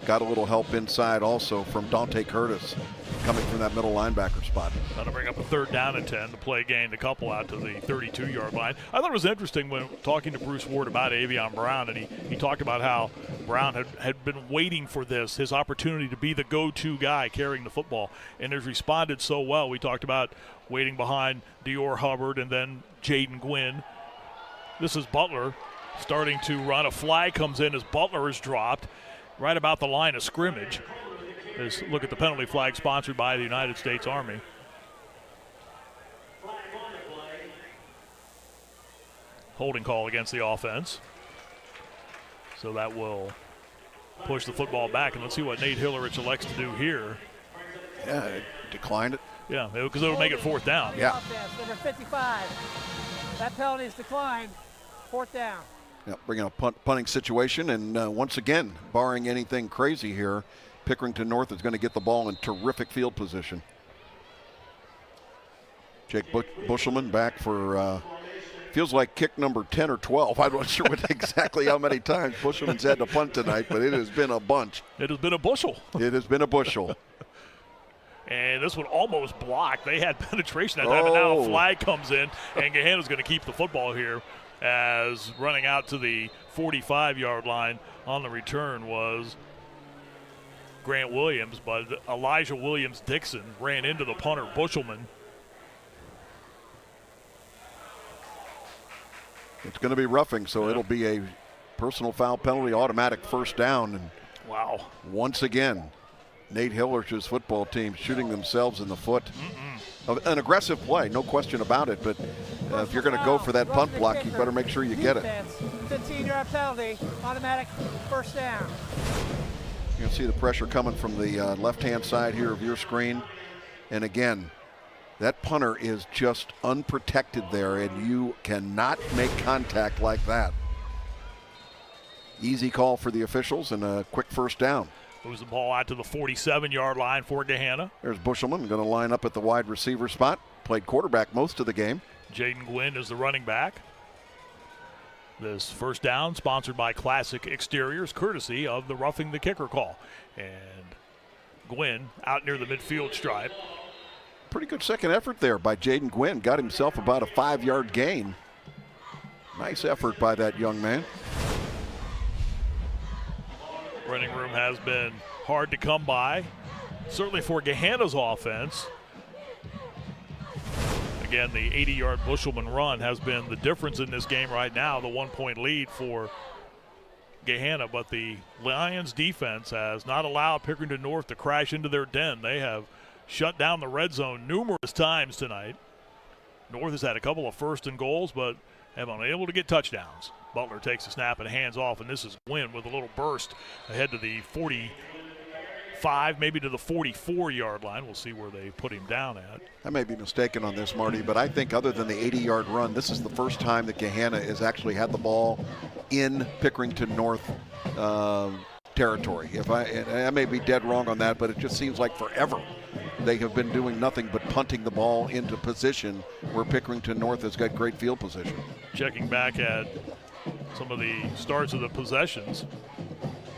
Got a little help inside also from Dante Curtis coming from that middle linebacker spot. That'll bring up a 3rd down and 10. The play gained a couple out to the 32-yard line. I thought it was interesting when talking to Bruce Ward about Avion Brown, and he talked about how Brown had been waiting for this, his opportunity to be the go-to guy carrying the football, and has responded so well. We talked about waiting behind Dior Hubbard and then Jaden Gwynn. This is Butler starting to run. A flag comes in as Butler is dropped right about the line of scrimmage. Let's look at the penalty flag sponsored by the United States Army. Holding call against the offense. So that will push the football back, and let's see what Nate Hillerich elects to do here. Yeah, declined it. Yeah, because it'll make it 4th down. Yeah. Number 55. That penalty is declined. 4th down. Yeah, bringing a punting situation, and once again, barring anything crazy here, Pickerington North is going to get the ball in terrific field position. Jake Bushelman back for, feels like kick number 10 or 12. I'm not sure exactly how many times Bushelman's had to punt tonight, but it has been a bunch. It has been a bushel. It has been a bushel. And this one almost blocked. They had penetration at that time, and now a flag comes in, and Gahanna's going to keep the football here, as running out to the 45-yard line on the return was Grant Williams, but Elijah Williams-Dixon ran into the punter, Bushelman. It's going to be roughing, so it'll be a personal foul penalty, automatic 1st down. And Wow. Once again, Nate Hiller's football team shooting themselves in the foot. An aggressive play, no question about it, but if you're going to go for that punt block, you better make sure you get it. 15-yard penalty, automatic first down. You can see the pressure coming from the left-hand side here of your screen. And again, that punter is just unprotected there, and you cannot make contact like that. Easy call for the officials and a quick first down. Moves the ball out to the 47-yard line for Gahanna. There's Bushelman going to line up at the wide receiver spot. Played quarterback most of the game. Jaden Gwynn is the running back. This first down sponsored by Classic Exteriors, courtesy of the roughing the kicker call. And Gwynn out near the midfield stripe. Pretty good second effort there by Jaden Gwynn. Got himself about a 5-yard gain. Nice effort by that young man. Running room has been hard to come by, certainly for Gahanna's offense. Again, the 80-yard Bushelman run has been the difference in this game right now, the 1-point lead for Gahanna, but the Lions defense has not allowed Pickerington North to crash into their den. They have shut down the red zone numerous times tonight. North has had a couple of first and goals, but have been unable to get touchdowns. Butler takes a snap and hands off, and this is Gwynn with a little burst ahead to the 45, maybe to the 44-yard line. We'll see where they put him down at. I may be mistaken on this, Marty, but I think other than the 80-yard run, this is the first time that Gahanna has actually had the ball in Pickerington North territory. I may be dead wrong on that, but it just seems like forever they have been doing nothing but punting the ball into position where Pickerington North has got great field position. Checking back at some of the starts of the possessions,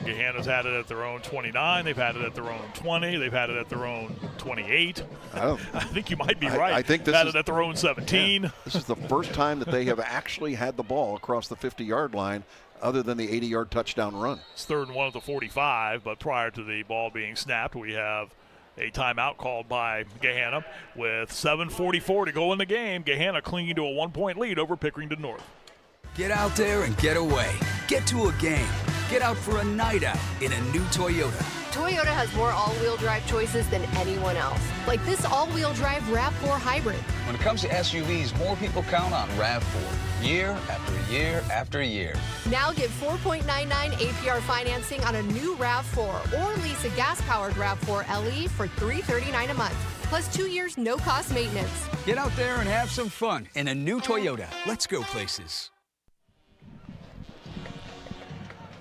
Gahanna's had it at their own 29. They've had it at their own 20. They've had it at their own 28. I think you might be right. I think this had it at their own 17. Yeah, this is the first time that they have actually had the ball across the 50-yard line other than the 80-yard touchdown run. It's 3rd and 1 at the 45, but prior to the ball being snapped, we have a timeout called by Gahanna with 7:44 to go in the game. Gahanna clinging to a 1-point lead over Pickerington North. Get out there and get away. Get to a game. Get out for a night out in a new Toyota. Toyota has more all-wheel drive choices than anyone else, like this all-wheel drive RAV4 Hybrid. When it comes to SUVs, more people count on RAV4 year after year after year. Now get 4.99 APR financing on a new RAV4 or lease a gas-powered RAV4 LE for $339 a month, plus 2 years no-cost maintenance. Get out there and have some fun in a new Toyota. Let's go places.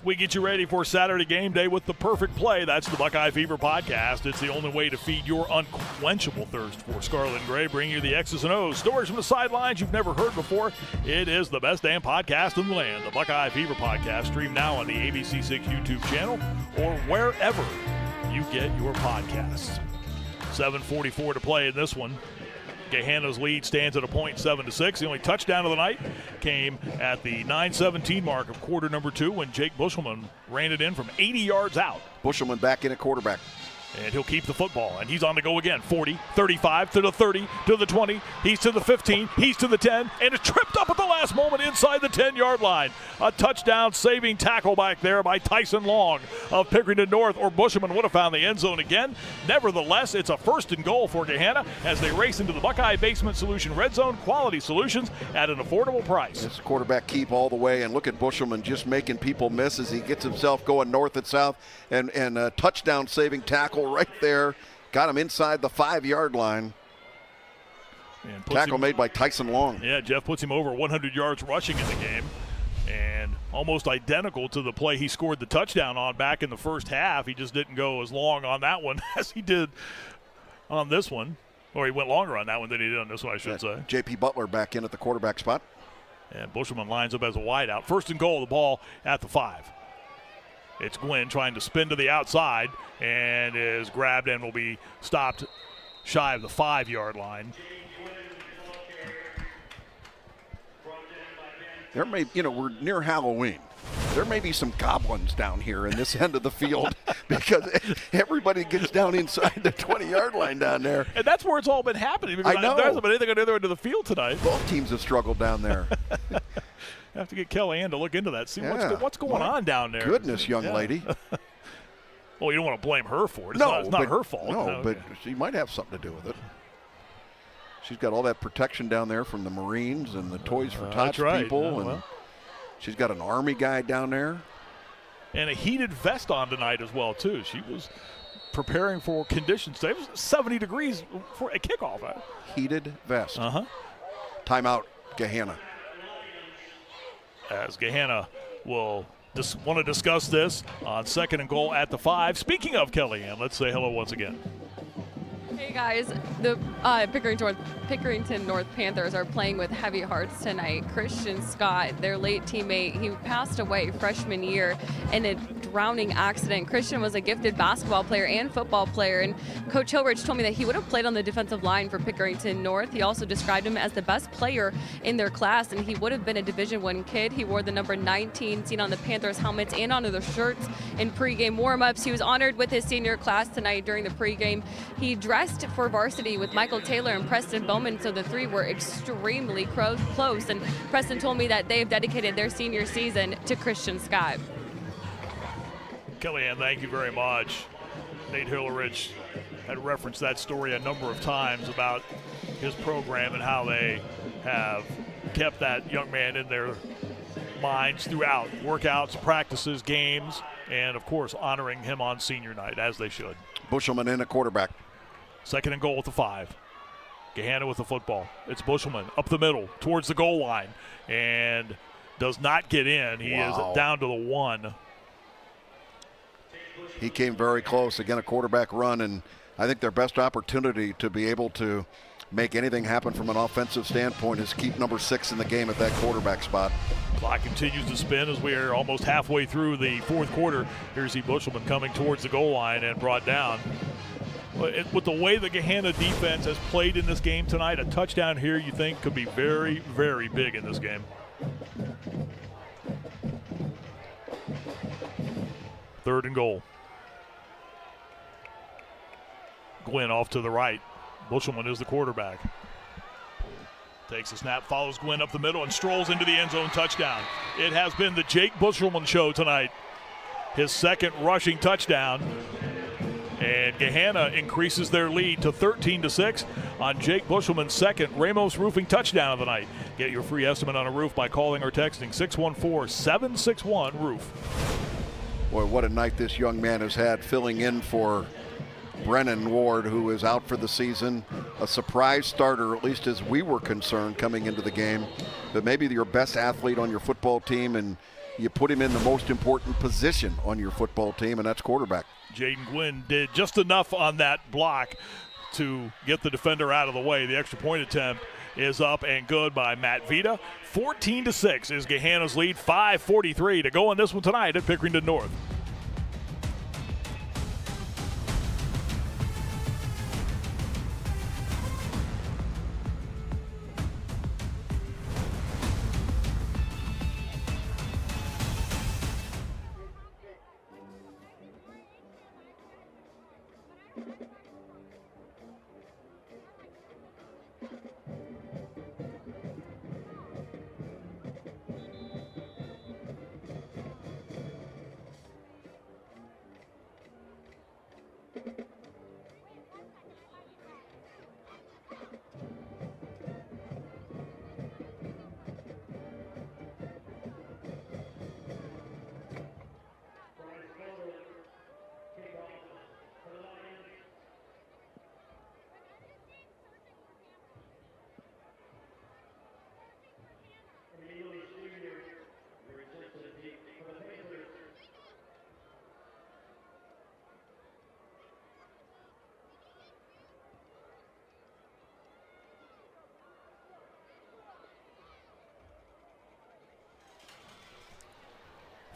We get you ready for Saturday game day with the perfect play. That's the Buckeye Fever podcast. It's the only way to feed your unquenchable thirst for Scarlet and Gray. Bring you the X's and O's, stories from the sidelines you've never heard before. It is the best damn podcast in the land. The Buckeye Fever podcast, streamed now on the ABC6 YouTube channel or wherever you get your podcasts. 7:44 to play in this one. Gahanna's lead stands at a point, 7-6. The only touchdown of the night came at the 9:17 mark of quarter number 2 when Jake Bushelman ran it in from 80 yards out. Bushelman back in at quarterback. And he'll keep the football, and he's on the go again. 40, 35, to the 30, to the 20. He's to the 15, he's to the 10, and it's tripped up at the last moment inside the 10-yard line. A touchdown-saving tackle back there by Tyson Long of Pickerington North, or Bushelman would have found the end zone again. Nevertheless, it's a 1st and goal for Gahanna as they race into the Buckeye Basement Solution Red Zone, quality solutions at an affordable price. This quarterback keep all the way, and look at Bushelman just making people miss as he gets himself going north and south, and a touchdown-saving tackle right there. Got him inside the 5-yard line. Tackle made by Tyson Long. Yeah, Jeff puts him over 100 yards rushing in the game, and almost identical to the play he scored the touchdown on back in the first half. He just didn't go as long on that one as he did on this one. Or he went longer on that one than he did on this one, I should say. J.P. Butler back in at the quarterback spot. And Bushelman lines up as a wideout. 1st and goal, the ball at the 5. It's Gwynn trying to spin to the outside and is grabbed and will be stopped shy of the 5-yard line. There may, we're near Halloween. There may be some goblins down here in this end of the field because everybody gets down inside the 20-yard line down there. And that's where it's all been happening. Because I know. There hasn't been anything on the other end of the field tonight. Both teams have struggled down there. Have to get Kellyanne to look into that, see what's going on down there. Goodness, young lady. Well, you don't want to blame her for it. It's not her fault. No, okay. but she might have something to do with it. She's got all that protection down there from the Marines and the Toys for Tots people. And she's got an Army guy down there. And a heated vest on tonight as well, too. She was preparing for conditions. It was 70 degrees for a kickoff. Heated vest. Uh-huh. Timeout, Gahanna. As Gahanna will want to discuss this on 2nd and goal at the 5. Speaking of Kellyanne, let's say hello once again. Hey guys, the Pickerington North Panthers are playing with heavy hearts tonight. Christian Scott, their late teammate, he passed away freshman year in a drowning accident. Christian was a gifted basketball player and football player, and Coach Hilrich told me that he would have played on the defensive line for Pickerington North. He also described him as the best player in their class, and he would have been a Division I kid. He wore the number 19 seen on the Panthers helmets and onto their shirts in pregame warm-ups. He was honored with his senior class tonight during the pregame. He dressed for varsity with Michael Taylor and Preston Bowman, so the three were extremely close, and Preston told me that they have dedicated their senior season to Christian Scott. Kellyanne, thank you very much. Nate Hillerich had referenced that story a number of times about his program and how they have kept that young man in their minds throughout workouts, practices, games, and of course honoring him on senior night, as they should. Bushelman in a quarterback. 2nd and goal with the 5. Gahanna with the football. It's Bushelman up the middle towards the goal line and does not get in. He is down to the 1. He came very close. Again, a quarterback run, and I think their best opportunity to be able to make anything happen from an offensive standpoint is keep number 6 in the game at that quarterback spot. Clock continues to spin as we are almost halfway through the 4th quarter. Here's Bushelman coming towards the goal line and brought down. With the way the Gahanna defense has played in this game tonight, a touchdown here you think could be very, very big in this game. 3rd and goal. Gwynn off to the right. Bushelman is the quarterback. Takes a snap, follows Gwynn up the middle, and strolls into the end zone. Touchdown. It has been the Jake Bushelman show tonight. His 2nd rushing touchdown. And Gahanna increases their lead to 13-6 on Jake Bushelman's 2nd Ramos Roofing touchdown of the night. Get your free estimate on a roof by calling or texting 614-761-ROOF. Boy, what a night this young man has had, filling in for Brennan Ward, who is out for the season. A surprise starter, at least as we were concerned coming into the game. But maybe your best athlete on your football team, and you put him in the most important position on your football team, and that's quarterback. Jaden Gwynn did just enough on that block to get the defender out of the way. The extra point attempt is up and good by Matt Vita. 14-6 is Gahanna's lead. 5:43 to go in this one tonight at Pickerington North.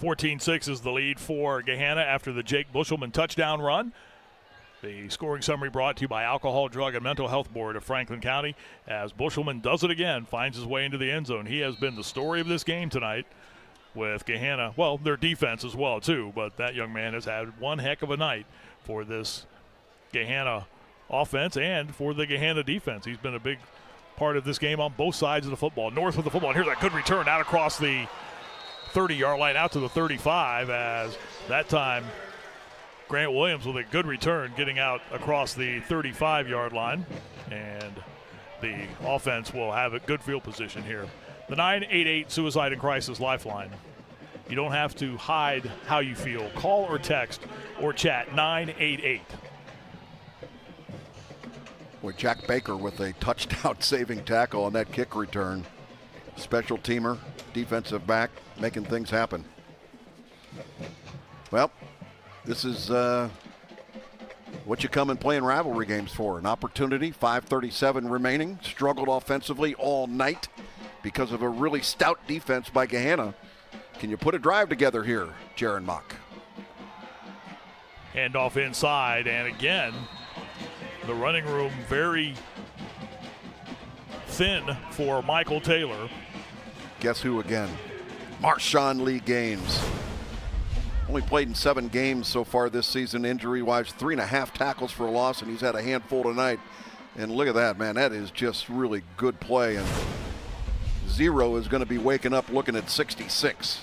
(14-6) is the lead for Gahanna after the Jake Bushelman touchdown run. The scoring summary brought to you by Alcohol, Drug, and Mental Health Board of Franklin County. As Bushelman does it again, finds his way into the end zone. He has been the story of this game tonight with Gahanna. Well, their defense as well, too, but that young man has had one heck of a night for this Gahanna offense and for the Gahanna defense. He's been a big part of this game on both sides of the football. North with the football, and here's a good return out across the 30-yard line out to the 35, as that time Grant Williams with a good return, getting out across the 35-yard line. And the offense will have a good field position here. The 988 Suicide and Crisis Lifeline. You don't have to hide how you feel. Call or text or chat 988. Boy, Jack Baker with a touchdown saving tackle on that kick return. Special teamer, defensive back, making things happen. Well, this is what you come and play in rivalry games for. An opportunity, 5:37 remaining. Struggled offensively all night because of a really stout defense by Gahanna. Can you put a drive together here, Jaron Mock? Handoff inside, and again, the running room very thin for Michael Taylor. Guess who again? Marshawn Lee Gaines. Only played in 7 games so far this season, injury-wise, 3.5 tackles for a loss, and he's had a handful tonight. And look at that, man. That is just really good play. And Zero is going to be waking up looking at 66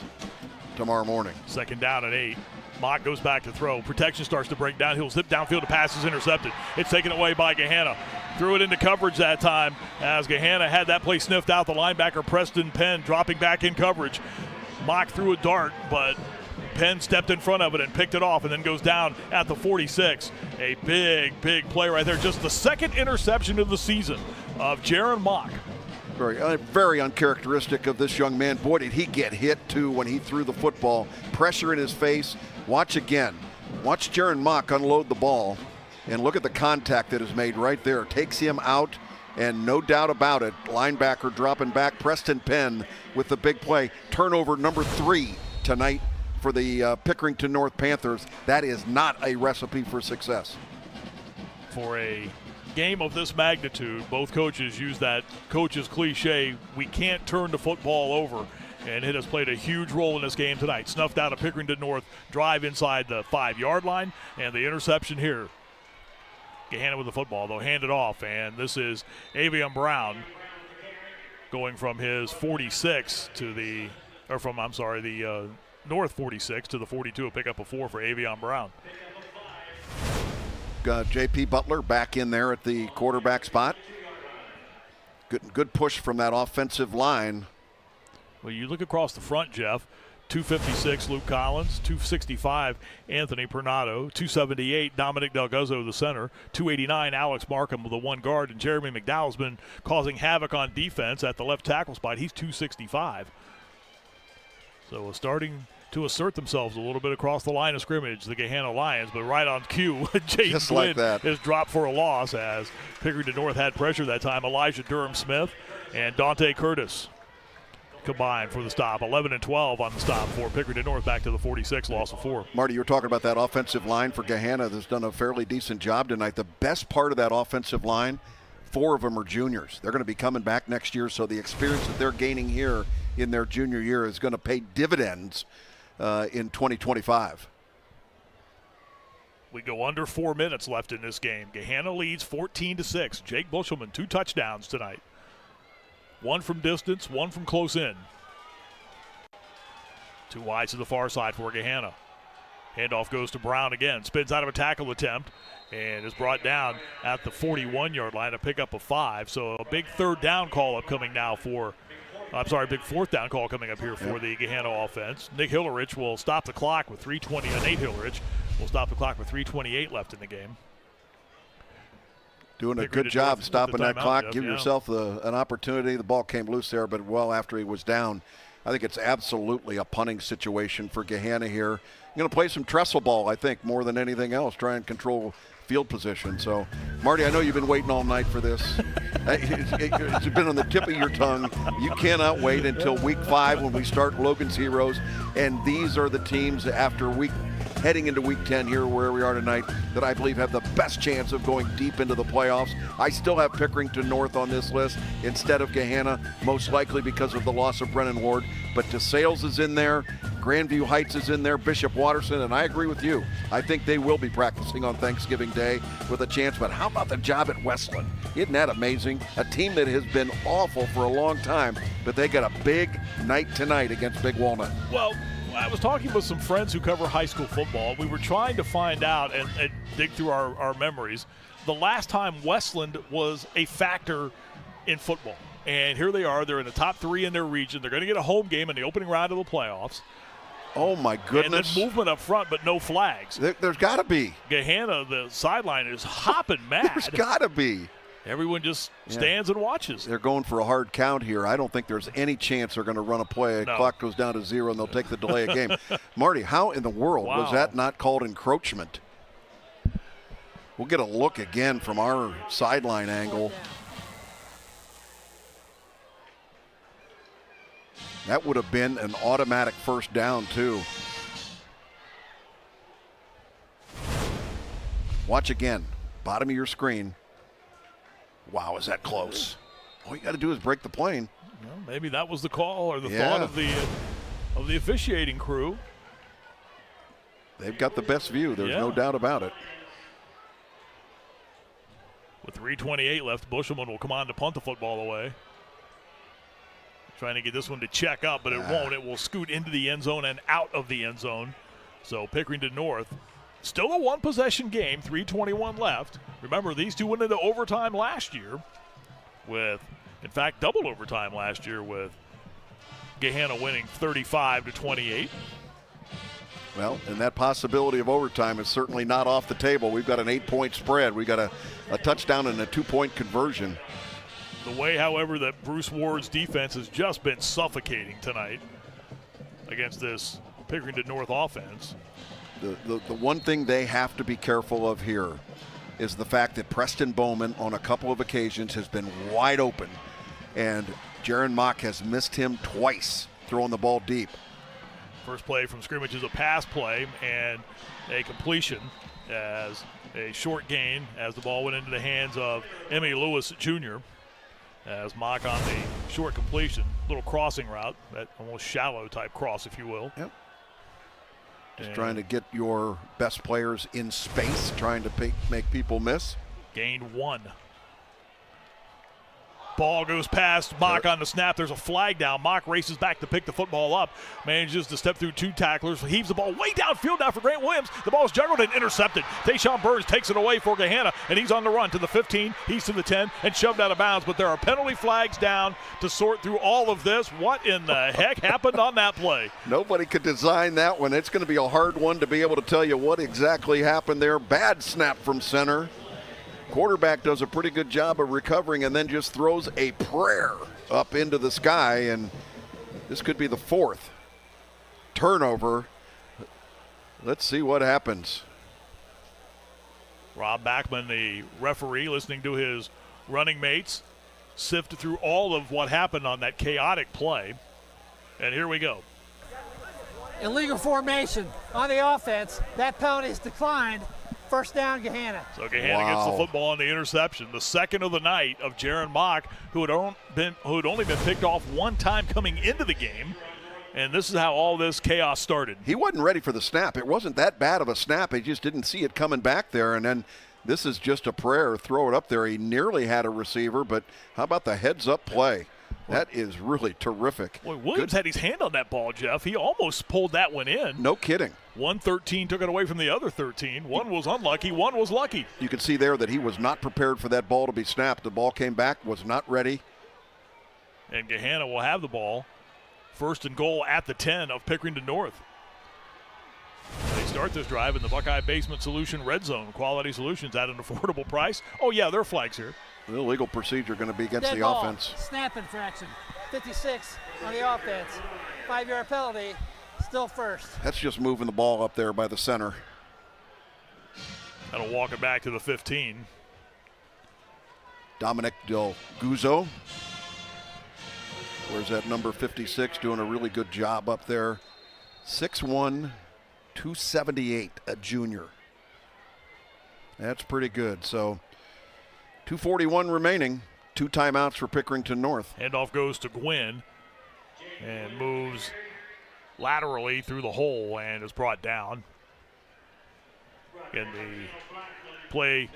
tomorrow morning. Second down at 8. Mock goes back to throw. Protection starts to break down. He'll zip downfield. The pass is intercepted. It's taken away by Gahanna. Threw it into coverage that time as Gahanna had that play sniffed out. The linebacker Preston Penn dropping back in coverage. Mock threw a dart, but Penn stepped in front of it and picked it off and then goes down at the 46. A big, big play right there. Just the second interception of the season of Jaron Mock. Very uncharacteristic of this young man. Boy, did he get hit, too, when he threw the football. Pressure in his face. Watch again. Watch Jaron Mock unload the ball, and look at the contact that is made right there. Takes him out, and no doubt about it, linebacker dropping back. Preston Penn with the big play. Turnover number 3 tonight for the Pickerington North Panthers. That is not a recipe for success. For a game of this magnitude, both coaches use that coach's cliche, we can't turn the football over, and it has played a huge role in this game tonight. Snuffed out a Pickerington North drive inside the 5-yard line, and the interception here. Gahanna with the football, though, handed off, and this is Avion Brown going from his 46 to the, or from, I'm sorry, the North 46 to the 42, a pickup of 4 for Avion Brown. J.P. Butler back in there at the quarterback spot. Good push from that offensive line. Well, you look across the front, Jeff. 256, Luke Collins. 265, Anthony Pernado. 278, Dominic Delguzzo, the center. 289, Alex Markham with the 1 guard. And Jeremy McDowell's been causing havoc on defense at the left tackle spot. He's 265. So starting to assert themselves a little bit across the line of scrimmage, the Gahanna Lions, but right on cue, Jaden like Glynn is dropped for a loss as Pickerington North had pressure that time. Elijah Durham-Smith and Dante Curtis combined for the stop. 11 and 12 on the stop for Pickerington North, back to the 46, loss of 4. Marty, you were talking about that offensive line for Gahanna that's done a fairly decent job tonight. The best part of that offensive line, 4 of them are juniors. They're going to be coming back next year, so the experience that they're gaining here in their junior year is going to pay dividends in 2025. We go under 4 minutes left in this game. Gahanna leads 14-6. Jake Bushelman, 2 touchdowns tonight. 1 from distance, 1 from close in. 2 wides to the far side for Gahanna. Handoff goes to Brown again. Spins out of a tackle attempt and is brought down at the 41-yard line, a pickup of 5. So a big 3rd down call up coming now for big 4th down call coming up here for the Gahanna offense. Nick Hillerich will stop the clock with 3:20. Nate Hillerich will stop the clock with 3:28 left in the game. Doing a good job stopping that clock. Give yourself an opportunity. The ball came loose there, but well after he was down. I think it's absolutely a punting situation for Gahanna here. You're going to play some trestle ball, I think, more than anything else. Try and control field position. So, Marty, I know you've been waiting all night for this. It's been on the tip of your tongue. You cannot wait until week 5 when we start Logan's Heroes. And these are the teams after heading into week 10 here where we are tonight that I believe have the best chance of going deep into the playoffs. I still have Pickerington North on this list instead of Gahanna, most likely because of the loss of Brennan Ward. But DeSales is in there, Grandview Heights is in there, Bishop Watterson, and I agree with you. I think they will be practicing on Thanksgiving Day with a chance. But how about the job at Westland? Isn't that amazing? A team that has been awful for a long time, but they got a big night tonight against Big Walnut. Well, I was talking with some friends who cover high school football. We were trying to find out and dig through our memories the last time Westland was a factor in football. And here they are. They're in the top 3 in their region. They're going to get a home game in the opening round of the playoffs. Oh, my goodness. And then movement up front, but no flags. There's got to be. Gahanna, the sideline, is hopping mad. There's got to be. Everyone just stands and watches. They're going for a hard count here. I don't think there's any chance they're going to run a play. No. Clock goes down to 0, and they'll take the delay of game. Marty, how in the world was that not called encroachment? We'll get a look again from our sideline angle. That would have been an automatic first down, too. Watch again. Bottom of your screen. Wow, is that close? All you got to do is break the plane. Well, maybe that was the call or the thought of the officiating crew. They've got the best view. There's no doubt about it. With 3:28 left, Bushelman will come on to punt the football away. Trying to get this one to check up, but it won't. It will scoot into the end zone and out of the end zone. So Pickerington North, still a one-possession game, 3:21 left. Remember, these two went into overtime last year with, in fact, double overtime last year with Gahanna winning 35-28. Well, and that possibility of overtime is certainly not off the table. We've got an 8-point spread. We've got a touchdown and a 2-point conversion. The way, however, that Bruce Ward's defense has just been suffocating tonight against this Pickerington North offense. The one thing they have to be careful of here is the fact that Preston Bowman on a couple of occasions has been wide open, and Jaron Mock has missed him twice throwing the ball deep. First play from scrimmage is a pass play and a completion as a short gain as the ball went into the hands of Emmy Lewis Jr. As Mock on the short completion, little crossing route, that almost shallow type cross, if you will. Yep. Just trying to get your best players in space, trying to make people miss. Gain 1. Ball goes past Mock on the snap. There's a flag down. Mock races back to pick the football up. Manages to step through 2 tacklers. Heaves the ball way downfield now for Grant Williams. The ball is juggled and intercepted. Tayshawn Burns takes it away for Gahanna, and he's on the run to the 15. He's to the 10 and shoved out of bounds. But there are penalty flags down to sort through all of this. What in the heck happened on that play? Nobody could design that one. It's going to be a hard one to be able to tell you what exactly happened there. Bad snap from center. Quarterback does a pretty good job of recovering and then just throws a prayer up into the sky, and this could be the 4th turnover. Let's see what happens. Rob Backman, the referee, listening to his running mates, sift through all of what happened on that chaotic play. And here we go. Illegal formation on the offense. That penalty is declined. First down, Gahanna. So Gahanna gets the football on the interception. The second of the night of Jaron Mock, who had only been picked off 1 time coming into the game. And this is how all this chaos started. He wasn't ready for the snap. It wasn't that bad of a snap. He just didn't see it coming back there. And then this is just a prayer. Throw it up there. He nearly had a receiver, but how about the heads-up play? That is really terrific. Boy, Williams had his hand on that ball, Jeff. He almost pulled that one in. No kidding. 113 took it away from the other 13. One was unlucky, one was lucky. You can see there that he was not prepared for that ball to be snapped. The ball came back, was not ready. And Gahanna will have the ball. First and goal at the 10 of Pickerington North. They start this drive in the Buckeye Basement Solution Red Zone. Quality solutions at an affordable price. Oh, yeah, there are flags here. The illegal procedure going to be against Dead the ball. offense. Snap infraction. 56 on the offense. 5-yard penalty. Still first. That's just moving the ball up there by the center. That'll walk it back to the 15. Dominic Del Guzzo. Where's that number 56? Doing a really good job up there. 6'1", 278, a junior. That's pretty good. So 2:41 remaining. 2 timeouts for Pickerington North. Handoff goes to Gwynn and moves laterally through the hole and is brought down. And the play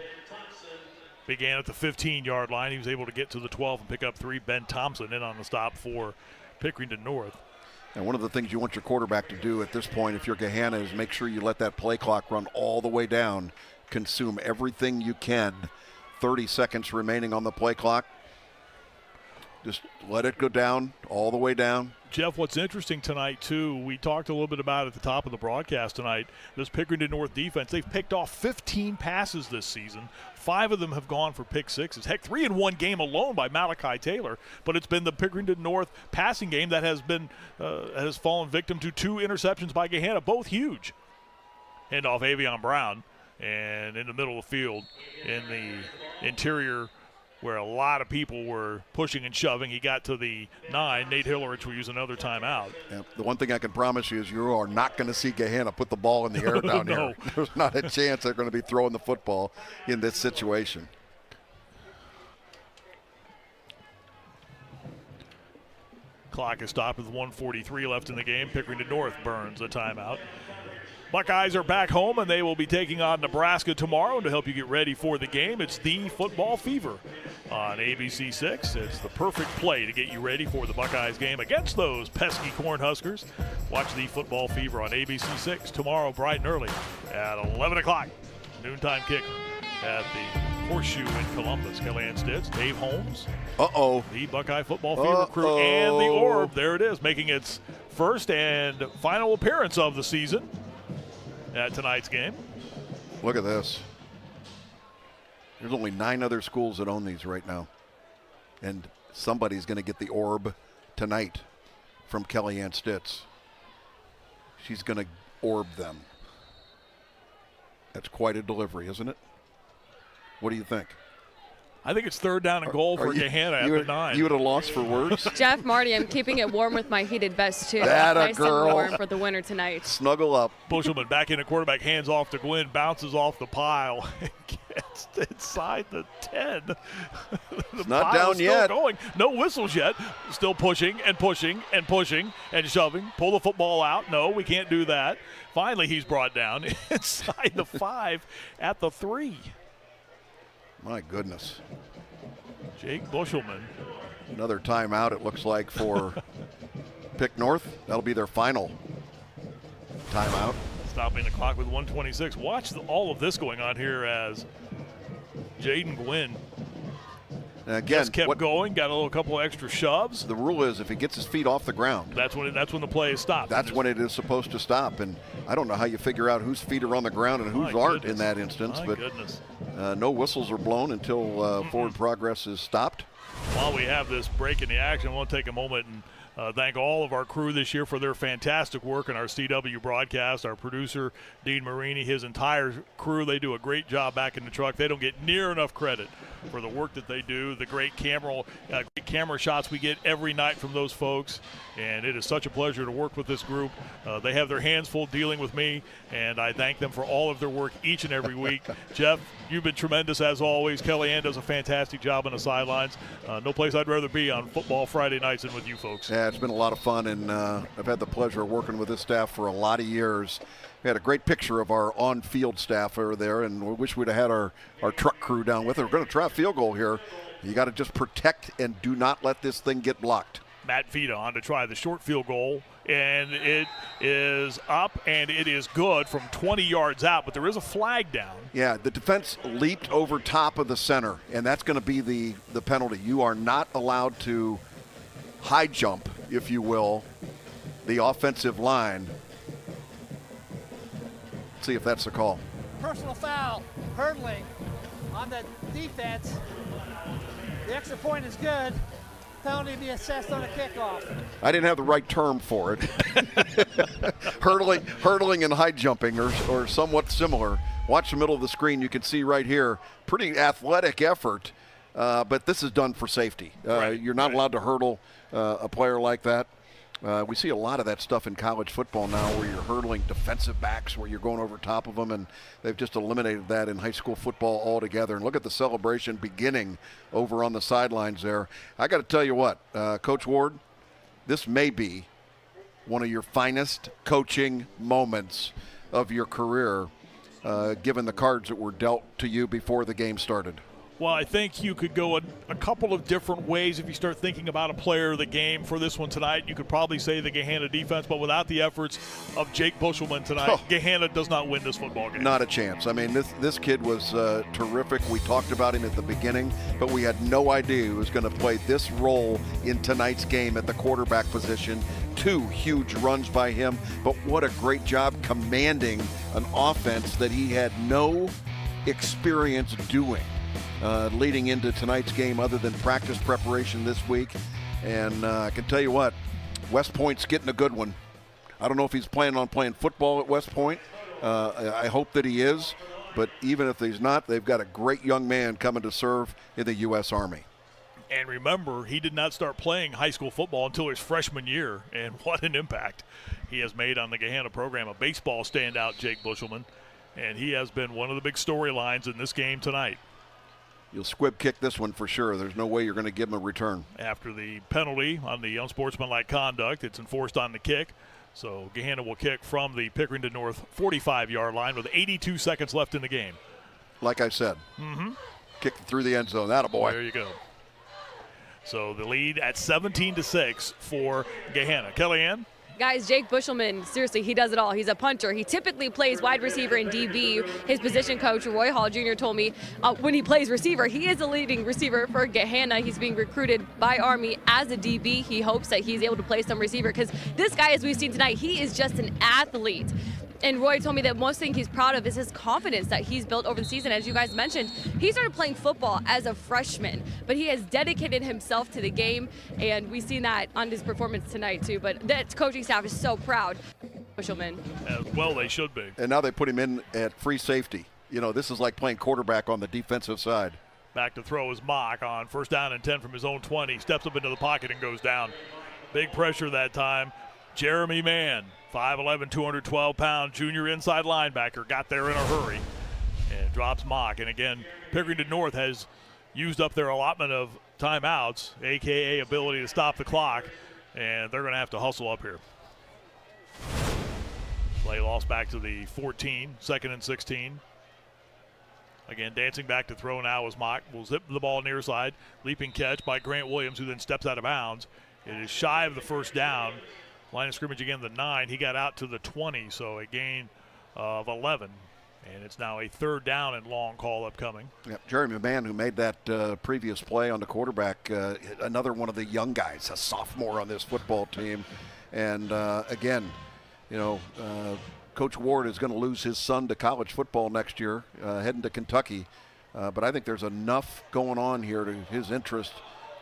began at the 15-yard line. He was able to get to the 12 and pick up 3. Ben Thompson in on the stop for Pickerington North. And one of the things you want your quarterback to do at this point, if you're Gahanna, is make sure you let that play clock run all the way down. Consume everything you can. 30 seconds remaining on the play clock. Just let it go down, all the way down. Jeff, what's interesting tonight, too, we talked a little bit about it at the top of the broadcast tonight, this Pickerington North defense, they've picked off 15 passes this season. 5 of them have gone for pick sixes. Heck, 3 in one game alone by Malachi Taylor. But it's been the Pickerington North passing game that has been has fallen victim to 2 interceptions by Gahanna, both huge. Handoff Avion Brown, and in the middle of the field in the interior where a lot of people were pushing and shoving. He got to the 9. Nate Hillerich will use another timeout. Yeah, the one thing I can promise you is you are not going to see Gahanna put the ball in the air down here. There's not a chance they're going to be throwing the football in this situation. Clock is stopped with 1:43 left in the game. Pickerington North burns a timeout. Buckeyes are back home, and they will be taking on Nebraska tomorrow. And to help you get ready for the game, it's the Football Fever on ABC 6. It's the perfect play to get you ready for the Buckeyes game against those pesky Cornhuskers. Watch the Football Fever on ABC 6 tomorrow, bright and early at 11 o'clock. Noontime kick at the Horseshoe in Columbus. Kellyanne Stitz, Dave Holmes. The Buckeye Football Fever crew, and the Orb. There it is, making its first and final appearance of the season at tonight's game. Look at this. There's only 9 other schools that own these right now. And somebody's going to get the Orb tonight from Kellyanne Stitz. She's going to orb them. That's quite a delivery, isn't it? What do you think? I think it's 3rd down and goal for Gahanna at the 9. You at a loss for words? Jeff, Marty, I'm keeping it warm with my heated vest, too. That nice girl. and warm for the winter tonight. Snuggle up. Bushelman back in the quarterback, hands off to Gwynn, bounces off the pile, and gets inside the 10. It's not down yet. Going. No whistles yet. Still pushing and pushing and pushing and shoving. Pull the football out. No, we can't do that. Finally, he's brought down inside the 5 at the 3. My goodness. Jake Bushelman. Another timeout, it looks like, for Pick North. That'll be their final timeout. Stopping the clock with 1:26. Watch all of this going on here as Jaden Gwynn just kept going, got a couple of extra shoves. The rule is if he gets his feet off the ground, that's when the play is stopped. That's when it is supposed to stop. And I don't know how you figure out whose feet are on the ground and whose aren't in that instance. But no whistles are blown until forward progress is stopped. While we have this break in the action, I want to take a moment and thank all of our crew this year for their fantastic work in our CW broadcast. Our producer, Dean Marini, his entire crew, they do a great job back in the truck. They don't get near enough credit for the work that they do, the great camera shots we get every night from those folks. And it is such a pleasure to work with this group. They have their hands full dealing with me, and I thank them for all of their work each and every week. Jeff, you've been tremendous as always. Kellyanne does a fantastic job on the sidelines. No place I'd rather be on football Friday nights than with you folks. Yeah, it's been a lot of fun, and I've had the pleasure of working with this staff for a lot of years. We had a great picture of our on-field staff over there, and we wish we'd have had our truck crew down with it. We're going to try a field goal here. You got to just protect and do not let this thing get blocked. Matt Vita on to try the short field goal, and it is up, and it is good from 20 yards out, but there is a flag down. Yeah, the defense leaped over top of the center, and that's going to be the penalty. You are not allowed to high jump, if you will, the offensive line. Let's see if that's the call. Personal foul, hurdling on the defense. The extra point is good. Penalty to be assessed on a kickoff. I didn't have the right term for it. hurdling and high jumping or somewhat similar. Watch the middle of the screen. You can see right here, pretty athletic effort, but this is done for safety. You're not allowed to hurdle a player like that. We see a lot of that stuff in college football now where you're hurdling defensive backs, where you're going over top of them, and they've just eliminated that in high school football altogether. And look at the celebration beginning over on the sidelines there. I got to tell you what, Coach Ward, this may be one of your finest coaching moments of your career, given the cards that were dealt to you before the game started. Well, I think you could go a couple of different ways if you start thinking about a player of the game for this one tonight. You could probably say the Gahanna defense, but without the efforts of Jake Bushelman tonight, Gahanna does not win this football game. Not a chance. I mean, this kid was terrific. We talked about him at the beginning, but we had no idea he was going to play this role in tonight's game at the quarterback position. 2 huge runs by him, but what a great job commanding an offense that he had no experience doing. Leading into tonight's game other than practice preparation this week. And I can tell you what, West Point's getting a good one. I don't know if he's planning on playing football at West Point. I hope that he is. But even if he's not, they've got a great young man coming to serve in the U.S. Army. And remember, he did not start playing high school football until his freshman year. And what an impact he has made on the Gahanna program. A baseball standout, Jake Bushelman. And he has been one of the big storylines in this game tonight. You'll squib kick this one for sure. There's no way you're going to give him a return. After the penalty on the unsportsmanlike conduct, it's enforced on the kick. So Gahanna will kick from the Pickerington North 45-yard line with 82 seconds left in the game. Like I said, kick through the end zone. Attaboy. There you go. So the lead at 17-6 for Gahanna. Kellyanne? Guys, Jake Bushelman, seriously, he does it all. He's a punter. He typically plays wide receiver and DB. His position coach, Roy Hall Jr., told me when he plays receiver, he is a leading receiver for Gahanna. He's being recruited by Army as a DB. He hopes that he's able to play some receiver because this guy, as we've seen tonight, he is just an athlete. And Roy told me that most thing he's proud of is his confidence that he's built over the season. As you guys mentioned, he started playing football as a freshman, but he has dedicated himself to the game, and we've seen that on his performance tonight too. But that coaching staff is so proud. Bushelman. As well they should be. And now they put him in at free safety. You know, this is like playing quarterback on the defensive side. Back to throw is Mock on 1st down and 10 from his own 20. Steps up into the pocket and goes down. Big pressure that time. Jeremy Mann, 5'11", 212-pound junior inside linebacker, got there in a hurry and drops Mock. And again, Pickerington North has used up their allotment of timeouts, a.k.a. ability to stop the clock, and they're going to have to hustle up here. Play lost back to the 14, 2nd and 16. Again, dancing back to throw now is Mock. Will zip the ball near side. Leaping catch by Grant Williams, who then steps out of bounds. It is shy of the 1st down. Line of scrimmage again, the 9. He got out to the 20, so a gain of 11. And it's now a 3rd down and long call upcoming. Yep, Jeremy Mann, who made that previous play on the quarterback, another one of the young guys, a sophomore on this football team. And again, you know, Coach Ward is going to lose his son to college football next year, heading to Kentucky. But I think there's enough going on here to his interest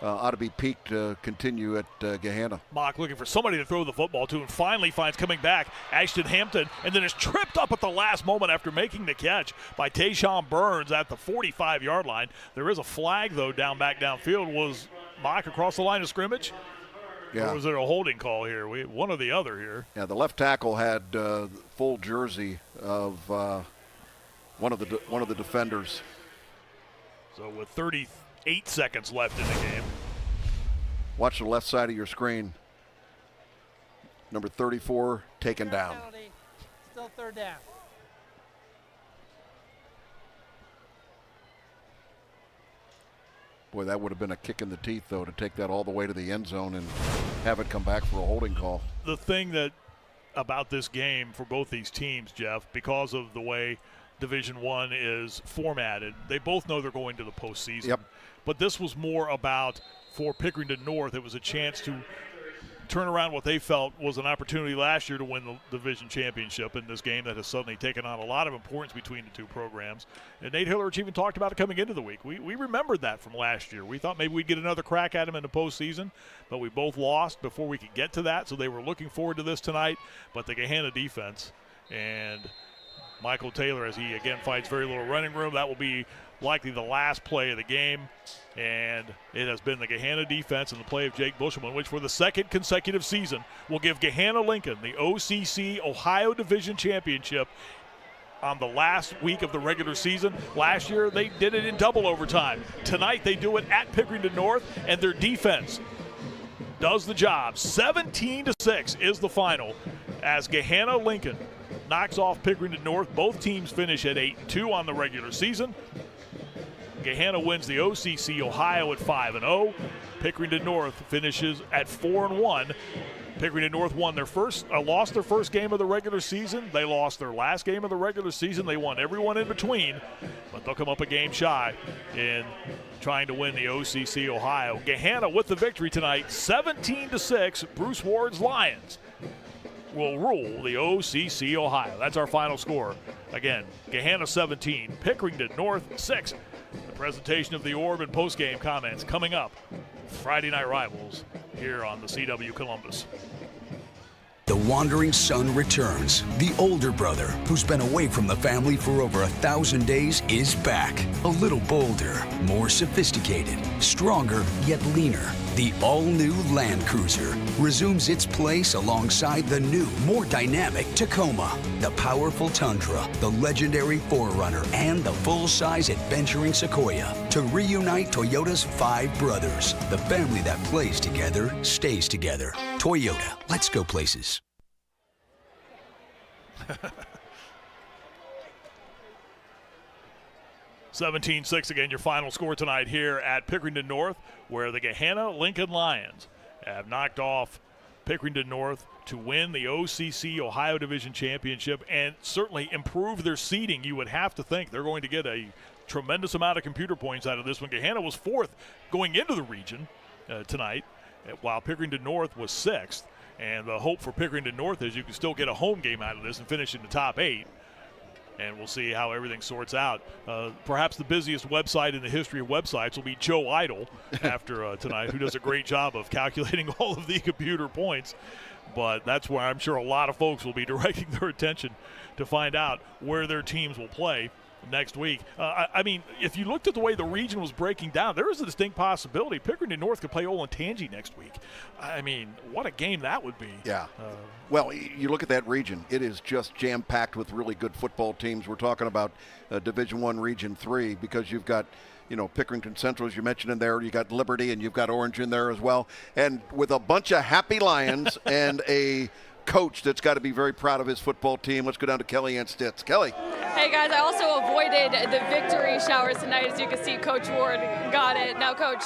ought to be piqued to continue at Gahanna. Mock looking for somebody to throw the football to and finally finds coming back Ashton Hampton, and then is tripped up at the last moment after making the catch by Tayshawn Burns at the 45-yard line. There is a flag, though, back downfield. Was Mock across the line of scrimmage? Yeah. Or was there a holding call here? One or the other here. Yeah, the left tackle had full jersey of one of the defenders. So with 38 seconds left in the game. Watch the left side of your screen. Number 34 taken down. Still 3rd down. Boy, that would have been a kick in the teeth, though, to take that all the way to the end zone and have it come back for a holding call. The thing that about this game for both these teams, Jeff, because of the way Division I is formatted, they both know they're going to the postseason. Yep. But this was more about, for Pickerington North, it was a chance to turn around what they felt was an opportunity last year to win the division championship in this game that has suddenly taken on a lot of importance between the two programs. And Nate Hillerich even talked about it coming into the week. We remembered that from last year. We thought maybe we'd get another crack at him in the postseason, but we both lost before we could get to that, so they were looking forward to this tonight. But the Gahanna defense and Michael Taylor, as he again finds very little running room, that will be likely the last play of the game, and it has been the Gahanna defense and the play of Jake Bushelman, which for the 2nd consecutive season will give Gahanna Lincoln the OCC Ohio Division Championship on the last week of the regular season. Last year they did it in double overtime. Tonight they do it at Pickerington North, and their defense does the job. 17-6 is the final as Gahanna Lincoln knocks off Pickerington North. Both teams finish at 8-2 on the regular season. Gahanna wins the OCC Ohio at 5-0. Pickerington North finishes at 4-1. Pickerington North lost their first game of the regular season. They lost their last game of the regular season. They won everyone in between, but they'll come up a game shy in trying to win the OCC Ohio. Gahanna with the victory tonight, 17-6. Bruce Ward's Lions will rule the OCC Ohio. That's our final score. Again, Gahanna 17, Pickerington North 6. The presentation of the Orb and post-game comments coming up. Friday Night Rivals here on the CW Columbus. The wandering son returns. The older brother, who's been away from the family for over 1,000 days, is back. A little bolder, more sophisticated, stronger yet leaner. The all-new Land Cruiser resumes its place alongside the new, more dynamic Tacoma, the powerful Tundra, the legendary 4Runner, and the full-size adventuring Sequoia to reunite Toyota's 5 brothers. The family that plays together stays together. Toyota, let's go places. 17-6 again, your final score tonight here at Pickerington North, where the Gahanna Lincoln Lions have knocked off Pickerington North to win the OCC Ohio Division Championship and certainly improve their seeding. You would have to think they're going to get a tremendous amount of computer points out of this one. Gahanna was 4th going into the region tonight, while Pickerington North was 6th. And the hope for Pickerington North is you can still get a home game out of this and finish in the top 8. And we'll see how everything sorts out. Perhaps the busiest website in the history of websites will be Joe Idle after tonight, who does a great job of calculating all of the computer points. But that's where I'm sure a lot of folks will be directing their attention to find out where their teams will play next week. I mean, if you looked at the way the region was breaking down, there is a distinct possibility Pickerington North could play Olentangy next week. I mean, what a game that would be. Yeah. Well, you look at that region, it is just jam-packed with really good football teams. We're talking about Division I Region 3 because you've got, Pickerington Central, as you mentioned in there. You got Liberty and you've got Orange in there as well. And with a bunch of happy Lions and a coach that's got to be very proud of his football team. Let's go down to Kelly Ann Stitz. Kelly. Hey guys, I also avoided the victory showers tonight. As you can see, Coach Ward got it. Now, Coach,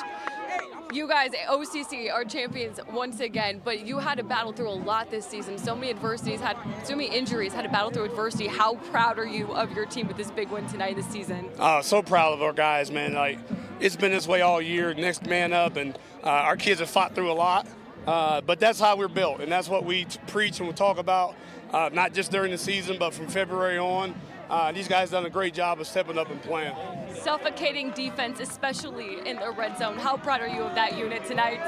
you guys, OCC, are champions once again, but you had to battle through a lot this season. So many adversities, so many injuries, had to battle through adversity. How proud are you of your team with this big win tonight this season? So proud of our guys, man. Like, it's been this way all year, next man up, and our kids have fought through a lot. But that's how we're built, and that's what we preach and we talk about, not just during the season, but from February on. These guys done a great job of stepping up and playing. Suffocating defense, especially in the red zone. How proud are you of that unit tonight?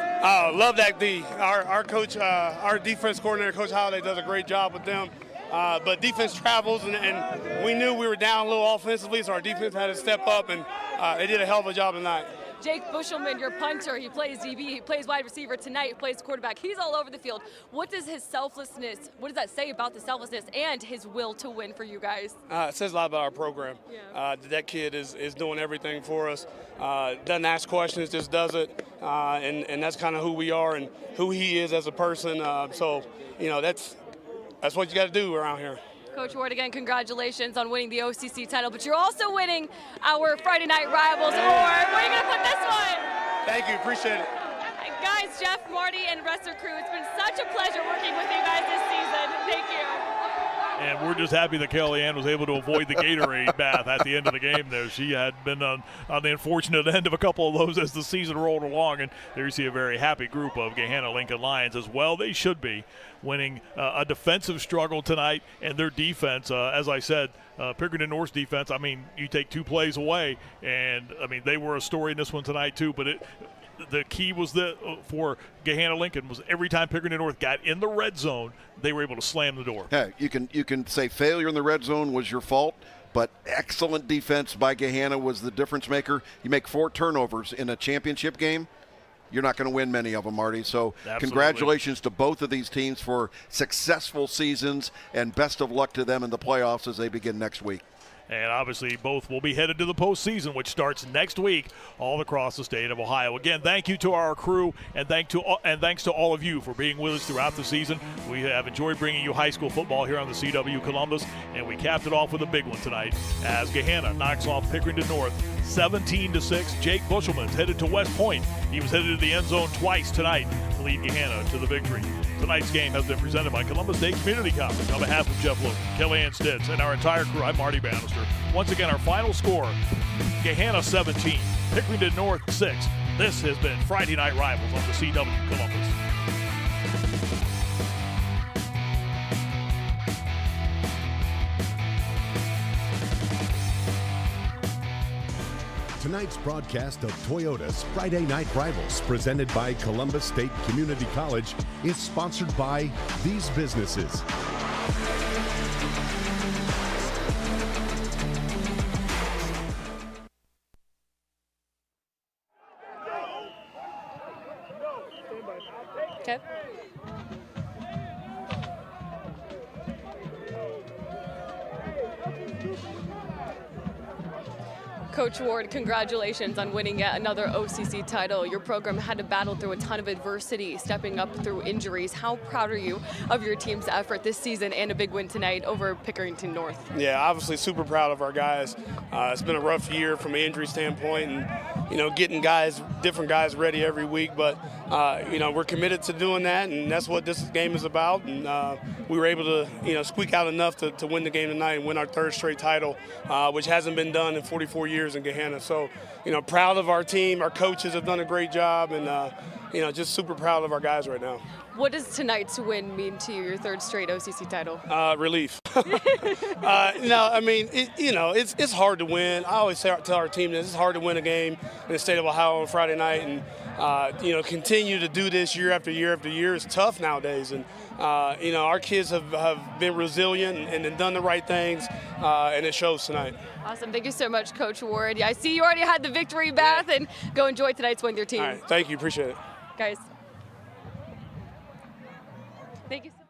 Love that D. Our coach, our defense coordinator, Coach Holiday, does a great job with them. But defense travels, and we knew we were down a little offensively, so our defense had to step up, and they did a hell of a job tonight. Jake Bushelman, your punter, he plays DB, he plays wide receiver tonight, he plays quarterback. He's all over the field. What does his selflessness, what does that say about the selflessness and his will to win for you guys? It says a lot about our program. Yeah. That kid is doing everything for us. Doesn't ask questions, just does it. And that's kind of who we are and who he is as a person. So, that's what you got to do around here. Coach Ward, again, congratulations on winning the OCC title, but you're also winning our Friday Night Rivals Award. Where are you going to put this one? Thank you, appreciate it. Guys, Jeff, Marty, and rest of the crew, it's been such a pleasure working with you guys this season. Thank you. And we're just happy that Kellyanne was able to avoid the Gatorade bath at the end of the game there. She had been on the unfortunate end of a couple of those as the season rolled along. And there you see a very happy group of Gahanna Lincoln Lions as well. They should be winning a defensive struggle tonight. And their defense, as I said, Pickerington North's defense, I mean, you take 2 plays away. And, I mean, they were a story in this one tonight too. But the key was for Gahanna Lincoln was every time Pickerington North got in the red zone, they were able to slam the door. Yeah, you can say failure in the red zone was your fault, but excellent defense by Gahanna was the difference maker. You make 4 turnovers in a championship game, you're not going to win many of them, Marty. So Absolutely. Congratulations to both of these teams for successful seasons, and best of luck to them in the playoffs as they begin next week. And obviously both will be headed to the postseason, which starts next week all across the state of Ohio. Again, thank you to our crew, and thanks to all of you for being with us throughout the season. We have enjoyed bringing you high school football here on the CW Columbus, and we capped it off with a big one tonight as Gahanna knocks off Pickerington North 17-6. Jake Bushelman's headed to West Point. He was headed to the end zone twice tonight to lead Gahanna to the victory. Tonight's game has been presented by Columbus State Community College. On behalf of Jeff Logan, Kellyanne Stitz, and our entire crew, I'm Marty Bannister. Once again, our final score, Gahanna 17, Pickerington North 6. This has been Friday Night Rivals on the CW Columbus. Tonight's broadcast of Toyota's Friday Night Rivals, presented by Columbus State Community College, is sponsored by these businesses. Okay. Coach Ward, congratulations on winning yet another OCC title. Your program had to battle through a ton of adversity, stepping up through injuries. How proud are you of your team's effort this season and a big win tonight over Pickerington North? Yeah, obviously super proud of our guys. It's been a rough year from an injury standpoint, and getting different guys ready every week. But we're committed to doing that, and that's what this game is about. And we were able to squeak out enough to win the game tonight and win our third straight title, which hasn't been done in 44 years in Gahanna. So, proud of our team. Our coaches have done a great job, and just super proud of our guys right now. What does tonight's win mean to you, your third straight OCC title? Relief. No, I mean, it's hard to win. I always tell our team that it's hard to win a game in the state of Ohio on Friday night, and continue to do this year after year after year is tough nowadays. And our kids have been resilient and done the right things, and it shows tonight. Awesome. Thank you so much, Coach Ward. Yeah, I see you already had the victory bath, and go enjoy tonight's win with your team. All right, thank you. Appreciate it. Guys. Thank you so much.